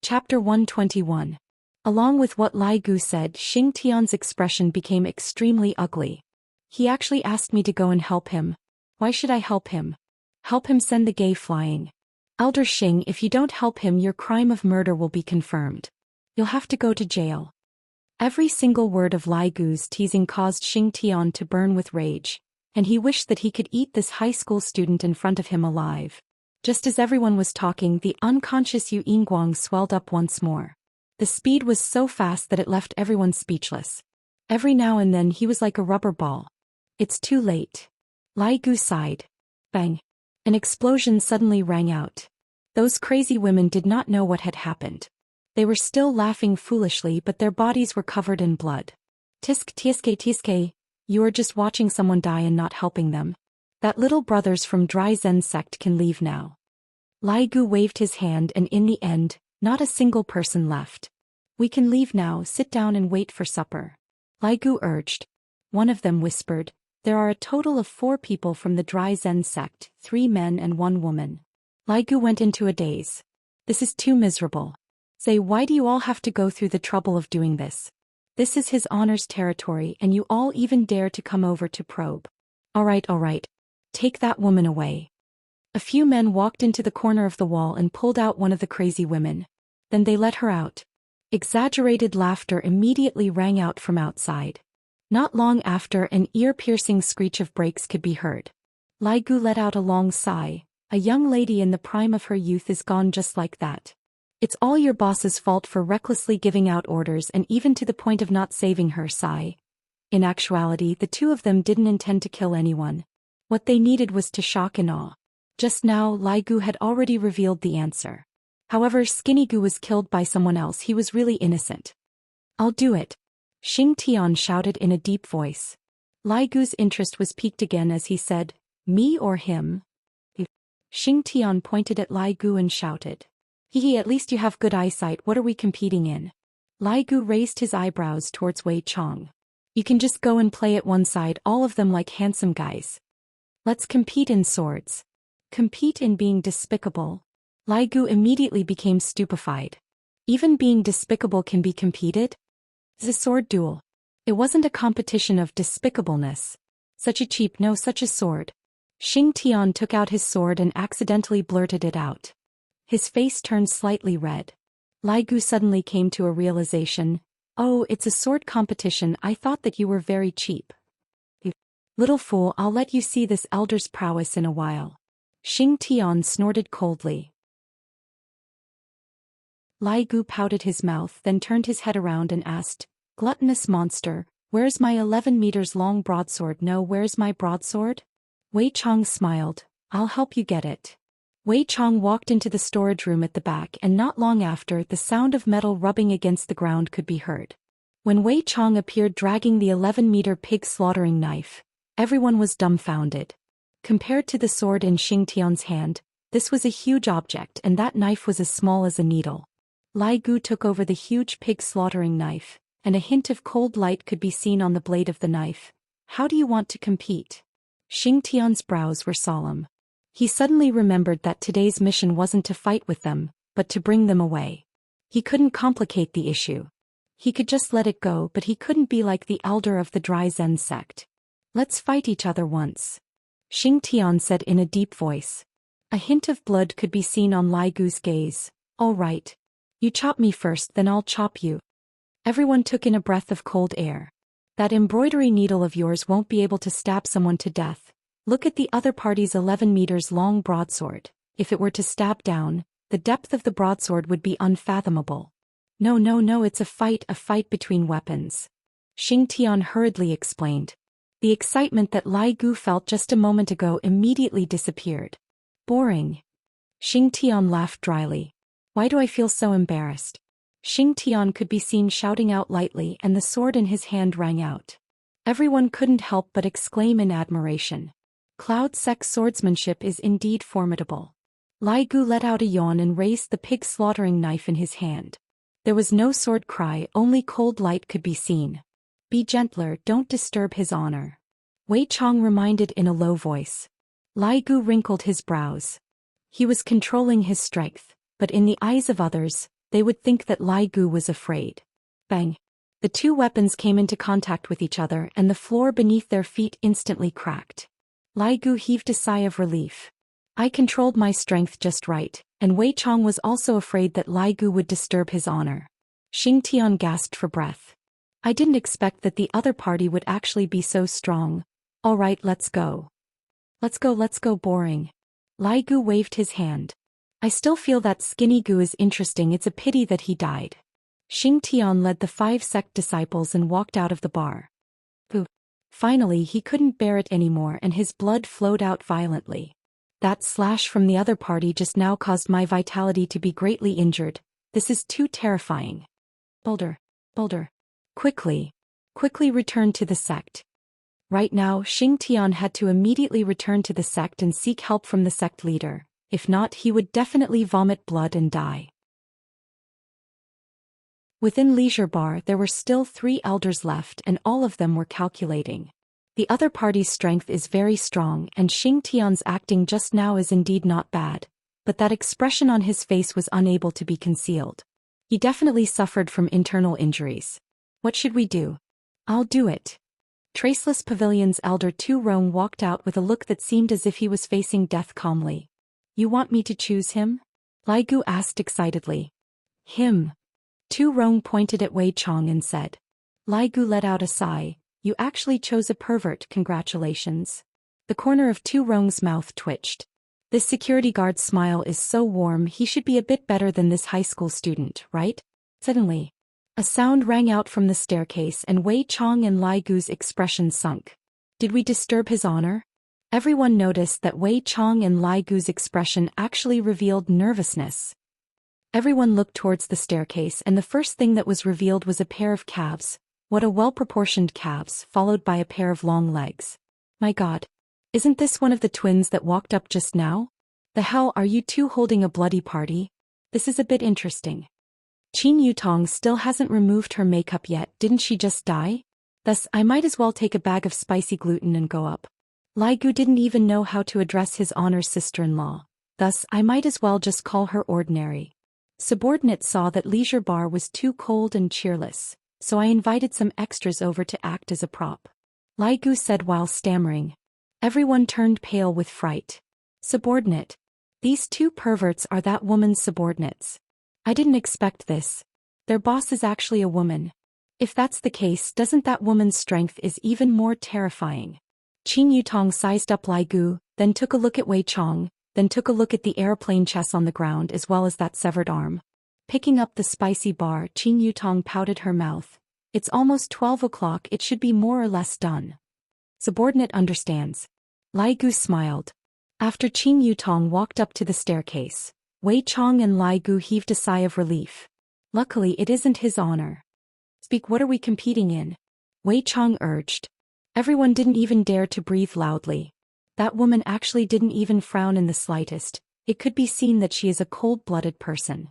Chapter 121. Along with what Lai Gu said, Xianxia's expression became extremely ugly. "He actually asked me to go and help him. Why should I help him? Help him send the gay flying. Elder Xing, if you don't help him, your crime of murder will be confirmed. You'll have to go to jail." Every single word of Lai Gu's teasing caused Xianxia to burn with rage, and he wished that he could eat this high school student in front of him alive. Just as everyone was talking, the unconscious Yu Yinguang swelled up once more. The speed was so fast that it left everyone speechless. Every now and then he was like a rubber ball. "It's too late." Lai Gu sighed. Bang. An explosion suddenly rang out. Those crazy women did not know what had happened. They were still laughing foolishly, but their bodies were covered in blood. "Tisk tiske tiske, you are just watching someone die and not helping them. That little brothers from Dry Zen sect can leave now." Lai Gu waved his hand and in the end, not a single person left. We can leave now, sit down and wait for supper. Lai Gu urged. One of them whispered, there are a total of 4 people from the Dry Zen sect, 3 men and 1 woman. Lai Gu went into a daze. This is too miserable. Say, why do you all have to go through the trouble of doing this? This is his honor's territory and you all even dare to come over to probe. All right. Take that woman away. A few men walked into the corner of the wall and pulled out one of the crazy women. Then they let her out. Exaggerated laughter immediately rang out from outside. Not long after, an ear-piercing screech of brakes could be heard. Lai Gu let out a long sigh. A young lady in the prime of her youth is gone just like that. It's all your boss's fault for recklessly giving out orders and even to the point of not saving her. Sigh. In actuality, the 2 of them didn't intend to kill anyone. What they needed was to shock and awe. Just now, Lai Gu had already revealed the answer. However, Skinny Gu was killed by someone else. He was really innocent. I'll do it. Xianxia shouted in a deep voice. Lai Gu's interest was piqued again as he said, me or him? Xianxia pointed at Lai Gu and shouted. Hee, at least you have good eyesight. What are we competing in? Lai Gu raised his eyebrows towards Wei Chong. You can just go and play at one side, all of them like handsome guys. Let's compete in swords. Compete in being despicable. Lai Gu immediately became stupefied. Even being despicable can be competed? The sword duel. It wasn't a competition of despicableness. Such a cheap no, such a sword. Xianxia took out his sword and accidentally blurted it out. His face turned slightly red. Lai Gu suddenly came to a realization. Oh, it's a sword competition. I thought that you were very cheap. Little fool, I'll let you see this elder's prowess in a while. Xianxia snorted coldly. Lai Gu pouted his mouth, then turned his head around and asked, gluttonous monster, where's my 11 meters long broadsword? No, where's my broadsword? Wei Chong smiled, I'll help you get it. Wei Chong walked into the storage room at the back and not long after, the sound of metal rubbing against the ground could be heard. When Wei Chong appeared dragging the 11-meter pig slaughtering knife, everyone was dumbfounded. Compared to the sword in Xianxia's hand, this was a huge object and that knife was as small as a needle. Lai Gu took over the huge pig slaughtering knife, and a hint of cold light could be seen on the blade of the knife. How do you want to compete? Xianxia's brows were solemn. He suddenly remembered that today's mission wasn't to fight with them, but to bring them away. He couldn't complicate the issue. He could just let it go, but he couldn't be like the elder of the Dry Zen sect. Let's fight each other once. Xianxia said in a deep voice. A hint of blood could be seen on Lai Gu's gaze. All right. You chop me first, then I'll chop you. Everyone took in a breath of cold air. That embroidery needle of yours won't be able to stab someone to death. Look at the other party's 11 meters long broadsword. If it were to stab down, the depth of the broadsword would be unfathomable. No, it's a fight between weapons. Xianxia hurriedly explained. The excitement that Lai Gu felt just a moment ago immediately disappeared. Boring. Xianxia laughed dryly. Why do I feel so embarrassed? Xianxia could be seen shouting out lightly and the sword in his hand rang out. Everyone couldn't help but exclaim in admiration. Cloud Sect swordsmanship is indeed formidable. Lai Gu let out a yawn and raised the pig slaughtering knife in his hand. There was no sword cry, only cold light could be seen. Be gentler, don't disturb his honor. Wei Chong reminded in a low voice. Lai Gu wrinkled his brows. He was controlling his strength, but in the eyes of others, they would think that Lai Gu was afraid. Bang! The 2 weapons came into contact with each other and the floor beneath their feet instantly cracked. Lai Gu heaved a sigh of relief. I controlled my strength just right, and Wei Chong was also afraid that Lai Gu would disturb his honor. Xianxia gasped for breath. I didn't expect that the other party would actually be so strong. All right, let's go. Let's go, boring. Lai Gu waved his hand. I still feel that Skinny Gu is interesting, it's a pity that he died. Xianxia led the 5 sect disciples and walked out of the bar. Finally he couldn't bear it anymore and his blood flowed out violently. That slash from the other party just now caused my vitality to be greatly injured. This is too terrifying. Boulder. Quickly return to the sect. Right now Xianxia had to immediately return to the sect and seek help from the sect leader. If not, he would definitely vomit blood and die. Within Leisure Bar there were still 3 elders left and all of them were calculating. The other party's strength is very strong and Xing Tian's acting just now is indeed not bad, but that expression on his face was unable to be concealed. He definitely suffered from internal injuries. What should we do? I'll do it. Traceless Pavilion's elder Tu Rong walked out with a look that seemed as if he was facing death calmly. You want me to choose him? Lai Gu asked excitedly. Him. Tu Rong pointed at Wei Chong and said. Lai Gu let out a sigh. You actually chose a pervert, congratulations. The corner of Tu Rong's mouth twitched. This security guard's smile is so warm, he should be a bit better than this high school student, right? Suddenly, a sound rang out from the staircase and Wei Chong and Lai Gu's expression sunk. Did we disturb his honor? Everyone noticed that Wei Chong and Lai Gu's expression actually revealed nervousness. Everyone looked towards the staircase and the first thing that was revealed was a pair of calves. What a well-proportioned calves, followed by a pair of long legs. My God. Isn't this one of the twins that walked up just now? The hell are you two holding a bloody party? This is a bit interesting. Qin Yutong still hasn't removed her makeup yet, didn't she just die? Thus, I might as well take a bag of spicy gluten and go up. Lai Gu didn't even know how to address his honor's sister-in-law. Thus, I might as well just call her ordinary. Subordinate saw that Leisure Bar was too cold and cheerless, so I invited some extras over to act as a prop. Lai Gu said while stammering. Everyone turned pale with fright. Subordinate. These 2 perverts are that woman's subordinates. I didn't expect this. Their boss is actually a woman. If that's the case, doesn't that woman's strength is even more terrifying? Qin Yutong sized up Lai Gu, then took a look at Wei Chong, then took a look at the airplane chess on the ground as well as that severed arm. Picking up the spicy bar, Qin Yutong pouted her mouth. It's almost 12 o'clock, it should be more or less done. Subordinate understands. Lai Gu smiled. After Qin Yutong walked up to the staircase, Wei Chong and Lai Gu heaved a sigh of relief. Luckily it isn't his honor. Speak, what are we competing in? Wei Chong urged. Everyone didn't even dare to breathe loudly. That woman actually didn't even frown in the slightest. It could be seen that she is a cold-blooded person.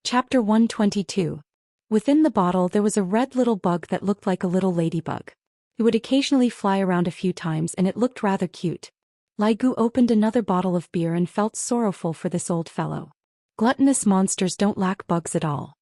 Chapter 122. Within the bottle there was a red little bug that looked like a little ladybug. It would occasionally fly around a few times and it looked rather cute. Lai Gu opened another bottle of beer and felt sorrowful for this old fellow. Gluttonous monsters don't lack bugs at all.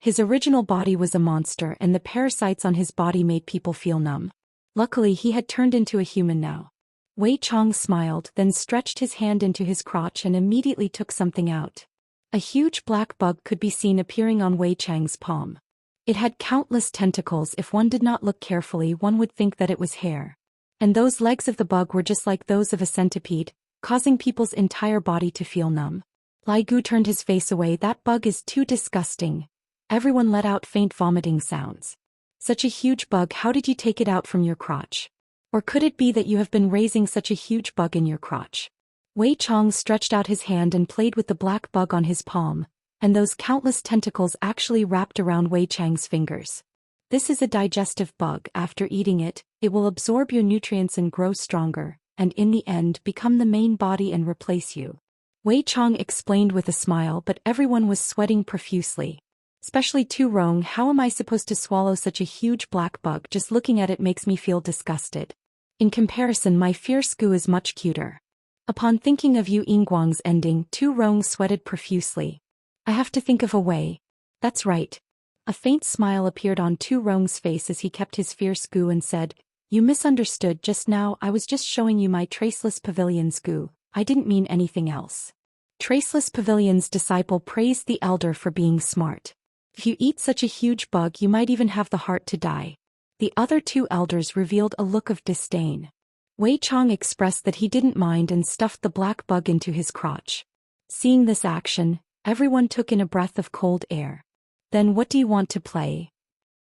His original body was a monster and the parasites on his body made people feel numb. Luckily he had turned into a human now. Wei Chong smiled, then stretched his hand into his crotch and immediately took something out. A huge black bug could be seen appearing on Wei Chang's palm. It had countless tentacles. If one did not look carefully, one would think that it was hair. And those legs of the bug were just like those of a centipede, causing people's entire body to feel numb. Lai Gu turned his face away. That bug is too disgusting. Everyone let out faint vomiting sounds. Such a huge bug, how did you take it out from your crotch? Or could it be that you have been raising such a huge bug in your crotch? Wei Chong stretched out his hand and played with the black bug on his palm, and those countless tentacles actually wrapped around Wei Chang's fingers. This is a digestive bug. After eating it, it will absorb your nutrients and grow stronger, and in the end become the main body and replace you. Wei Chong explained with a smile, but everyone was sweating profusely. Especially Tu Rong. How am I supposed to swallow such a huge black bug? Just looking at it makes me feel disgusted. In comparison, my fierce goo is much cuter. Upon thinking of Yu Yingguang's ending, Tu Rong sweated profusely. I have to think of a way. That's right. A faint smile appeared on Tu Rong's face as he kept his fierce goo and said, You misunderstood just now. I was just showing you my Traceless Pavilion's goo. I didn't mean anything else. Traceless Pavilion's disciple praised the elder for being smart. If you eat such a huge bug, you might even have the heart to die. The other 2 elders revealed a look of disdain. Wei Chong expressed that he didn't mind and stuffed the black bug into his crotch. Seeing this action, everyone took in a breath of cold air. Then what do you want to play?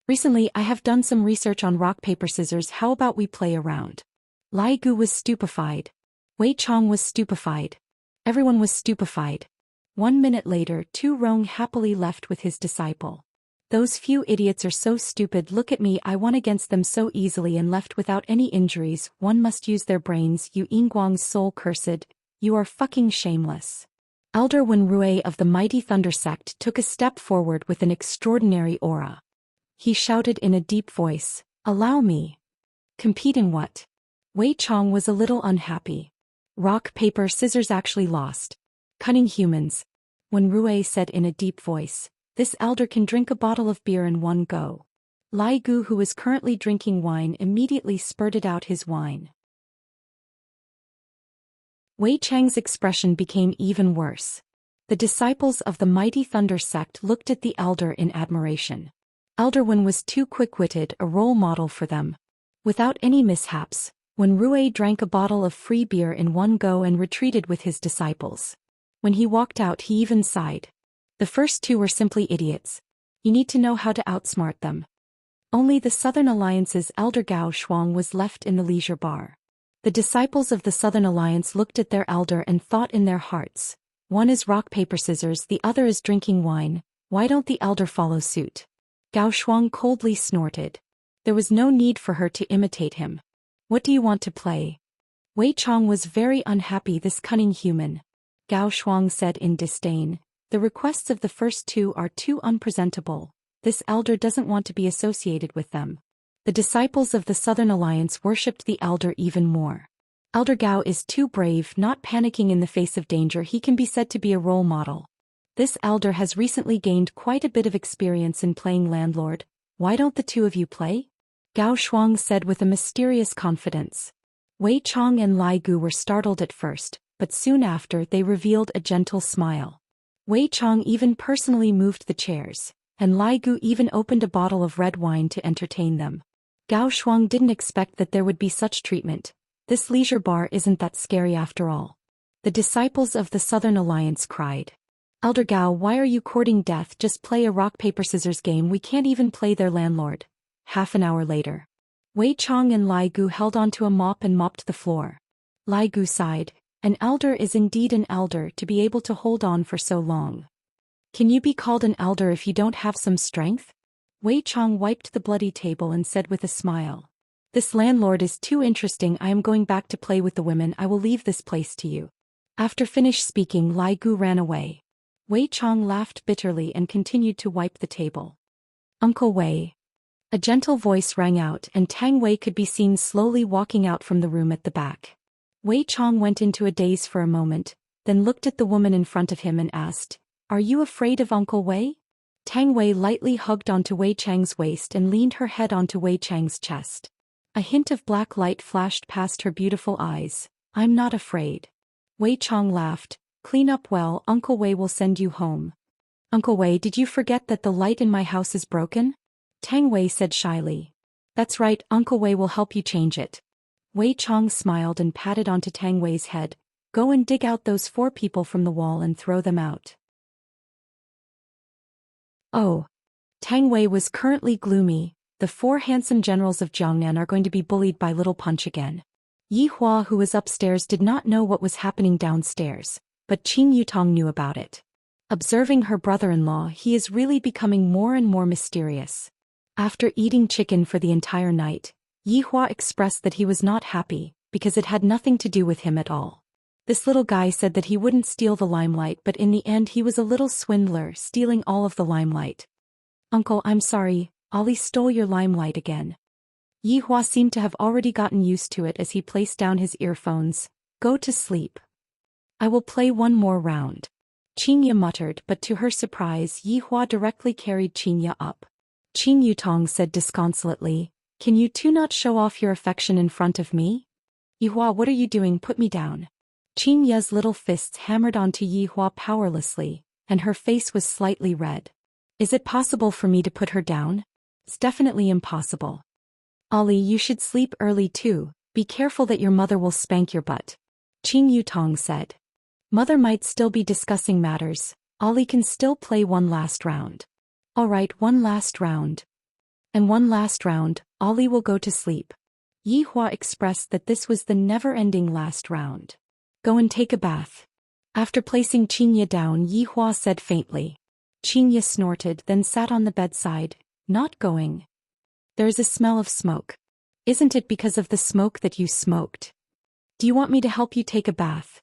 Recently I have done some research on rock paper scissors. How about we play a round? Lai Gu was stupefied. Wei Chong was stupefied. Everyone was stupefied. 1 minute later, Tu Rong happily left with his disciple. Those few idiots are so stupid. Look at me, I won against them so easily and left without any injuries. One must use their brains. You Yinguang's soul cursed. You are fucking shameless. Elder Wen Rui of the mighty Thunder Sect took a step forward with an extraordinary aura. He shouted in a deep voice, "Allow me." Compete in what? Wei Chong was a little unhappy. Rock, paper, scissors actually lost. Cunning humans. Wen Rui said in a deep voice, "This elder can drink a bottle of beer in one go." Lai Gu, who was currently drinking wine, immediately spurted out his wine. Wei Chang's expression became even worse. The disciples of the mighty Thunder Sect looked at the elder in admiration. Elder Wen was too quick-witted, a role model for them. Without any mishaps, Wen Rui drank a bottle of free beer in one go and retreated with his disciples. When he walked out, he even sighed. The first two were simply idiots. You need to know how to outsmart them. Only the Southern Alliance's elder Gao Shuang was left in the leisure bar. The disciples of the Southern Alliance looked at their elder and thought in their hearts, one is rock paper scissors, the other is drinking wine, why don't the elder follow suit? Gao Shuang coldly snorted. There was no need for her to imitate him. What do you want to play? Wei Chong was very unhappy. This cunning human. Gao Shuang said in disdain, the requests of the first two are too unpresentable. This elder doesn't want to be associated with them. The disciples of the Southern Alliance worshipped the elder even more. Elder Gao is too brave, not panicking in the face of danger. He can be said to be a role model. This elder has recently gained quite a bit of experience in playing landlord. Why don't the two of you play? Gao Shuang said with a mysterious confidence. Wei Chong and Lai Gu were startled at first, but soon after they revealed a gentle smile. Wei Chong even personally moved the chairs, and Lai Gu even opened a bottle of red wine to entertain them. Gao Shuang didn't expect that there would be such treatment. This leisure bar isn't that scary after all. The disciples of the Southern Alliance cried. Elder Gao, why are you courting death? Just play a rock-paper-scissors game. We can't even play their landlord. Half an hour later. Wei Chong and Lai Gu held onto a mop and mopped the floor. Lai Gu sighed. An elder is indeed an elder to be able to hold on for so long. Can you be called an elder if you don't have some strength? Wei Chong wiped the bloody table and said with a smile. This landlord is too interesting. I am going back to play with the women. I will leave this place to you. After finished speaking, Lai Gu ran away. Wei Chong laughed bitterly and continued to wipe the table. Uncle Wei. A gentle voice rang out and Tang Wei could be seen slowly walking out from the room at the back. Wei Chong went into a daze for a moment, then looked at the woman in front of him and asked, "Are you afraid of Uncle Wei?" Tang Wei lightly hugged onto Wei Chang's waist and leaned her head onto Wei Chang's chest. A hint of black light flashed past her beautiful eyes. "I'm not afraid." Wei Chong laughed. "Clean up well, Uncle Wei will send you home." "Uncle Wei, did you forget that the light in my house is broken?" Tang Wei said shyly. "That's right, Uncle Wei will help you change it." Wei Chong smiled and patted onto Tang Wei's head. "Go and dig out those 4 people from the wall and throw them out." Oh. Tang Wei was currently gloomy. The 4 handsome generals of Jiangnan are going to be bullied by Little Punch again. Yi Hua, who was upstairs, did not know what was happening downstairs, but Qing Yutong knew about it. Observing her brother-in-law, he is really becoming more and more mysterious. After eating chicken for the entire night, Yi Hua expressed that he was not happy, because it had nothing to do with him at all. This little guy said that he wouldn't steal the limelight, but in the end he was a little swindler, stealing all of the limelight. "Uncle, I'm sorry, Ollie stole your limelight again." Yi Hua seemed to have already gotten used to it as he placed down his earphones. "Go to sleep. I will play one more round." Qingya muttered, but to her surprise Yi Hua directly carried Qingya up. Qing Yutong said disconsolately, "Can you two not show off your affection in front of me?" "Yi Hua, what are you doing? Put me down." Qingya's little fists hammered onto Yi Hua powerlessly, and her face was slightly red. "Is it possible for me to put her down?" "It's definitely impossible." "Ollie, you should sleep early too. Be careful that your mother will spank your butt," Qing Yutong said. "Mother might still be discussing matters. Ollie can still play one last round." "All right, one last round." "And one last round, Ollie will go to sleep." Yi Hua expressed that this was the never-ending last round. "Go and take a bath." After placing Qingya down, Yi Hua said faintly. Xianxia snorted, then sat on the bedside. Not going. There is a smell of smoke. Isn't it because of the smoke that you smoked? Do you want me to help you take a bath?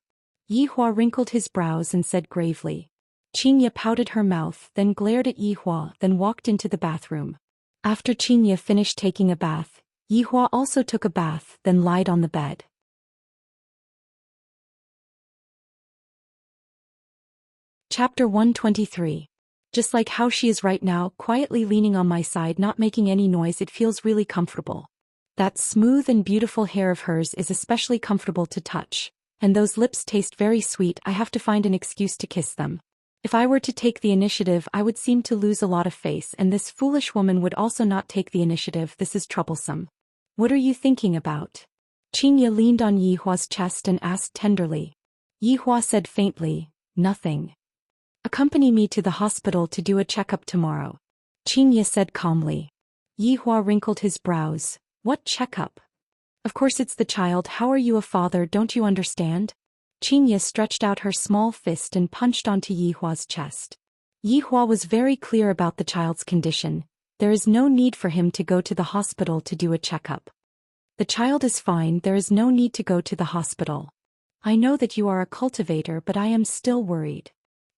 Yihua wrinkled his brows and said gravely. Xianxia pouted her mouth, then glared at Yihua, then walked into the bathroom. After Xianxia finished taking a bath, Yihua also took a bath, then lied on the bed. Chapter 123. Just like how she is right now, quietly leaning on my side, not making any noise, it feels really comfortable. That smooth and beautiful hair of hers is especially comfortable to touch, and those lips taste very sweet. I have to find an excuse to kiss them. If I were to take the initiative, I would seem to lose a lot of face, and this foolish woman would also not take the initiative. This is troublesome. What are you thinking about? Xianxia leaned on Yihua's chest and asked tenderly. Yihua said faintly, nothing. Accompany me to the hospital to do a checkup tomorrow. Xianxia said calmly. Yihua wrinkled his brows. What checkup? Of course it's the child. How are you a father? Don't you understand? Xianxia stretched out her small fist and punched onto Yihua's chest. Yihua was very clear about the child's condition. There is no need for him to go to the hospital to do a checkup. The child is fine. There is no need to go to the hospital. I know that you are a cultivator, but I am still worried.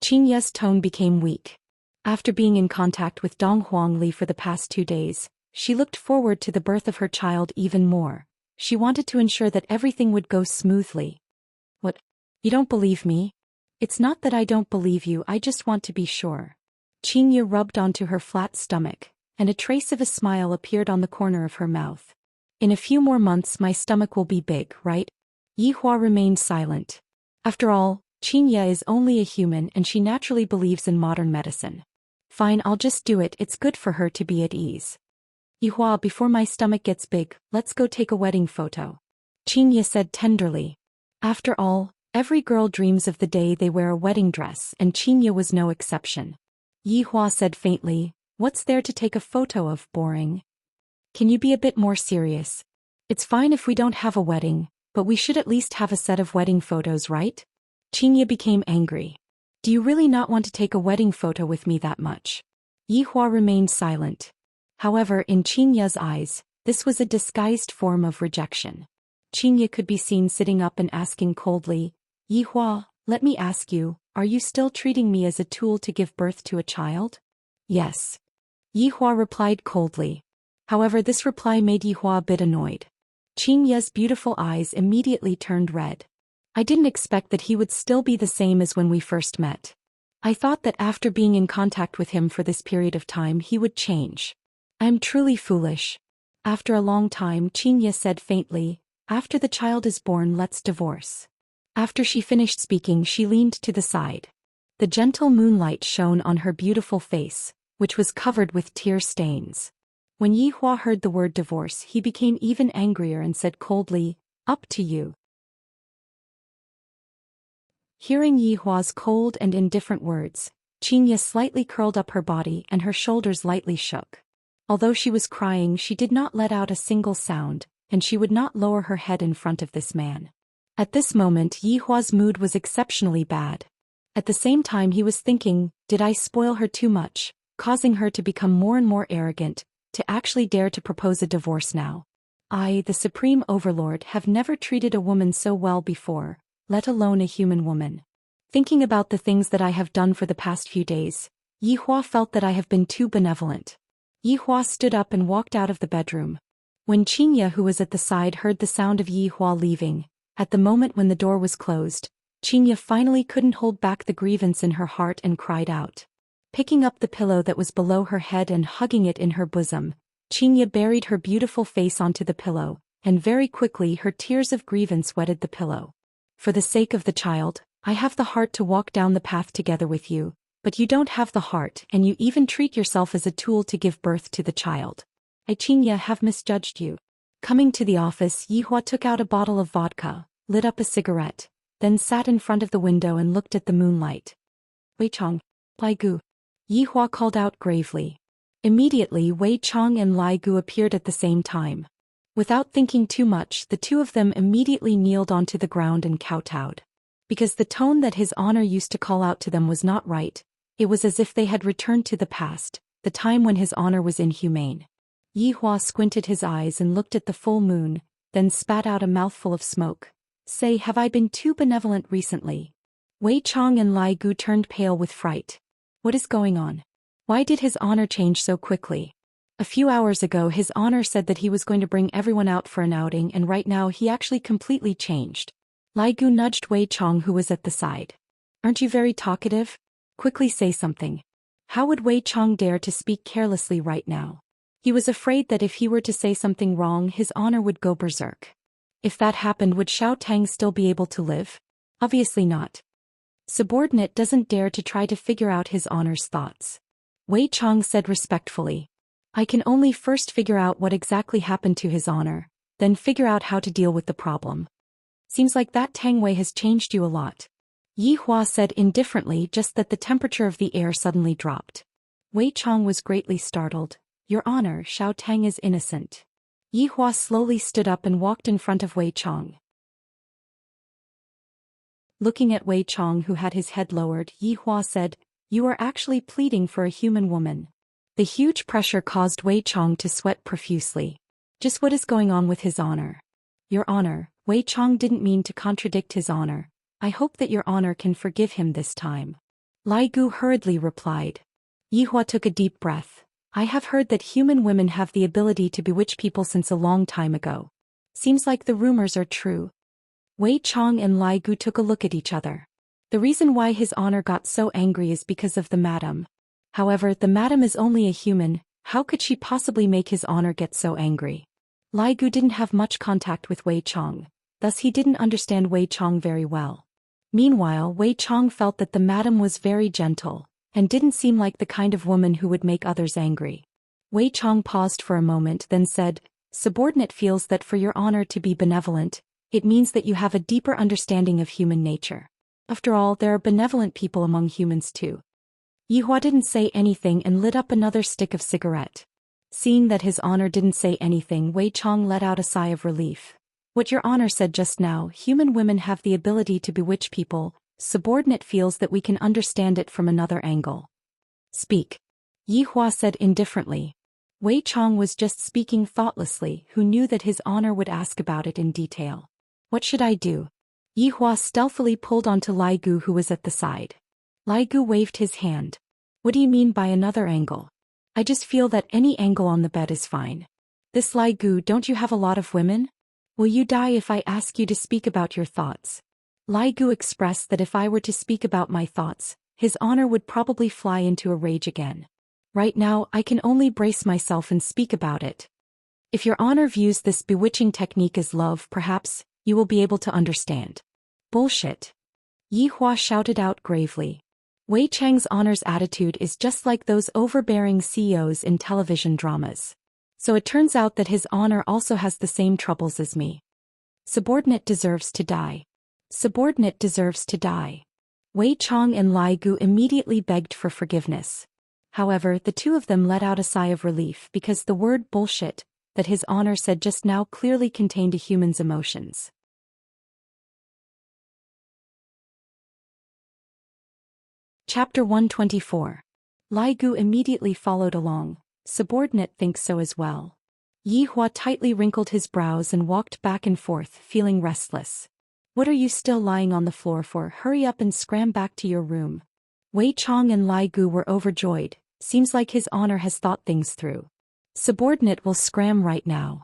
Xianxia's tone became weak. After being in contact with Dong Huangli for the past 2 days, she looked forward to the birth of her child even more. She wanted to ensure that everything would go smoothly. What? You don't believe me? It's not that I don't believe you, I just want to be sure. Xianxia rubbed onto her flat stomach, and a trace of a smile appeared on the corner of her mouth. In a few more months my stomach will be big, right? Yihua remained silent. After all, Xianxia is only a human and she naturally believes in modern medicine. Fine, I'll just do it. It's good for her to be at ease. Yihua, before my stomach gets big, let's go take a wedding photo. Xianxia said tenderly. After all, every girl dreams of the day they wear a wedding dress, and Xianxia was no exception. Yihua said faintly, what's there to take a photo of? Boring. Can you be a bit more serious? It's fine if we don't have a wedding, but we should at least have a set of wedding photos, right? Xianxia became angry. Do you really not want to take a wedding photo with me that much? Yihua remained silent. However, in Xianxia's eyes, this was a disguised form of rejection. Xianxia could be seen sitting up and asking coldly, Yihua, let me ask you, are you still treating me as a tool to give birth to a child? Yes. Yihua replied coldly. However, this reply made Yihua a bit annoyed. Xianxia's beautiful eyes immediately turned red. I didn't expect that he would still be the same as when we first met. I thought that after being in contact with him for this period of time he would change. I am truly foolish. After a long time, Xianxia said faintly, after the child is born, let's divorce. After she finished speaking, she leaned to the side. The gentle moonlight shone on her beautiful face, which was covered with tear stains. When Yihua heard the word divorce, he became even angrier and said coldly, up to you. Hearing Yihua's cold and indifferent words, Xianxia slightly curled up her body and her shoulders lightly shook. Although she was crying, she did not let out a single sound, and she would not lower her head in front of this man. At this moment, Yihua's mood was exceptionally bad. At the same time he was thinking, did I spoil her too much, causing her to become more and more arrogant, to actually dare to propose a divorce now? I, the Supreme Overlord, have never treated a woman so well before, let alone a human woman. Thinking about the things that I have done for the past few days, Yihua felt that I have been too benevolent. Yihua stood up and walked out of the bedroom. When Xianxia, who was at the side, heard the sound of Yihua leaving, at the moment when the door was closed, Xianxia finally couldn't hold back the grievance in her heart and cried out. Picking up the pillow that was below her head and hugging it in her bosom, Xianxia buried her beautiful face onto the pillow, and very quickly her tears of grievance wetted the pillow. For the sake of the child, I have the heart to walk down the path together with you, but you don't have the heart, and you even treat yourself as a tool to give birth to the child. I, Xianxia, have misjudged you. Coming to the office, Yihua took out a bottle of vodka, lit up a cigarette, then sat in front of the window and looked at the moonlight. Wei Chong, Lai Gu. Yihua called out gravely. Immediately Wei Chong and Lai Gu appeared at the same time. Without thinking too much, the two of them immediately kneeled onto the ground and kowtowed. Because the tone that His Honor used to call out to them was not right, It was as if they had returned to the past, the time when his honor was inhumane. Yi Hua squinted his eyes and looked at the full moon, then spat out a mouthful of smoke. Say, have I been too benevolent recently? Wei Chong and Lai Gu turned pale with fright. What is going on? Why did his honor change so quickly? A few hours ago his honor said that he was going to bring everyone out for an outing, and right now he actually completely changed. Lai Gu nudged Wei Chong, who was at the side. Aren't you very talkative? Quickly say something. How would Wei Chong dare to speak carelessly right now? He was afraid that if he were to say something wrong his honor would go berserk. If that happened, would Xiao Tang still be able to live? Obviously not. Subordinate doesn't dare to try to figure out his honor's thoughts. Wei Chong said respectfully. I can only first figure out what exactly happened to his honor, then figure out how to deal with the problem. Seems like that Tang Wei has changed you a lot. Yi Hua said indifferently, just that the temperature of the air suddenly dropped. Wei Chong was greatly startled. Your honor, Xiao Tang is innocent. Yi Hua slowly stood up and walked in front of Wei Chong. Looking at Wei Chong, who had his head lowered, Yi Hua said, You are actually pleading for a human woman. The huge pressure caused Wei Chong to sweat profusely. Just what is going on with his honor? Your honor, Wei Chong didn't mean to contradict his honor. I hope that your honor can forgive him this time. Lai Gu hurriedly replied. Yi Hua took a deep breath. I have heard that human women have the ability to bewitch people since a long time ago. Seems like the rumors are true. Wei Chong and Lai Gu took a look at each other. The reason why his honor got so angry is because of the madam. However, the madam is only a human. How could she possibly make his honor get so angry? Lai Gu didn't have much contact with Wei Chong, thus he didn't understand Wei Chong very well. Meanwhile, Wei Chong felt that the madam was very gentle, and didn't seem like the kind of woman who would make others angry. Wei Chong paused for a moment, then said, Subordinate feels that for your honor to be benevolent, it means that you have a deeper understanding of human nature. After all, there are benevolent people among humans too. Yi Hua didn't say anything and lit up another stick of cigarette. Seeing that his honor didn't say anything, Wei Chong let out a sigh of relief. What your honor said just now, human women have the ability to bewitch people. Subordinate feels that we can understand it from another angle. Speak. Yi Hua said indifferently. Wei Chong was just speaking thoughtlessly, who knew that his honor would ask about it in detail. What should I do? Yi Hua stealthily pulled onto Lai Gu, who was at the side. Lai Gu waved his hand. What do you mean by another angle? I just feel that any angle on the bed is fine. This Lai Gu, don't you have a lot of women? Will you die if I ask you to speak about your thoughts? Lai Gu expressed that if I were to speak about my thoughts, his honor would probably fly into a rage again. Right now, I can only brace myself and speak about it. If your honor views this bewitching technique as love, perhaps you will be able to understand. Bullshit. Yi Hua shouted out gravely. Wei Chang's honor's attitude is just like those overbearing CEOs in television dramas. So it turns out that his honor also has the same troubles as me. Subordinate deserves to die. Subordinate deserves to die. Wei Chong and Lai Gu immediately begged for forgiveness. However, the two of them let out a sigh of relief because the word bullshit that his honor said just now clearly contained a human's emotions. Chapter 124. Lai Gu immediately followed along. Subordinate thinks so as well. Yi Hua tightly wrinkled his brows and walked back and forth, feeling restless. What are you still lying on the floor for? Hurry up and scram back to your room. Wei Chong and Lai Gu were overjoyed. Seems like his honor has thought things through. Subordinate will scram right now.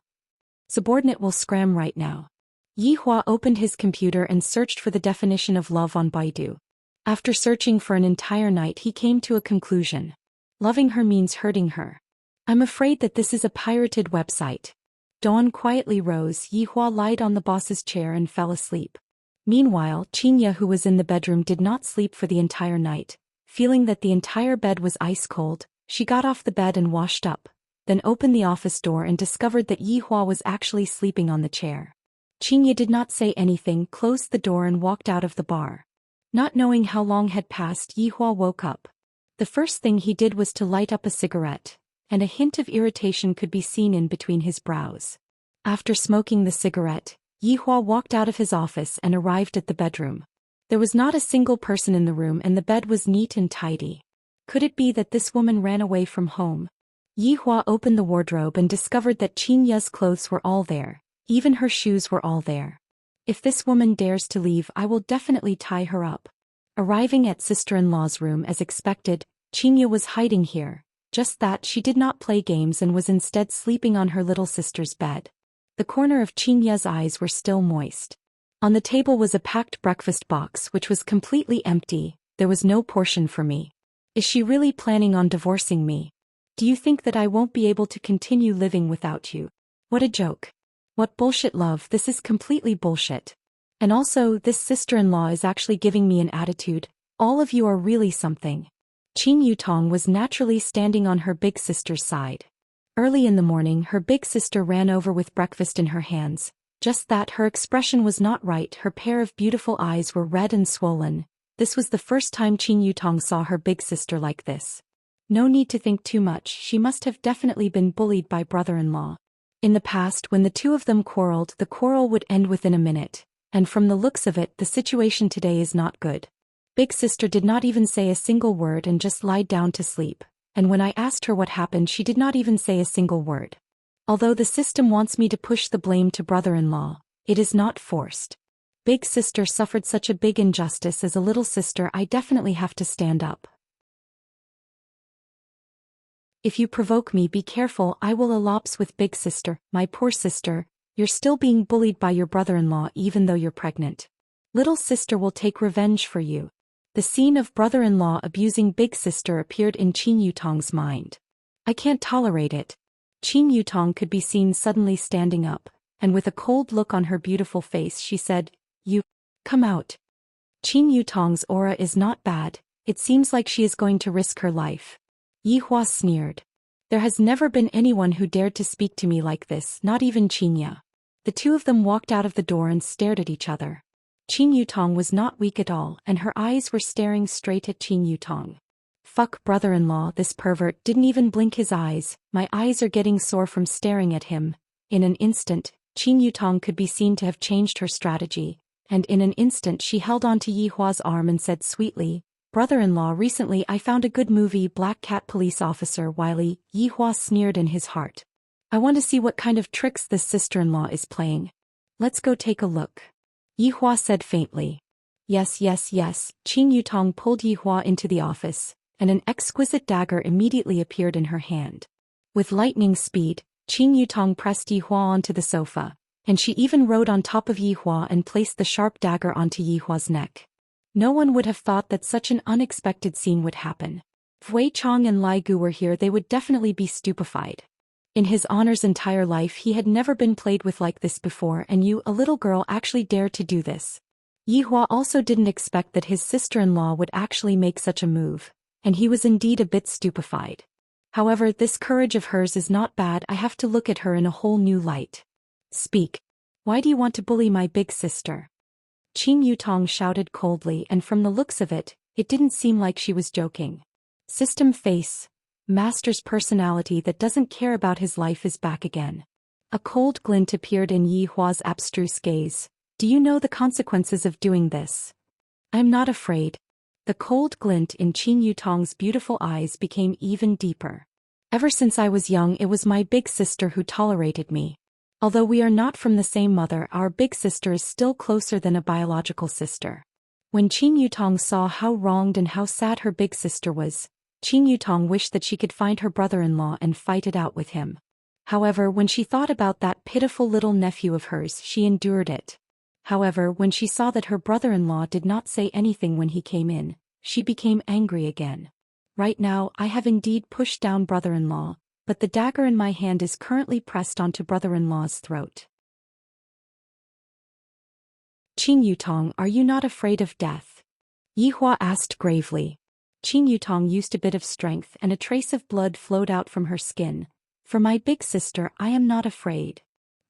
Subordinate will scram right now. Yi Hua opened his computer and searched for the definition of love on Baidu. After searching for an entire night, he came to a conclusion. Loving her means hurting her. I'm afraid that this is a pirated website. Dawn quietly rose. Yi Hua lied on the boss's chair and fell asleep. Meanwhile, Xianxia, who was in the bedroom, did not sleep for the entire night. Feeling that the entire bed was ice cold, she got off the bed and washed up, then opened the office door and discovered that Yi Hua was actually sleeping on the chair. Xianxia did not say anything, closed the door and walked out of the bar. Not knowing how long had passed, Yi Hua woke up. The first thing he did was to light up a cigarette, and a hint of irritation could be seen in between his brows. After smoking the cigarette, Yi Hua walked out of his office and arrived at the bedroom. There was not a single person in the room and the bed was neat and tidy. Could it be that this woman ran away from home? Yi Hua opened the wardrobe and discovered that Xianxia's clothes were all there. Even her shoes were all there. If this woman dares to leave, I will definitely tie her up. Arriving at sister-in-law's room as expected, Xianxia was hiding here. Just that she did not play games and was instead sleeping on her little sister's bed. The corner of Xianxia's eyes were still moist. On the table was a packed breakfast box which was completely empty. There was no portion for me. Is she really planning on divorcing me? Do you think that I won't be able to continue living without you? What a joke. What bullshit, love, this is completely bullshit. And also, this sister-in-law is actually giving me an attitude. All of you are really something. Qin Yutong was naturally standing on her big sister's side. Early in the morning, her big sister ran over with breakfast in her hands. Just that her expression was not right. Her pair of beautiful eyes were red and swollen. This was the first time Qin Yutong saw her big sister like this. No need to think too much, she must have definitely been bullied by brother-in-law. In the past, when the two of them quarreled, the quarrel would end within a minute. And from the looks of it, the situation today is not good. Big sister did not even say a single word and just lied down to sleep. And when I asked her what happened, she did not even say a single word. Although the system wants me to push the blame to brother-in-law, it is not forced. Big sister suffered such a big injustice. As a little sister, I definitely have to stand up. If you provoke me, be careful, I will elope with big sister. My poor sister, you're still being bullied by your brother-in-law even though you're pregnant. Little sister will take revenge for you. The scene of brother-in-law abusing big sister appeared in Qin Yutong's mind. I can't tolerate it. Qin Yutong could be seen suddenly standing up, and with a cold look on her beautiful face she said, "You, come out." Qin Yutong's aura is not bad, it seems like she is going to risk her life. Yi Hua sneered. There has never been anyone who dared to speak to me like this, not even Xianxia. The two of them walked out of the door and stared at each other. Qin Yutong was not weak at all, and her eyes were staring straight at Qin Yutong. Fuck brother-in-law, this pervert didn't even blink his eyes. My eyes are getting sore from staring at him. In an instant, Qin Yutong could be seen to have changed her strategy, and in an instant she held onto Yi Hua's arm and said sweetly, "Brother-in-law, recently I found a good movie, Black Cat Police Officer Wiley." Yi Hua sneered in his heart. I want to see what kind of tricks this sister-in-law is playing. Let's go take a look. Yi Hua said faintly. Yes. Qin Yutong pulled Yi Hua into the office, and an exquisite dagger immediately appeared in her hand. With lightning speed, Qin Yutong pressed Yi Hua onto the sofa, and she even rode on top of Yi Hua and placed the sharp dagger onto Yi Hua's neck. No one would have thought that such an unexpected scene would happen. If Wei Chong and Lai Gu were here, they would definitely be stupefied. In his honor's entire life, he had never been played with like this before, and you, a little girl, actually dared to do this. Yi Hua also didn't expect that his sister-in-law would actually make such a move, and he was indeed a bit stupefied. However, this courage of hers is not bad. I have to look at her in a whole new light. Speak. Why do you want to bully my big sister? Qin Yutong shouted coldly, and from the looks of it, it didn't seem like she was joking. System face. Master's personality that doesn't care about his life is back again. A cold glint appeared in Yi Hua's abstruse gaze. Do you know the consequences of doing this? I'm not afraid. The cold glint in Qin Yutong's beautiful eyes became even deeper. Ever since I was young, it was my big sister who tolerated me. Although we are not from the same mother, our big sister is still closer than a biological sister. When Qin Yutong saw how wronged and how sad her big sister was, Qin Yutong wished that she could find her brother-in-law and fight it out with him. However, when she thought about that pitiful little nephew of hers, she endured it. However, when she saw that her brother-in-law did not say anything when he came in, she became angry again. Right now, I have indeed pushed down brother-in-law, but the dagger in my hand is currently pressed onto brother-in-law's throat. Qin Yutong, are you not afraid of death? Yi Hua asked gravely. Qin Yutong used a bit of strength, and a trace of blood flowed out from her skin. For my big sister, I am not afraid.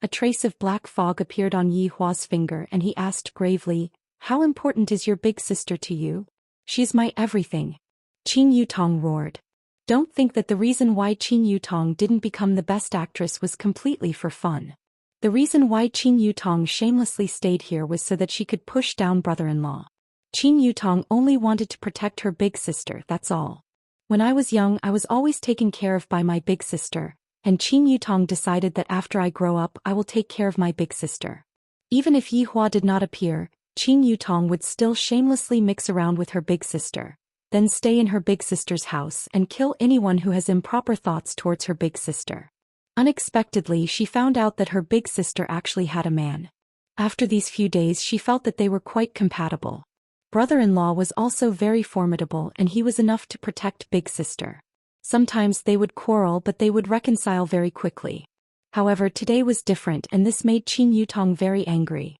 A trace of black fog appeared on Yi Hua's finger, and he asked gravely, how important is your big sister to you? She's my everything. Qin Yutong roared. Don't think that the reason why Qin Yutong didn't become the best actress was completely for fun. The reason why Qin Yutong shamelessly stayed here was so that she could push down brother-in-law. Qin Yutong only wanted to protect her big sister, that's all. When I was young, I was always taken care of by my big sister, and Qin Yutong decided that after I grow up, I will take care of my big sister. Even if Yihua did not appear, Qin Yutong would still shamelessly mix around with her big sister, then stay in her big sister's house and kill anyone who has improper thoughts towards her big sister. Unexpectedly, she found out that her big sister actually had a man. After these few days, she felt that they were quite compatible. Brother-in-law was also very formidable, and he was enough to protect big sister. Sometimes they would quarrel, but they would reconcile very quickly. However, today was different, and this made Qin Yutong very angry.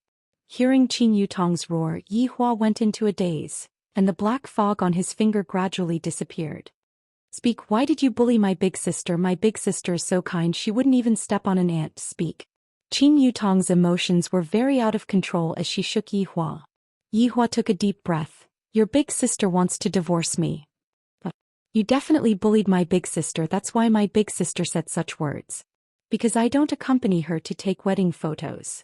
Hearing Qin Yutong's roar, Yihua went into a daze, and the black fog on his finger gradually disappeared. Speak, why did you bully my big sister? My big sister is so kind, she wouldn't even step on an ant. Speak. Qin Yutong's emotions were very out of control as she shook Yihua. Yihua took a deep breath. Your big sister wants to divorce me. You definitely bullied my big sister, that's why my big sister said such words. Because I don't accompany her to take wedding photos.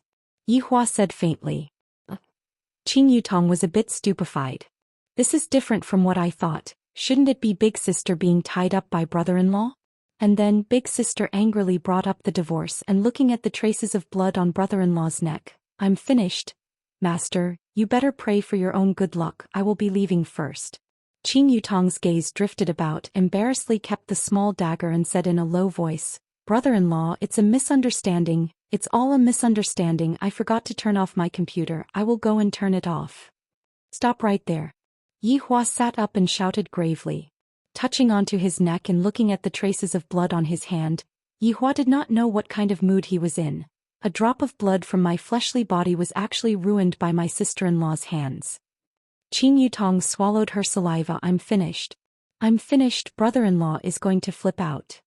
Yihua said faintly. Qin Yutong was a bit stupefied. This is different from what I thought. Shouldn't it be big sister being tied up by brother-in-law? And then big sister angrily brought up the divorce and looking at the traces of blood on brother-in-law's neck. I'm finished. Master, you better pray for your own good luck, I will be leaving first. Qin Yutong's gaze drifted about, embarrassedly kept the small dagger and said in a low voice, Brother-in-law, it's a misunderstanding, it's all a misunderstanding, I forgot to turn off my computer, I will go and turn it off. Stop right there. Yihua sat up and shouted gravely. Touching onto his neck and looking at the traces of blood on his hand, Yihua did not know what kind of mood he was in. A drop of blood from my fleshly body was actually ruined by my sister-in-law's hands. Qin Yutong swallowed her saliva. I'm finished. I'm finished. Brother-in-law is going to flip out.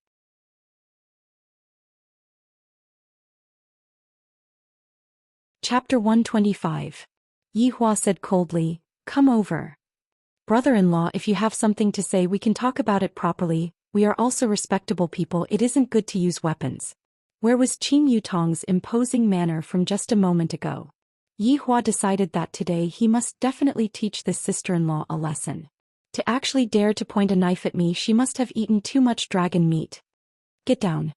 Chapter 125. Yihua said coldly, come over. Brother-in-law, if you have something to say we can talk about it properly, we are also respectable people, it isn't good to use weapons. Where was Qin Yutong's imposing manner from just a moment ago? Yihua decided that today he must definitely teach this sister-in-law a lesson. To actually dare to point a knife at me, she must have eaten too much dragon meat. Get down.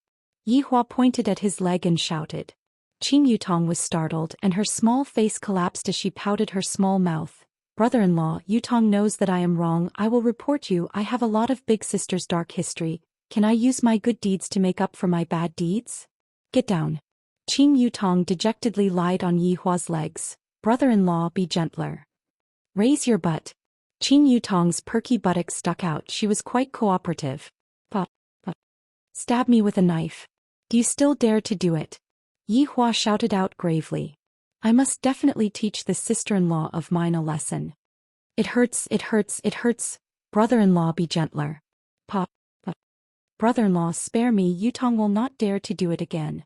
Yihua pointed at his leg and shouted. Qin Yutong was startled and her small face collapsed as she pouted her small mouth. Brother-in-law, Yutong knows that I am wrong, I will report you, I have a lot of big sister's dark history, can I use my good deeds to make up for my bad deeds? Get down. Qin Yutong dejectedly lied on Yihua's legs. Brother-in-law, be gentler. Raise your butt. Qin Yutong's perky buttocks stuck out, she was quite cooperative. Stab me with a knife. Do you still dare to do it? Yihua shouted out gravely. I must definitely teach this sister-in-law of mine a lesson. It hurts, it hurts, it hurts. Brother-in-law, be gentler. Brother-in-law, spare me, Yutong will not dare to do it again.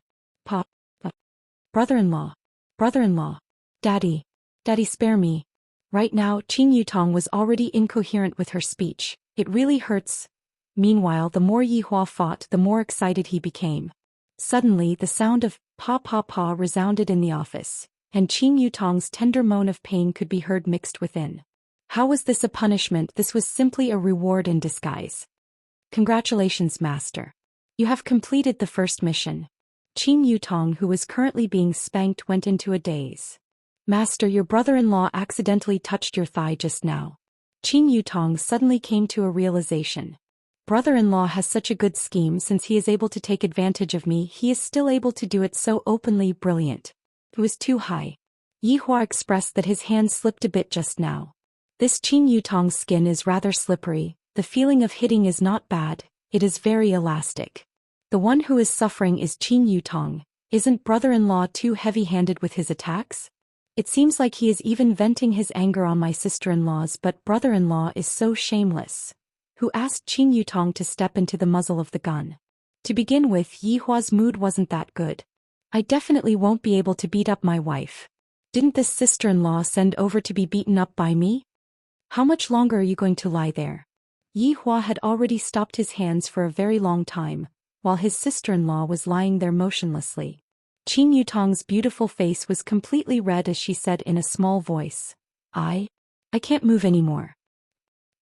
Brother-in-law. Brother-in-law. Daddy. Daddy, spare me. Right now, Qin Yutong was already incoherent with her speech. It really hurts. Meanwhile, the more Yihua fought, the more excited he became. Suddenly, the sound of pa pa pa resounded in the office, and Qin Yutong's tender moan of pain could be heard mixed within. How was this a punishment? This was simply a reward in disguise. Congratulations, Master. You have completed the first mission. Qin Yutong, who was currently being spanked, went into a daze. Master, your brother-in-law accidentally touched your thigh just now. Qin Yutong suddenly came to a realization. Brother-in-law has such a good scheme, since he is able to take advantage of me, he is still able to do it so openly. Brilliant. It was too high. Yihua expressed that his hand slipped a bit just now. This Qin Yutong's skin is rather slippery, the feeling of hitting is not bad, it is very elastic. The one who is suffering is Qin Yutong. Isn't brother-in-law too heavy-handed with his attacks? It seems like he is even venting his anger on my sister-in-laws, but brother-in-law is so shameless. Who asked Qin Yutong to step into the muzzle of the gun? To begin with, Yihua's mood wasn't that good. I definitely won't be able to beat up my wife. Didn't this sister-in-law send over to be beaten up by me? How much longer are you going to lie there? Yihua had already stopped his hands for a very long time, while his sister-in-law was lying there motionlessly. Qin Yutong's beautiful face was completely red as she said in a small voice, I can't move anymore.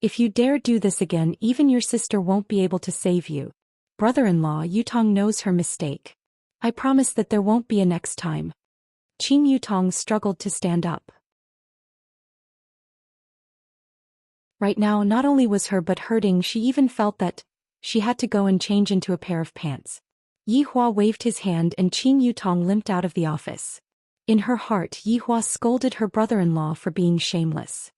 If you dare do this again, even your sister won't be able to save you. Brother-in-law Yutong knows her mistake. I promise that there won't be a next time. Qin Yutong struggled to stand up. Right now not only was her butt hurting, she even felt that she had to go and change into a pair of pants. Yi Hua waved his hand and Qin Yutong limped out of the office. In her heart, Yi Hua scolded her brother-in-law for being shameless.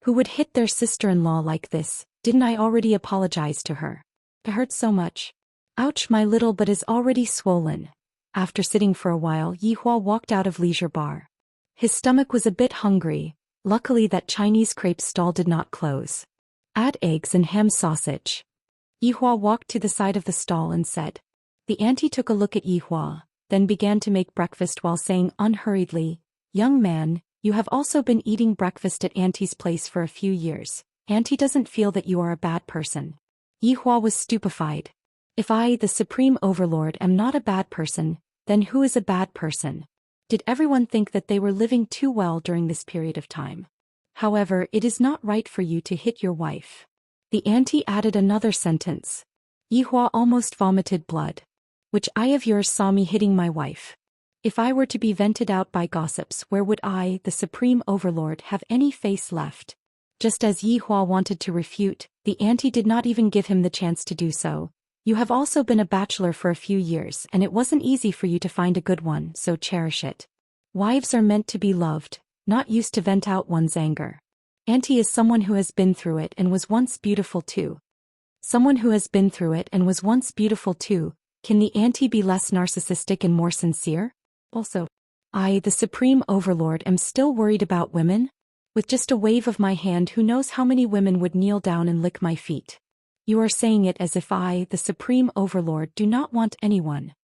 Who would hit their sister-in-law like this? Didn't I already apologize to her? It hurts so much. Ouch, my little butt is already swollen. After sitting for a while, Yi Hua walked out of leisure bar. His stomach was a bit hungry. Luckily that Chinese crepe stall did not close. Add eggs and ham sausage. Yi Hua walked to the side of the stall and said. The auntie took a look at Yi Hua, then began to make breakfast while saying unhurriedly, "Young man, you have also been eating breakfast at auntie's place for a few years. Auntie doesn't feel that you are a bad person." Yi Hua was stupefied. If I, the supreme overlord, am not a bad person, then who is a bad person? Did everyone think that they were living too well during this period of time? However, it is not right for you to hit your wife. The auntie added another sentence. Yi Hua almost vomited blood. Which eye of yours saw me hitting my wife? If I were to be vented out by gossips, where would I, the supreme overlord, have any face left? Just as Yi Hua wanted to refute, the auntie did not even give him the chance to do so. You have also been a bachelor for a few years and it wasn't easy for you to find a good one, so cherish it. Wives are meant to be loved, not used to vent out one's anger. Auntie is someone who has been through it and was once beautiful too. Someone who has been through it and was once beautiful too. Can the auntie be less narcissistic and more sincere? Also, I, the supreme overlord, am still worried about women? With just a wave of my hand, who knows how many women would kneel down and lick my feet? You are saying it as if I, the supreme overlord, do not want anyone.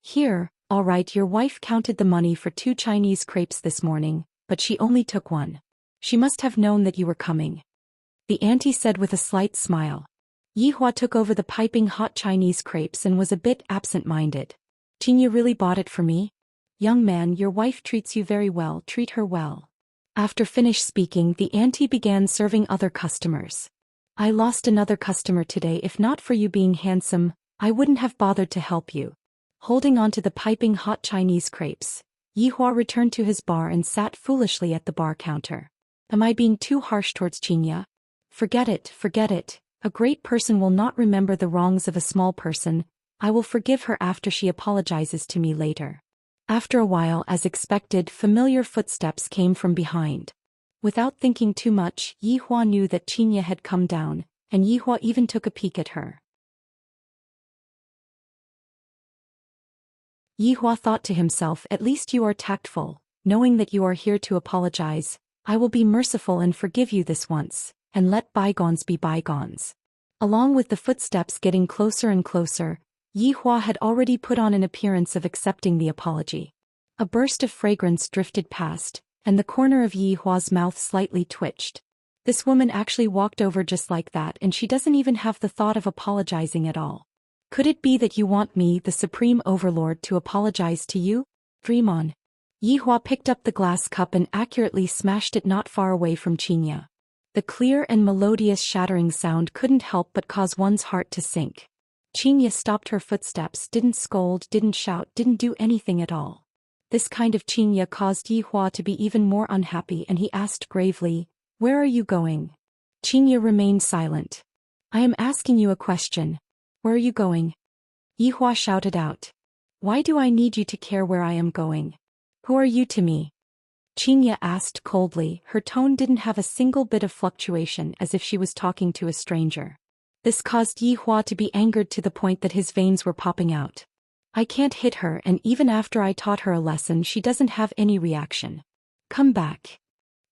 Here, all right, your wife counted the money for 2 Chinese crepes this morning, but she only took 1. She must have known that you were coming. The auntie said with a slight smile. Yi Hua took over the piping hot Chinese crepes and was a bit absent-minded. Qin really bought it for me? Young man, your wife treats you very well, treat her well. After finished speaking, the auntie began serving other customers. I lost another customer today. If not for you being handsome, I wouldn't have bothered to help you. Holding on to the piping hot Chinese crepes, Yi Hua returned to his bar and sat foolishly at the bar counter. Am I being too harsh towards Xianxia? Forget it, forget it. A great person will not remember the wrongs of a small person. I will forgive her after she apologizes to me later. After a while, as expected, familiar footsteps came from behind. Without thinking too much, Yi Hua knew that Xianxia had come down, and Yi Hua even took a peek at her. Yi Hua thought to himself, at least you are tactful, knowing that you are here to apologize. I will be merciful and forgive you this once, and let bygones be bygones. Along with the footsteps getting closer and closer, Yi Hua had already put on an appearance of accepting the apology. A burst of fragrance drifted past, and the corner of Yi Hua's mouth slightly twitched. This woman actually walked over just like that, and she doesn't even have the thought of apologizing at all. Could it be that you want me, the supreme overlord, to apologize to you? Dream on. Yi Hua picked up the glass cup and accurately smashed it not far away from Xianxia. The clear and melodious shattering sound couldn't help but cause one's heart to sink. Xianxia stopped her footsteps, didn't scold, didn't shout, didn't do anything at all. This kind of Xianxia caused Yi Hua to be even more unhappy, and he asked gravely, "Where are you going?" Xianxia remained silent. "I am asking you a question. Where are you going?" Yi Hua shouted out. "Why do I need you to care where I am going? Who are you to me?" Xianxia asked coldly. Her tone didn't have a single bit of fluctuation, as if she was talking to a stranger. This caused Yi Hua to be angered to the point that his veins were popping out. I can't hit her, and even after I taught her a lesson she doesn't have any reaction. Come back.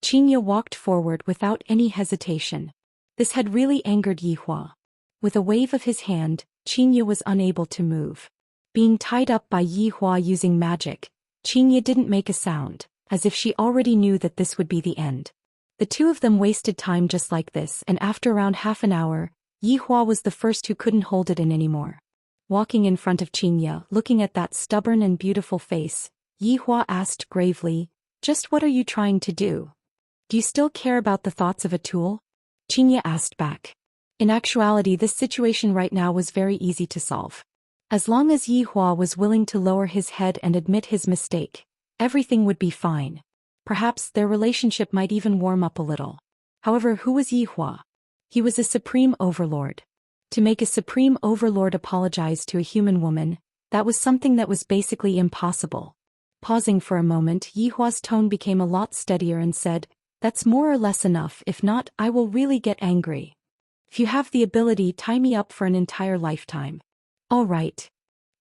Xianxia walked forward without any hesitation. This had really angered Yi Hua. With a wave of his hand, Xianxia was unable to move. Being tied up by Yi Hua using magic, Xianxia didn't make a sound, as if she already knew that this would be the end. The two of them wasted time just like this, and after around half an hour, Yi Hua was the first who couldn't hold it in anymore. Walking in front of Xianxia, looking at that stubborn and beautiful face, Yi Hua asked gravely, "Just what are you trying to do? Do you still care about the thoughts of a tool?" Xianxia asked back. In actuality, this situation right now was very easy to solve. As long as Yi Hua was willing to lower his head and admit his mistake, everything would be fine. Perhaps their relationship might even warm up a little. However, who was Yi Hua? He was a supreme overlord. To make a supreme overlord apologize to a human woman, that was something that was basically impossible. Pausing for a moment, Yi Hua's tone became a lot steadier and said, "That's more or less enough. If not, I will really get angry. If you have the ability, tie me up for an entire lifetime." "All right."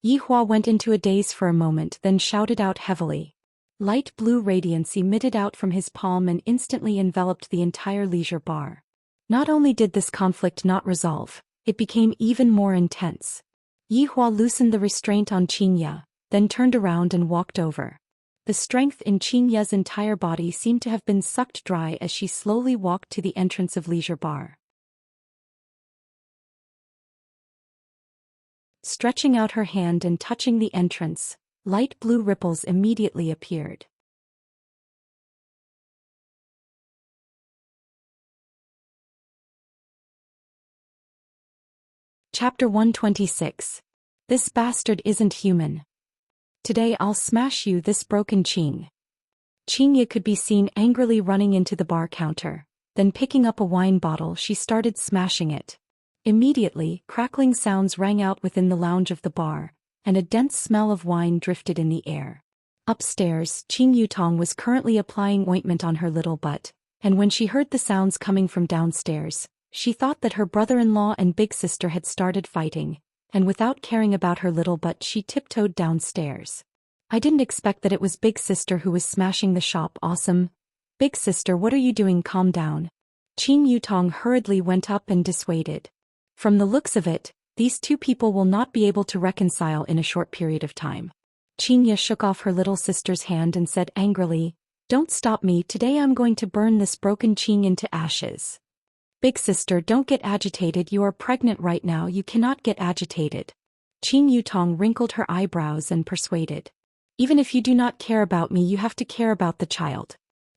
Yi Hua went into a daze for a moment, then shouted out heavily. Light blue radiance emitted out from his palm and instantly enveloped the entire leisure bar. Not only did this conflict not resolve, it became even more intense. Yi Hua loosened the restraint on Xianxia, then turned around and walked over. The strength in Xianxia's entire body seemed to have been sucked dry as she slowly walked to the entrance of leisure bar. Stretching out her hand and touching the entrance, light blue ripples immediately appeared. Chapter 126. This bastard isn't human. Today I'll smash you, this broken Qing. Xianxia could be seen angrily running into the bar counter, then picking up a wine bottle she started smashing it. Immediately, crackling sounds rang out within the lounge of the bar, and a dense smell of wine drifted in the air. Upstairs, Qing Yutong was currently applying ointment on her little butt, and when she heard the sounds coming from downstairs, she thought that her brother-in-law and big sister had started fighting, and without caring about her little butt she tiptoed downstairs. "I didn't expect that it was big sister who was smashing the shop. Awesome. Big sister, what are you doing? Calm down." Qing Yutong hurriedly went up and dissuaded. From the looks of it, these two people will not be able to reconcile in a short period of time. Xianxia shook off her little sister's hand and said angrily, "Don't stop me, today I'm going to burn this broken Qing into ashes." "Big sister, don't get agitated, you are pregnant right now, you cannot get agitated." Qing Yutong wrinkled her eyebrows and persuaded. "Even if you do not care about me, you have to care about the child."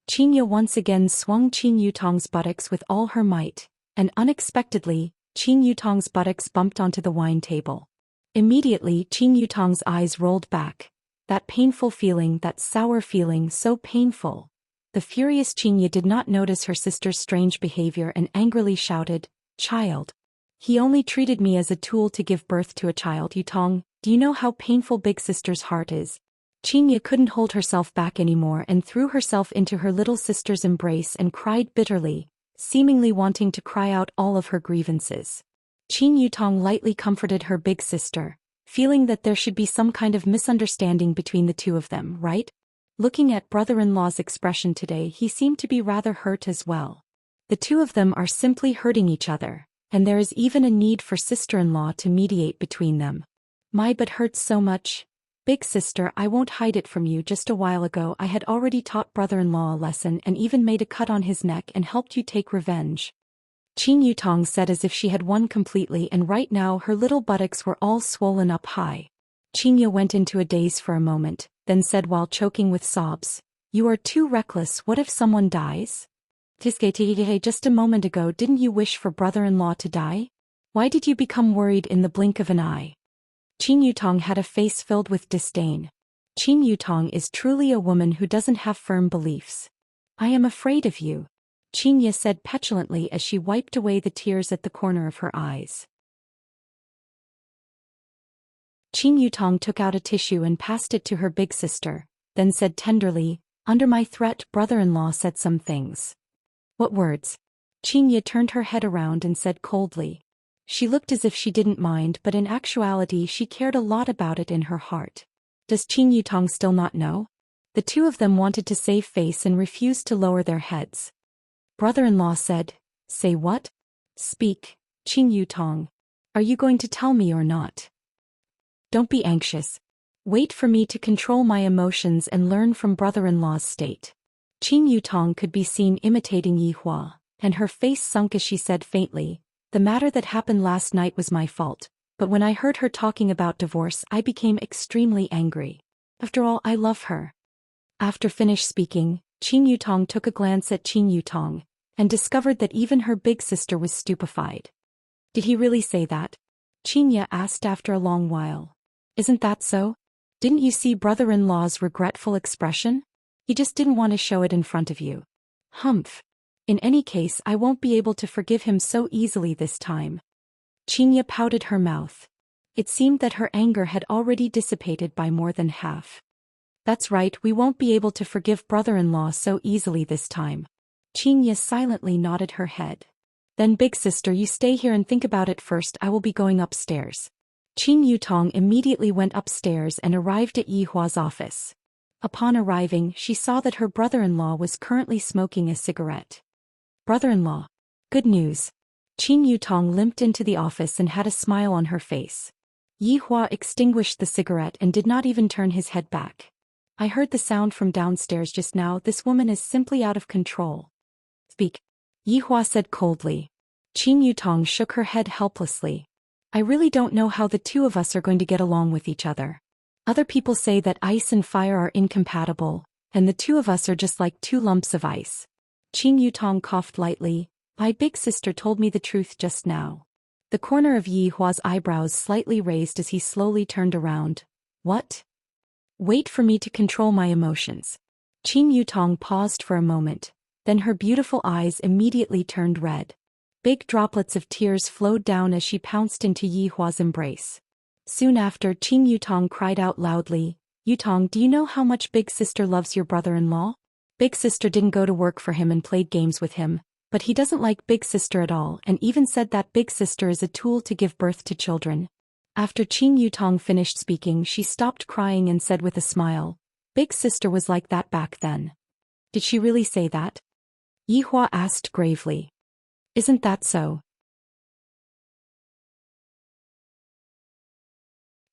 Xianxia once again swung Qing Yutong's buttocks with all her might, and unexpectedly, Qing Yutong's buttocks bumped onto the wine table. Immediately, Qing Yutong's eyes rolled back. That painful feeling, that sour feeling, so painful. The furious Xianxia did not notice her sister's strange behavior and angrily shouted, "Child! He only treated me as a tool to give birth to a child. Yutong, do you know how painful big sister's heart is?" Xianxia couldn't hold herself back anymore and threw herself into her little sister's embrace and cried bitterly, seemingly wanting to cry out all of her grievances. Qing Yutong lightly comforted her big sister, feeling that there should be some kind of misunderstanding between the two of them, right? Looking at brother-in-law's expression today, he seemed to be rather hurt as well. The two of them are simply hurting each other, and there is even a need for sister-in-law to mediate between them. "My butt hurts so much. Big sister, I won't hide it from you, just a while ago I had already taught brother-in-law a lesson and even made a cut on his neck and helped you take revenge." Qing Yutong said as if she had won completely, and right now her little buttocks were all swollen up high. Xianxia went into a daze for a moment, then said while choking with sobs, "You are too reckless, what if someone dies? Just a moment ago didn't you wish for brother-in-law to die? Why did you become worried in the blink of an eye?" Qing Yutong had a face filled with disdain. Qing Yutong is truly a woman who doesn't have firm beliefs. "I am afraid of you," Xianxia said petulantly as she wiped away the tears at the corner of her eyes. Qing Yutong took out a tissue and passed it to her big sister, then said tenderly, "Under my threat, brother-in-law said some things." "What words?" Xianxia turned her head around and said coldly. She looked as if she didn't mind, but in actuality she cared a lot about it in her heart. Does Qing Yutong still not know? The two of them wanted to save face and refused to lower their heads. Brother-in-law said, "Say what? Speak, Qing Yutong. Are you going to tell me or not? Don't be anxious. Wait for me to control my emotions and learn from brother-in-law's state." Qing Yutong could be seen imitating Yi Hua, and her face sunk as she said faintly, "The matter that happened last night was my fault, but when I heard her talking about divorce I became extremely angry. After all, I love her." After finished speaking, Qing Yutong took a glance at Qing Yutong, and discovered that even her big sister was stupefied. Did he really say that? Xianxia asked after a long while. Isn't that so? Didn't you see brother-in-law's regretful expression? He just didn't want to show it in front of you. Humph. In any case, I won't be able to forgive him so easily this time. Xianxia pouted her mouth. It seemed that her anger had already dissipated by more than half. That's right, we won't be able to forgive brother-in-law so easily this time. Xianxia silently nodded her head. Then big sister, you stay here and think about it first. I will be going upstairs. Qin Yutong immediately went upstairs and arrived at Yi Hua's office. Upon arriving, she saw that her brother-in-law was currently smoking a cigarette. Brother-in-law. Good news. Qin Yutong limped into the office and had a smile on her face. Yi Hua extinguished the cigarette and did not even turn his head back. I heard the sound from downstairs just now. This woman is simply out of control. Speak. Yi Hua said coldly. Qin Yutong shook her head helplessly. I really don't know how the two of us are going to get along with each other. Other people say that ice and fire are incompatible, and the two of us are just like two lumps of ice. Qin Yutong coughed lightly. My big sister told me the truth just now. The corner of Yi Hua's eyebrows slightly raised as he slowly turned around. What? Wait for me to control my emotions. Qin Yutong paused for a moment, then her beautiful eyes immediately turned red. Big droplets of tears flowed down as she pounced into Yi Hua's embrace. Soon after, Qin Yutong cried out loudly, Yutong, do you know how much big sister loves your brother-in-law? Big sister didn't go to work for him and played games with him, but he doesn't like big sister at all and even said that big sister is a tool to give birth to children. After Qin Yutong finished speaking, she stopped crying and said with a smile, Big sister was like that back then. Did she really say that? Yi Hua asked gravely. Isn't that so?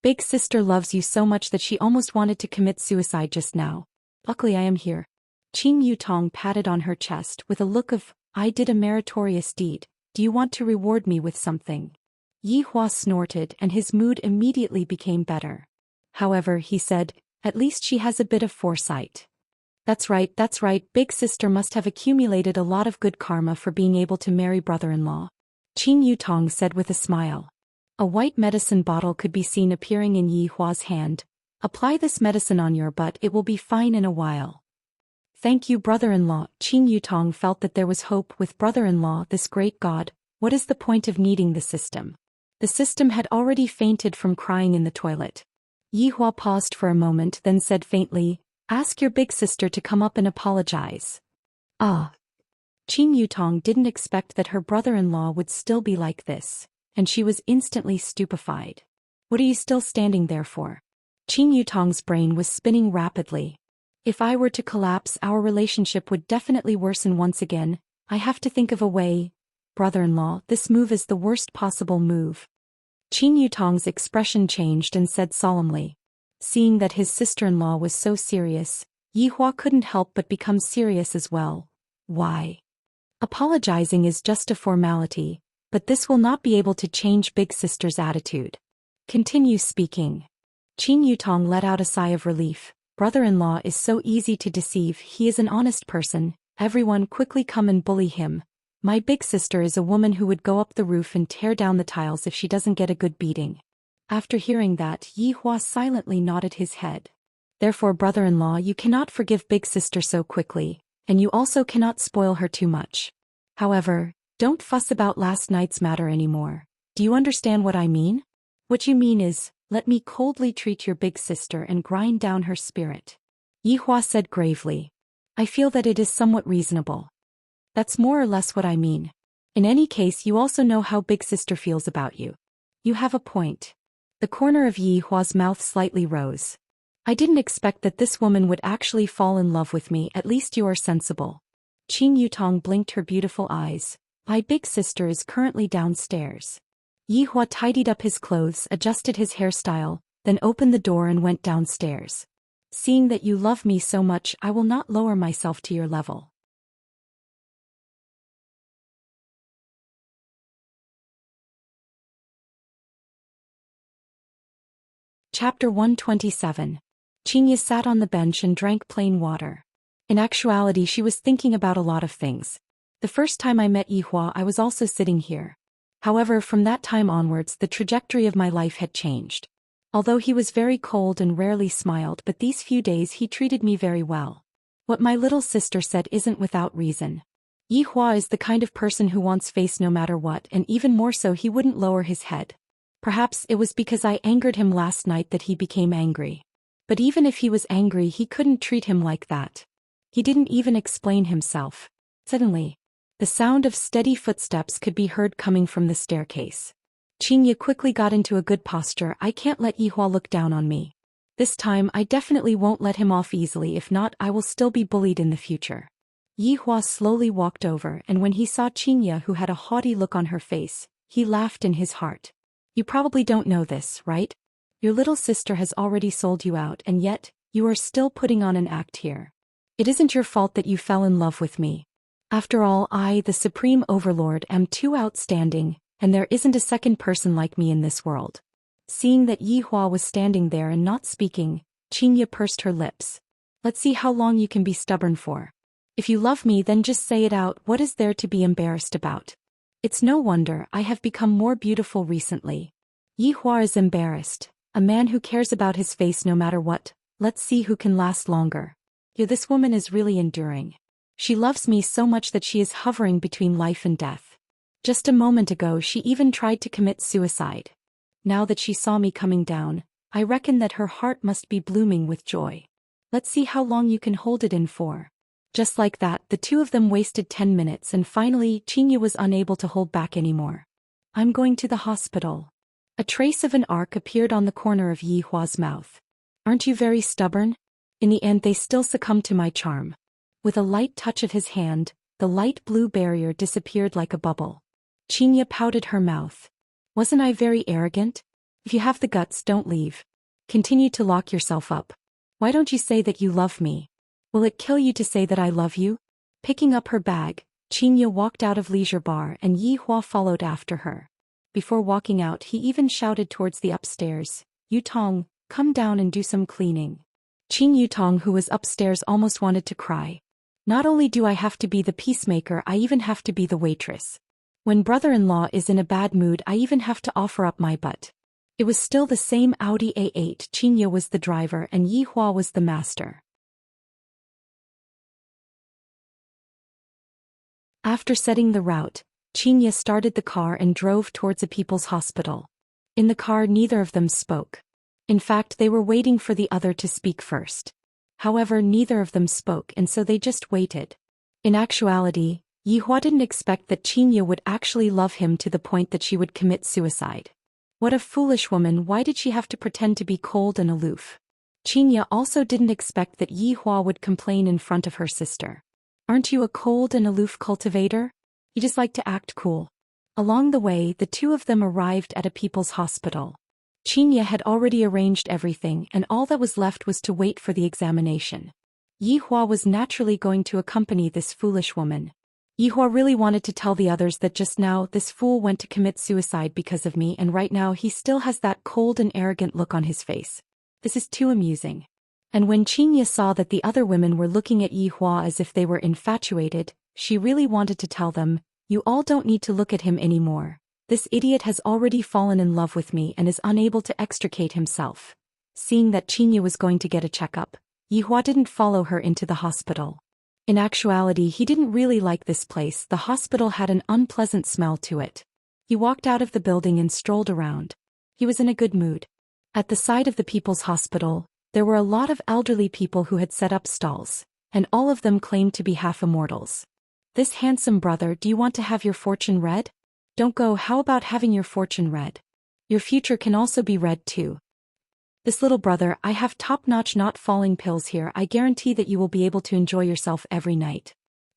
Big sister loves you so much that she almost wanted to commit suicide just now. Luckily I am here. Qin Yutong patted on her chest with a look of, I did a meritorious deed. Do you want to reward me with something? Yi Hua snorted and his mood immediately became better. However, he said, at least she has a bit of foresight. That's right, big sister must have accumulated a lot of good karma for being able to marry brother-in-law. Qin Yutong said with a smile. A white medicine bottle could be seen appearing in Yi Hua's hand. Apply this medicine on your butt, it will be fine in a while. Thank you, brother-in-law. Qin Yutong felt that there was hope with brother-in-law, this great god. What is the point of needing the system? The system had already fainted from crying in the toilet. Yi Hua paused for a moment then said faintly, ask your big sister to come up and apologize. Ah. Qin Yutong didn't expect that her brother-in-law would still be like this, and she was instantly stupefied. What are you still standing there for? Qin Yutong's brain was spinning rapidly. If I were to collapse, our relationship would definitely worsen once again. I have to think of a way. Brother-in-law, this move is the worst possible move. Qin Yutong's expression changed and said solemnly. Seeing that his sister-in-law was so serious, Yi Hua couldn't help but become serious as well. Why? Apologizing is just a formality, but this will not be able to change big sister's attitude. Continue speaking. Qin Yutong let out a sigh of relief. Brother-in-law is so easy to deceive, he is an honest person, everyone quickly come and bully him. My big sister is a woman who would go up the roof and tear down the tiles if she doesn't get a good beating. After hearing that, Yi Hua silently nodded his head. Therefore, brother-in-law, you cannot forgive big sister so quickly, and you also cannot spoil her too much. However, don't fuss about last night's matter anymore. Do you understand what I mean? What you mean is, let me coldly treat your big sister and grind down her spirit. Yi Hua said gravely. I feel that it is somewhat reasonable. That's more or less what I mean. In any case, you also know how big sister feels about you. You have a point. The corner of Yi Hua's mouth slightly rose. I didn't expect that this woman would actually fall in love with me, at least you are sensible. Qin Yutong blinked her beautiful eyes. My big sister is currently downstairs. Yi Hua tidied up his clothes, adjusted his hairstyle, then opened the door and went downstairs. Seeing that you love me so much, I will not lower myself to your level. Chapter 127. Xianxia sat on the bench and drank plain water. In actuality, she was thinking about a lot of things. The first time I met Yihua I was also sitting here. However, from that time onwards the trajectory of my life had changed. Although he was very cold and rarely smiled, but these few days he treated me very well. What my little sister said isn't without reason. Yihua is the kind of person who wants face no matter what, and even more so he wouldn't lower his head. Perhaps it was because I angered him last night that he became angry. But even if he was angry he couldn't treat him like that. He didn't even explain himself. Suddenly, the sound of steady footsteps could be heard coming from the staircase. Xianxia quickly got into a good posture. I can't let Yihua look down on me. This time I definitely won't let him off easily, if not I will still be bullied in the future. Yihua slowly walked over, and when he saw Xianxia, who had a haughty look on her face, he laughed in his heart. You probably don't know this, right? Your little sister has already sold you out, and yet, you are still putting on an act here. It isn't your fault that you fell in love with me. After all, I, the Supreme Overlord, am too outstanding, and there isn't a second person like me in this world. Seeing that Yihua was standing there and not speaking, Xianxia pursed her lips. Let's see how long you can be stubborn for. If you love me then just say it out. What is there to be embarrassed about? It's no wonder I have become more beautiful recently. Yihua is embarrassed. A man who cares about his face no matter what. Let's see who can last longer. Yeah, this woman is really enduring. She loves me so much that she is hovering between life and death. Just a moment ago she even tried to commit suicide. Now that she saw me coming down, I reckon that her heart must be blooming with joy. Let's see how long you can hold it in for. Just like that, the two of them wasted 10 minutes and finally Xianxia was unable to hold back anymore. I'm going to the hospital. A trace of an arc appeared on the corner of Yihua's mouth. Aren't you very stubborn? In the end they still succumbed to my charm. With a light touch of his hand, the light blue barrier disappeared like a bubble. Xianxia pouted her mouth. Wasn't I very arrogant? If you have the guts, don't leave. Continue to lock yourself up. Why don't you say that you love me? Will it kill you to say that I love you? Picking up her bag, Xianxia walked out of Leisure Bar and Yihua followed after her. Before walking out he even shouted towards the upstairs, Yutong, come down and do some cleaning. Qing Yutong, who was upstairs, almost wanted to cry. Not only do I have to be the peacemaker, I even have to be the waitress. When brother-in-law is in a bad mood I even have to offer up my butt. It was still the same Audi A8. Xianxia was the driver and Yihua was the master. After setting the route, Xianxia started the car and drove towards a people's hospital. In the car neither of them spoke. In fact they were waiting for the other to speak first. However, neither of them spoke and so they just waited. In actuality, Yihua didn't expect that Xianxia would actually love him to the point that she would commit suicide. What a foolish woman, why did she have to pretend to be cold and aloof? Xianxia also didn't expect that Yihua would complain in front of her sister. Aren't you a cold and aloof cultivator? You just like to act cool. Along the way, the two of them arrived at a people's hospital. Xianxia had already arranged everything and all that was left was to wait for the examination. Yihua was naturally going to accompany this foolish woman. Yihua really wanted to tell the others that just now this fool went to commit suicide because of me, and right now he still has that cold and arrogant look on his face. This is too amusing. And when Xianxia saw that the other women were looking at Yihua as if they were infatuated, she really wanted to tell them, you all don't need to look at him anymore. This idiot has already fallen in love with me and is unable to extricate himself. Seeing that Xianxia was going to get a checkup, Yihua didn't follow her into the hospital. In actuality, he didn't really like this place. The hospital had an unpleasant smell to it. He walked out of the building and strolled around. He was in a good mood. At the side of the people's hospital, there were a lot of elderly people who had set up stalls, and all of them claimed to be half immortals. This handsome brother, do you want to have your fortune read? Don't go, how about having your fortune read? Your future can also be read too. This little brother, I have top-notch not falling pills here. I guarantee that you will be able to enjoy yourself every night.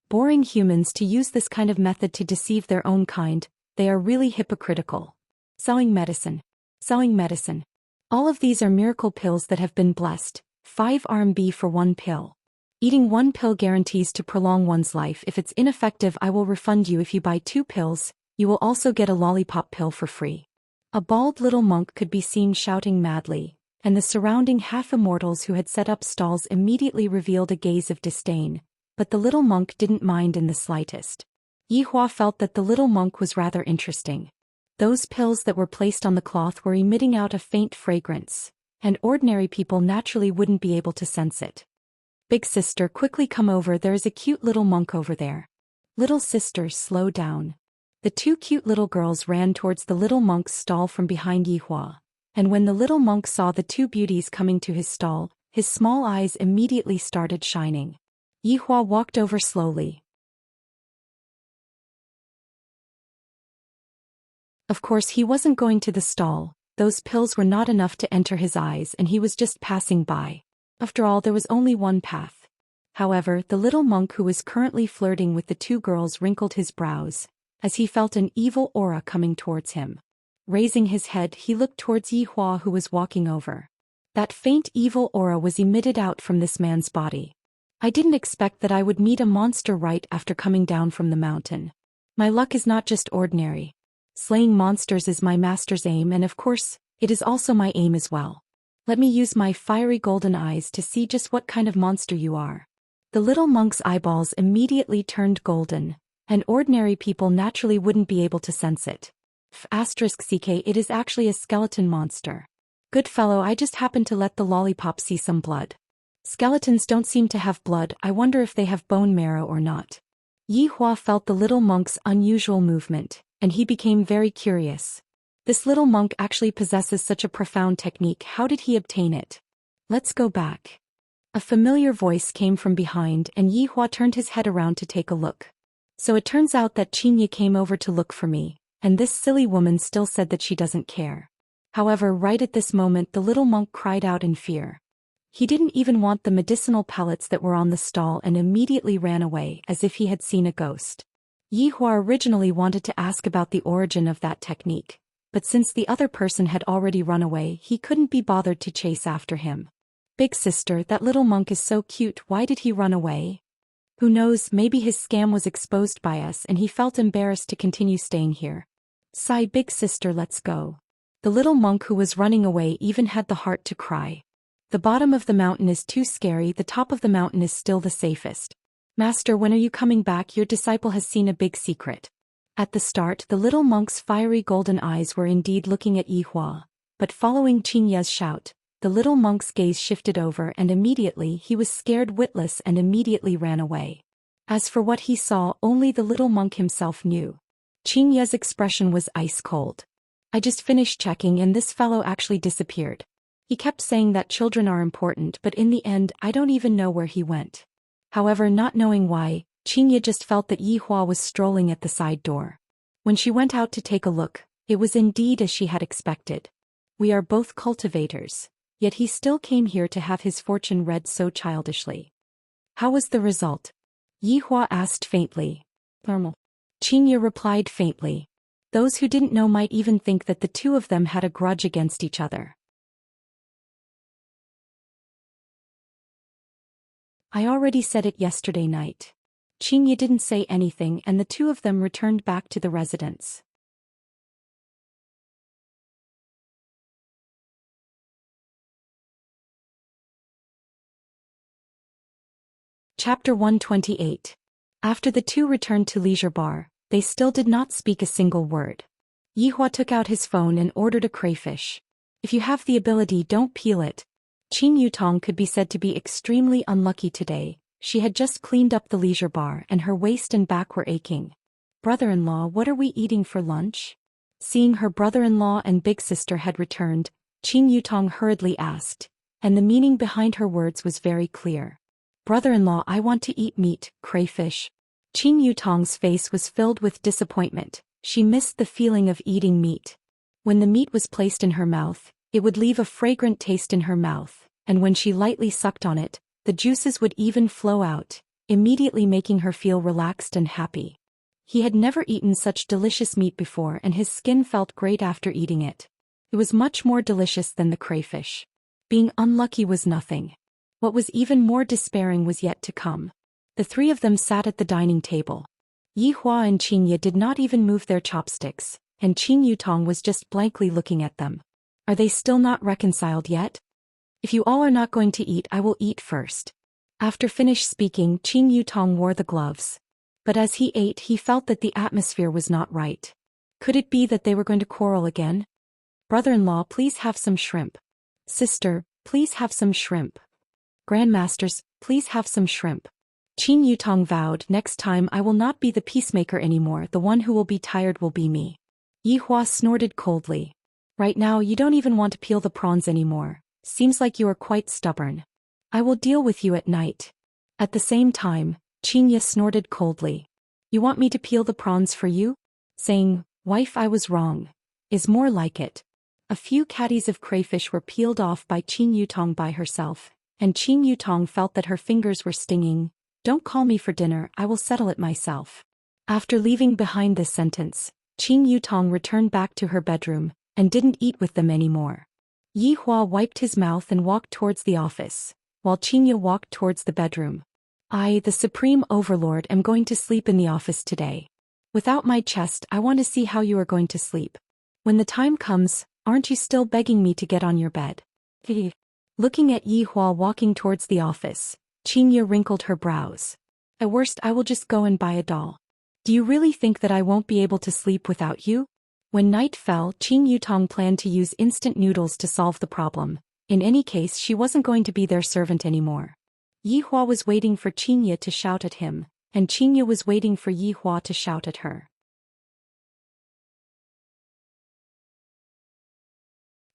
Boring humans to use this kind of method to deceive their own kind, they are really hypocritical. Selling medicine. Selling medicine. All of these are miracle pills that have been blessed, 5 RMB for one pill. Eating one pill guarantees to prolong one's life. If it's ineffective, I will refund you. If you buy 2 pills, you will also get a lollipop pill for free. A bald little monk could be seen shouting madly, and the surrounding half-immortals who had set up stalls immediately revealed a gaze of disdain, but the little monk didn't mind in the slightest. Yihua felt that the little monk was rather interesting. Those pills that were placed on the cloth were emitting out a faint fragrance, and ordinary people naturally wouldn't be able to sense it. Big sister, quickly come over, there is a cute little monk over there. Little sister, slow down. The two cute little girls ran towards the little monk's stall from behind Yihua, and when the little monk saw the two beauties coming to his stall, his small eyes immediately started shining. Yihua walked over slowly. Of course he wasn't going to the stall, those pills were not enough to enter his eyes and he was just passing by. After all, there was only one path. However, the little monk who was currently flirting with the two girls wrinkled his brows, as he felt an evil aura coming towards him. Raising his head, he looked towards Yihua who was walking over. That faint evil aura was emitted out from this man's body. I didn't expect that I would meet a monster right after coming down from the mountain. My luck is not just ordinary. Slaying monsters is my master's aim, and of course, it is also my aim as well. Let me use my fiery golden eyes to see just what kind of monster you are. The little monk's eyeballs immediately turned golden, and ordinary people naturally wouldn't be able to sense it. *CK, it is actually a skeleton monster. Good fellow, I just happened to let the lollipop see some blood. Skeletons don't seem to have blood, I wonder if they have bone marrow or not. Yihua felt the little monk's unusual movement, and he became very curious. This little monk actually possesses such a profound technique, how did he obtain it? Let's go back. A familiar voice came from behind and Yihua turned his head around to take a look. So it turns out that Xianxia came over to look for me, and this silly woman still said that she doesn't care. However, right at this moment the little monk cried out in fear. He didn't even want the medicinal pellets that were on the stall and immediately ran away as if he had seen a ghost. Yihua originally wanted to ask about the origin of that technique, but since the other person had already run away, he couldn't be bothered to chase after him. Big sister, that little monk is so cute, why did he run away? Who knows, maybe his scam was exposed by us and he felt embarrassed to continue staying here. Sigh, big sister, let's go. The little monk who was running away even had the heart to cry. The bottom of the mountain is too scary, the top of the mountain is still the safest. Master, when are you coming back? Your disciple has seen a big secret. At the start, the little monk's fiery golden eyes were indeed looking at Yihua, but following Xianxia's shout, the little monk's gaze shifted over and immediately he was scared witless and immediately ran away. As for what he saw, only the little monk himself knew. Xianxia's expression was ice cold. I just finished checking and this fellow actually disappeared. He kept saying that children are important, but in the end I don't even know where he went. However, not knowing why, Xianxia just felt that Yihua was strolling at the side door. When she went out to take a look, it was indeed as she had expected. We are both cultivators, yet he still came here to have his fortune read so childishly. How was the result? Yihua asked faintly. Normal. Xianxia replied faintly. Those who didn't know might even think that the two of them had a grudge against each other. I already said it yesterday night. Xianxia didn't say anything and the two of them returned back to the residence. Chapter 128. After the two returned to Leisure Bar, they still did not speak a single word. Yihua took out his phone and ordered a crayfish. If you have the ability, don't peel it. Qin Yutong could be said to be extremely unlucky today. She had just cleaned up the Leisure Bar and her waist and back were aching. Brother-in-law, what are we eating for lunch? Seeing her brother-in-law and big sister had returned, Qin Yutong hurriedly asked, and the meaning behind her words was very clear. Brother-in-law, I want to eat meat, crayfish. Qin Yutong's face was filled with disappointment. She missed the feeling of eating meat. When the meat was placed in her mouth, it would leave a fragrant taste in her mouth, and when she lightly sucked on it, the juices would even flow out, immediately making her feel relaxed and happy. He had never eaten such delicious meat before and his skin felt great after eating it. It was much more delicious than the crayfish. Being unlucky was nothing. What was even more despairing was yet to come. The three of them sat at the dining table. Yihua and Xianxia did not even move their chopsticks, and Qin Yutong was just blankly looking at them. Are they still not reconciled yet? If you all are not going to eat, I will eat first. After finished speaking, Qin Yutong wore the gloves. But as he ate, he felt that the atmosphere was not right. Could it be that they were going to quarrel again? Brother-in-law, please have some shrimp. Sister, please have some shrimp. Grandmasters, please have some shrimp. Qin Yutong vowed, next time I will not be the peacemaker anymore, the one who will be tired will be me. Yi Hua snorted coldly. Right now you don't even want to peel the prawns anymore. Seems like you are quite stubborn. I will deal with you at night. At the same time, Xianxia snorted coldly. You want me to peel the prawns for you? Saying, wife, I was wrong, is more like it. A few caddies of crayfish were peeled off by Qin Yutong by herself, and Qin Yutong felt that her fingers were stinging. Don't call me for dinner, I will settle it myself. After leaving behind this sentence, Qin Yutong returned back to her bedroom, and didn't eat with them anymore. Yi Hua wiped his mouth and walked towards the office, while Xianxia walked towards the bedroom. I, the Supreme Overlord, am going to sleep in the office today. Without my chest, I want to see how you are going to sleep. When the time comes, aren't you still begging me to get on your bed? Looking at Yi Hua walking towards the office, Xianxia wrinkled her brows. At worst, I will just go and buy a doll. Do you really think that I won't be able to sleep without you? When night fell, Qin Yutong planned to use instant noodles to solve the problem. In any case, she wasn't going to be their servant anymore. Yi Hua was waiting for Xianxia to shout at him, and Xianxia was waiting for Yi Hua to shout at her.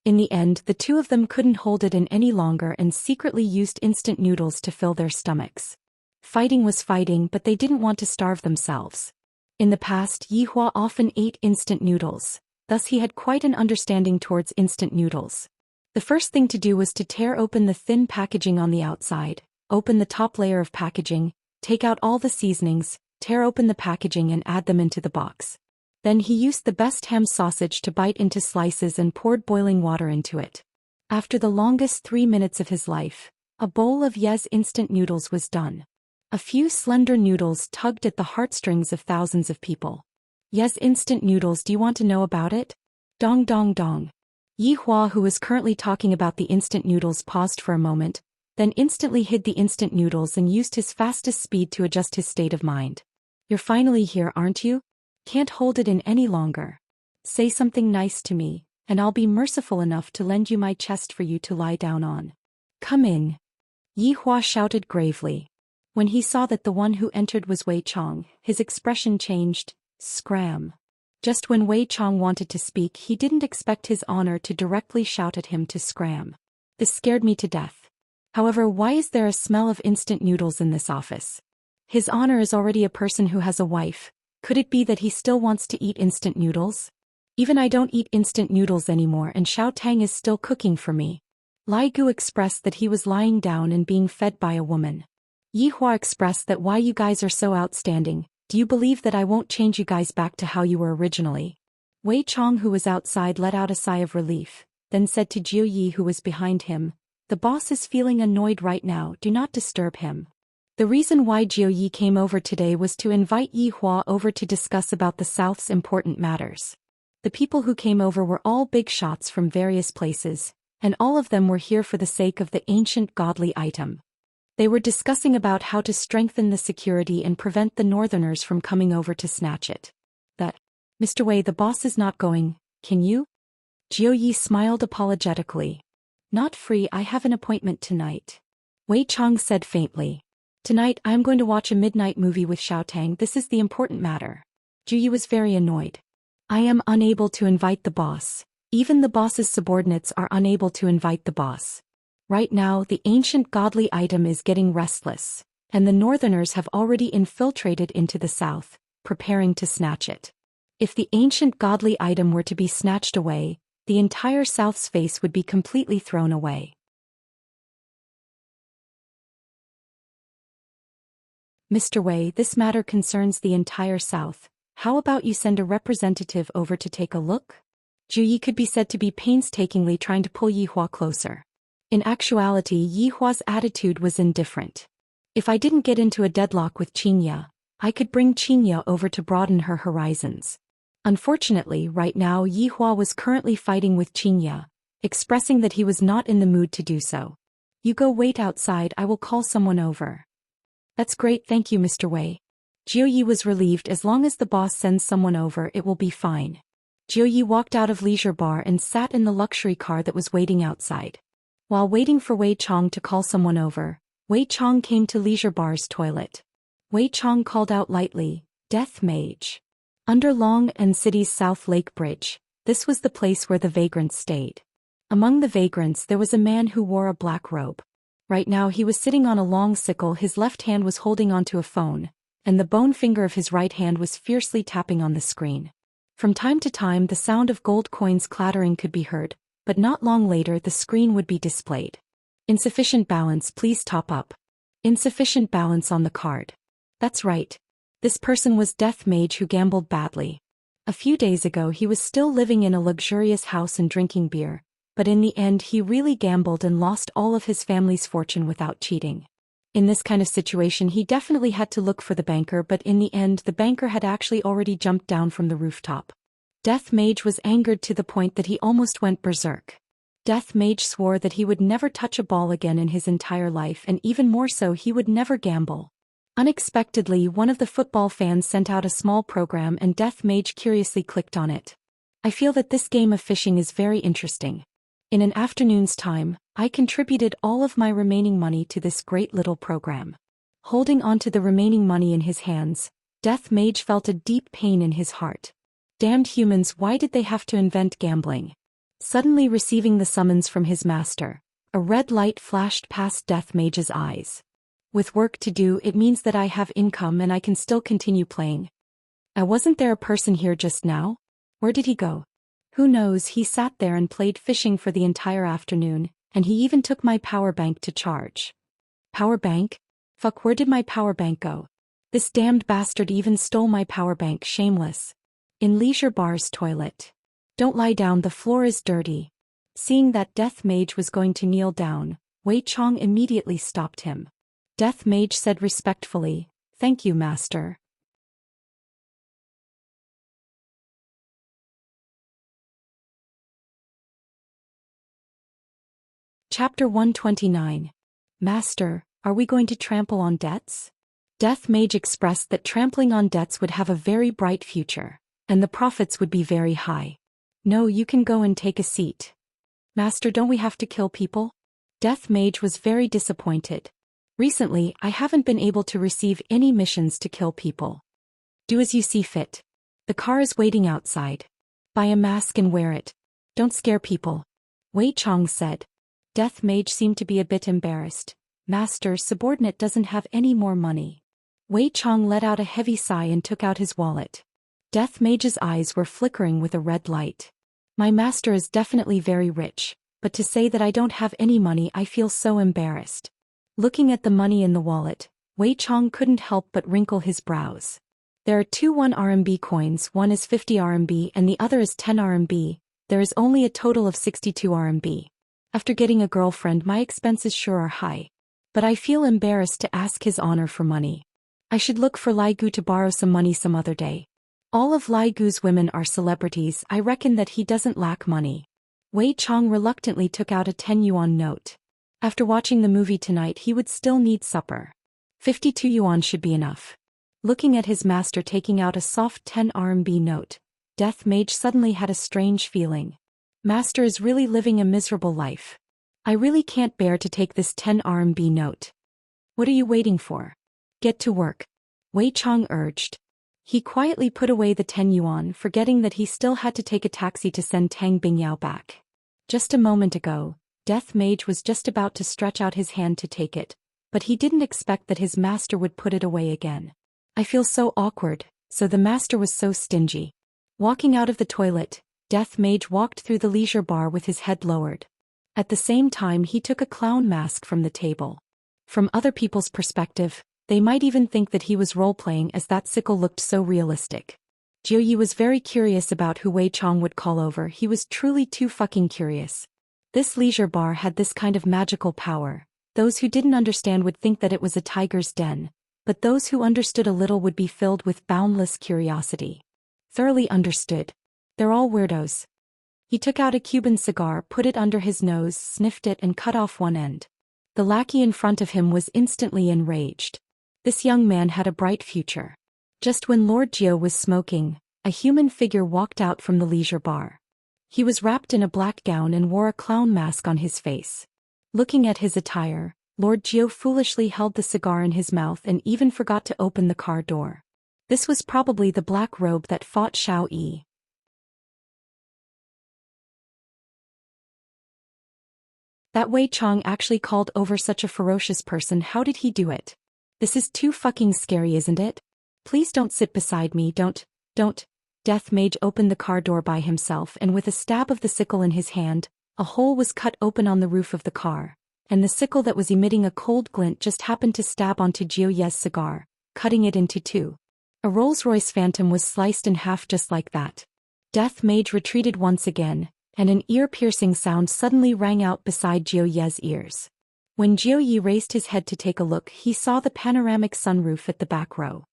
In the end, the two of them couldn't hold it in any longer and secretly used instant noodles to fill their stomachs. Fighting was fighting, but they didn't want to starve themselves. In the past, Yi Hua often ate instant noodles, thus he had quite an understanding towards instant noodles. The first thing to do was to tear open the thin packaging on the outside, open the top layer of packaging, take out all the seasonings, tear open the packaging and add them into the box. Then he used the best ham sausage to bite into slices and poured boiling water into it. After the longest 3 minutes of his life, a bowl of Ye's instant noodles was done. A few slender noodles tugged at the heartstrings of thousands of people. Ye's instant noodles, do you want to know about it? Dong dong dong. Yi Hua, who was currently talking about the instant noodles, paused for a moment, then instantly hid the instant noodles and used his fastest speed to adjust his state of mind. You're finally here, aren't you? Can't hold it in any longer. Say something nice to me, and I'll be merciful enough to lend you my chest for you to lie down on. Come in. Yi Hua shouted gravely. When he saw that the one who entered was Wei Chong, his expression changed. Scram. Just when Wei Chong wanted to speak, he didn't expect his honor to directly shout at him to scram. This scared me to death. However, why is there a smell of instant noodles in this office? His honor is already a person who has a wife. Could it be that he still wants to eat instant noodles? Even I don't eat instant noodles anymore, and Xiao Tang is still cooking for me. Lai Gu expressed that he was lying down and being fed by a woman. Yi Hua expressed that why you guys are so outstanding. Do you believe that I won't change you guys back to how you were originally? Wei Chong, who was outside, let out a sigh of relief, then said to Jiu Yi, who was behind him, the boss is feeling annoyed right now, do not disturb him. The reason why Jiu Yi came over today was to invite Yi Hua over to discuss about the South's important matters. The people who came over were all big shots from various places, and all of them were here for the sake of the ancient godly item. They were discussing about how to strengthen the security and prevent the northerners from coming over to snatch it. That, Mr. Wei, the boss is not going, can you? Jiu Yi smiled apologetically. Not free, I have an appointment tonight. Wei Chong said faintly. Tonight I am going to watch a midnight movie with Xiao Tang, this is the important matter. Jiu Yi was very annoyed. I am unable to invite the boss. Even the boss's subordinates are unable to invite the boss. Right now the ancient godly item is getting restless, and the northerners have already infiltrated into the south, preparing to snatch it. If the ancient godly item were to be snatched away, the entire south's face would be completely thrown away. Mr. Wei, this matter concerns the entire south. How about you send a representative over to take a look? Jiu Yi could be said to be painstakingly trying to pull Yi Hua closer. In actuality, Yi Hua's attitude was indifferent. If I didn't get into a deadlock with Xianxia, I could bring Xianxia over to broaden her horizons. Unfortunately, right now Yi Hua was currently fighting with Xianxia, expressing that he was not in the mood to do so. You go wait outside, I will call someone over. That's great, thank you, Mr. Wei. Jiuyi was relieved. As long as the boss sends someone over, it will be fine. Jiuyi walked out of leisure bar and sat in the luxury car that was waiting outside. While waiting for Wei Chong to call someone over, Wei Chong came to leisure bar's toilet. Wei Chong called out lightly, "Death Mage." Under Long and City's South Lake Bridge, this was the place where the vagrants stayed. Among the vagrants there was a man who wore a black robe. Right now he was sitting on a long sickle. His left hand was holding onto a phone, and the bone finger of his right hand was fiercely tapping on the screen. From time to time the sound of gold coins clattering could be heard, but not long later the screen would be displayed. Insufficient balance, please top up. Insufficient balance on the card. That's right. This person was Death Mage who gambled badly. A few days ago he was still living in a luxurious house and drinking beer, but in the end he really gambled and lost all of his family's fortune without cheating. In this kind of situation he definitely had to look for the banker, but in the end the banker had actually already jumped down from the rooftop. Death Mage was angered to the point that he almost went berserk. Death Mage swore that he would never touch a ball again in his entire life, and even more so, he would never gamble. Unexpectedly, one of the football fans sent out a small program and Death Mage curiously clicked on it. I feel that this game of fishing is very interesting. In an afternoon's time, I contributed all of my remaining money to this great little program. Holding onto the remaining money in his hands, Death Mage felt a deep pain in his heart. Damned humans, why did they have to invent gambling? Suddenly receiving the summons from his master, a red light flashed past Death Mage's eyes. With work to do, it means that I have income and I can still continue playing. Wasn't there a person here just now? Where did he go? Who knows? He sat there and played fishing for the entire afternoon, and he even took my power bank to charge. Power bank? Fuck, where did my power bank go? This damned bastard even stole my power bank, shameless. In leisure bar's toilet. Don't lie down, the floor is dirty. Seeing that Death Mage was going to kneel down, Wei Chong immediately stopped him. Death Mage said respectfully, "Thank you, master." Chapter 129. Master, are we going to trample on debts? Death Mage expressed that trampling on debts would have a very bright future, and the profits would be very high. No, you can go and take a seat. Master, don't we have to kill people? Death Mage was very disappointed. Recently, I haven't been able to receive any missions to kill people. Do as you see fit. The car is waiting outside. Buy a mask and wear it. Don't scare people. Wei Chong said. Death Mage seemed to be a bit embarrassed. Master, subordinate doesn't have any more money. Wei Chong let out a heavy sigh and took out his wallet. Death Mage's eyes were flickering with a red light. My master is definitely very rich, but to say that I don't have any money, I feel so embarrassed. Looking at the money in the wallet, Wei Chong couldn't help but wrinkle his brows. There are two 1 RMB coins, one is 50 RMB and the other is 10 RMB. There is only a total of 62 RMB. After getting a girlfriend, my expenses sure are high. But I feel embarrassed to ask his honor for money. I should look for Lai Gu to borrow some money some other day. All of Lai Gu's women are celebrities. I reckon that he doesn't lack money. Wei Chong reluctantly took out a 10 yuan note. After watching the movie tonight, he would still need supper. 52 yuan should be enough. Looking at his master taking out a soft 10 RMB note, Death Mage suddenly had a strange feeling. Master is really living a miserable life. I really can't bear to take this 10 RMB note. What are you waiting for? Get to work. Wei Chong urged. He quietly put away the 10 yuan, forgetting that he still had to take a taxi to send Tang Bingyao back. Just a moment ago, Death Mage was just about to stretch out his hand to take it, but he didn't expect that his master would put it away again. I feel so awkward, so the master was so stingy. Walking out of the toilet, Death Mage walked through the leisure bar with his head lowered. At the same time he took a clown mask from the table. From other people's perspective, they might even think that he was role-playing, as that sickle looked so realistic. Jiuyi was very curious about who Wei Chong would call over. He was truly too fucking curious. This leisure bar had this kind of magical power. Those who didn't understand would think that it was a tiger's den, but those who understood a little would be filled with boundless curiosity. Thoroughly understood. They're all weirdos. He took out a Cuban cigar, put it under his nose, sniffed it and cut off one end. The lackey in front of him was instantly enraged. This young man had a bright future. Just when Lord Jiu was smoking, a human figure walked out from the leisure bar. He was wrapped in a black gown and wore a clown mask on his face. Looking at his attire, Lord Jiu foolishly held the cigar in his mouth and even forgot to open the car door. This was probably the black robe that fought Xiao Yi. That Wei Chong actually called over such a ferocious person. How did he do it? This is too fucking scary, isn't it? Please don't sit beside me, don't. Death Mage opened the car door by himself, and with a stab of the sickle in his hand, a hole was cut open on the roof of the car, and the sickle that was emitting a cold glint just happened to stab onto Jiu Ye's cigar, cutting it into two. A Rolls-Royce Phantom was sliced in half just like that. Death Mage retreated once again, and an ear-piercing sound suddenly rang out beside Jiu Ye's ears. When Jiu Yi raised his head to take a look, he saw the panoramic sunroof at the back row.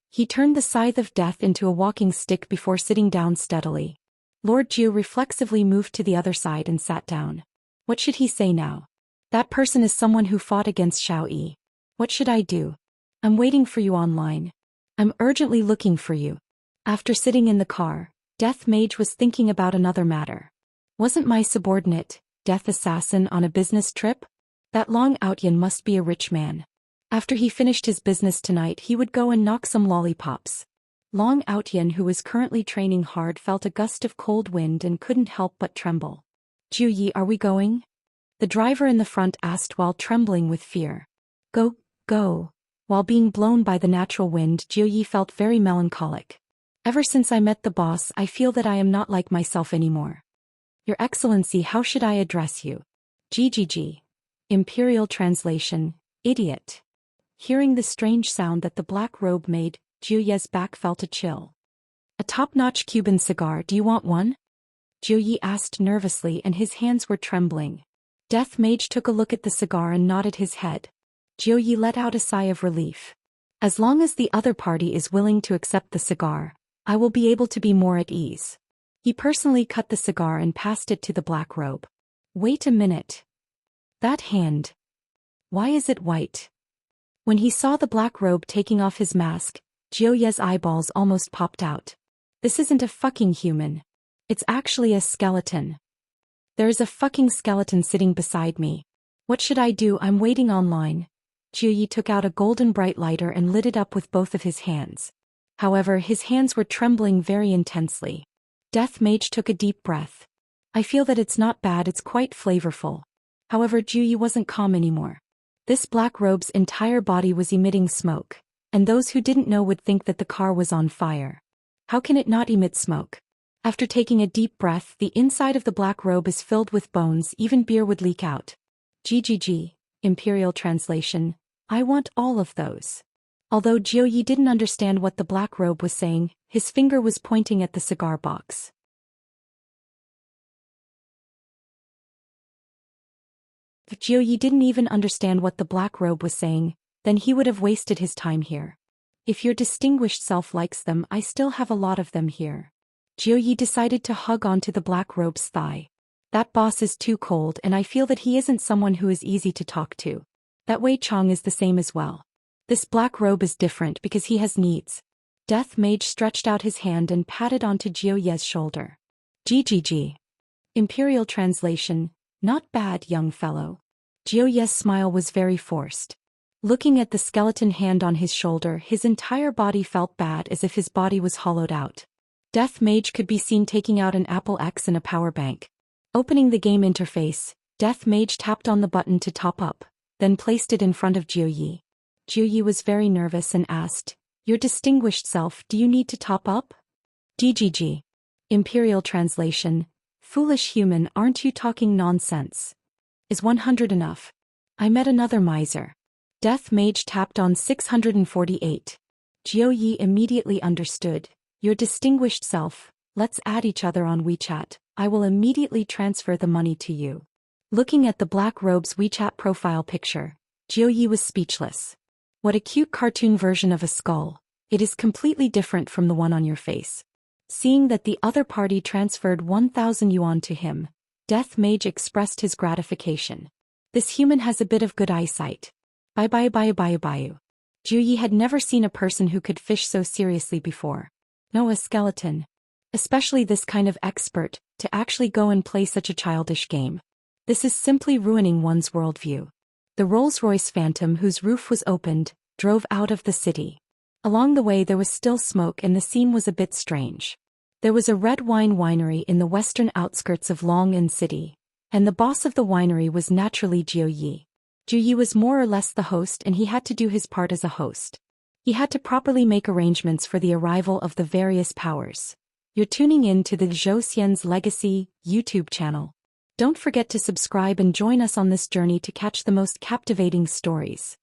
He turned the scythe of death into a walking stick before sitting down steadily. Lord Jiu reflexively moved to the other side and sat down. What should he say now? That person is someone who fought against Xiao Yi. What should I do? I'm waiting for you online. I'm urgently looking for you. After sitting in the car, Death Mage was thinking about another matter. Wasn't my subordinate, Death Assassin, on a business trip? That Long Outyan must be a rich man. After he finished his business tonight, he would go and knock some lollipops. Long Outyan, who was currently training hard, felt a gust of cold wind and couldn't help but tremble. Jiu Yi, are we going? The driver in the front asked while trembling with fear. Go. While being blown by the natural wind, Jiu Yi felt very melancholic. Ever since I met the boss, I feel that I am not like myself anymore. Your Excellency, how should I address you? GGG. Imperial translation, idiot. Hearing the strange sound that the black robe made, Jiu Ye's back felt a chill. A top-notch Cuban cigar, do you want one? Jiu Yi asked nervously, and his hands were trembling. Death Mage took a look at the cigar and nodded his head. Jiu Yi let out a sigh of relief. As long as the other party is willing to accept the cigar, I will be able to be more at ease. He personally cut the cigar and passed it to the black robe. Wait a minute. That hand. Why is it white? When he saw the black robe taking off his mask, Jiu Ye's eyeballs almost popped out. This isn't a fucking human. It's actually a skeleton. There is a fucking skeleton sitting beside me. What should I do? I'm waiting online. Jiu Yi took out a golden bright lighter and lit it up with both of his hands. However, his hands were trembling very intensely. Death Mage took a deep breath. I feel that it's not bad, it's quite flavorful. However, Jiu Yi wasn't calm anymore. This black robe's entire body was emitting smoke, and those who didn't know would think that the car was on fire. How can it not emit smoke? After taking a deep breath, the inside of the black robe is filled with bones, even beer would leak out. GGG, Imperial translation, I want all of those. Although Jiu Yi didn't understand what the black robe was saying, his finger was pointing at the cigar box. If Jiu Yi didn't even understand what the black robe was saying, then he would have wasted his time here. If your distinguished self likes them, I still have a lot of them here. Jiu Yi decided to hug onto the black robe's thigh. That boss is too cold, and I feel that he isn't someone who is easy to talk to. That Wei Chong is the same as well. This black robe is different because he has needs. Death Mage stretched out his hand and patted onto Jiu Ye's shoulder. GGG. Imperial translation, not bad, young fellow. Jiu Ye's smile was very forced. Looking at the skeleton hand on his shoulder, his entire body felt bad, as if his body was hollowed out. Death Mage could be seen taking out an Apple X and a power bank. Opening the game interface, Death Mage tapped on the button to top up, then placed it in front of Jiu Yi. Jiu Yi was very nervous and asked, Your distinguished self, do you need to top up? GGG. Imperial translation, foolish human, aren't you talking nonsense? Is 100 enough? I met another miser. Death Mage tapped on 648. Jiu Yi immediately understood. Your distinguished self, let's add each other on WeChat. I will immediately transfer the money to you. Looking at the black robe's WeChat profile picture, Jiu Yi was speechless. What a cute cartoon version of a skull. It is completely different from the one on your face. Seeing that the other party transferred 1,000 yuan to him, Death Mage expressed his gratification. This human has a bit of good eyesight. Bye. Zhu Yi had never seen a person who could fish so seriously before. No, a skeleton. Especially this kind of expert, to actually go and play such a childish game. This is simply ruining one's worldview. The Rolls-Royce Phantom, whose roof was opened, drove out of the city. Along the way there was still smoke and the scene was a bit strange. There was a red wine winery in the western outskirts of Long'an City, and the boss of the winery was naturally Zhou Yi. Zhou Yi was more or less the host and he had to do his part as a host. He had to properly make arrangements for the arrival of the various powers. You're tuning in to the Zhou Xian's Legacy YouTube channel. Don't forget to subscribe and join us on this journey to catch the most captivating stories.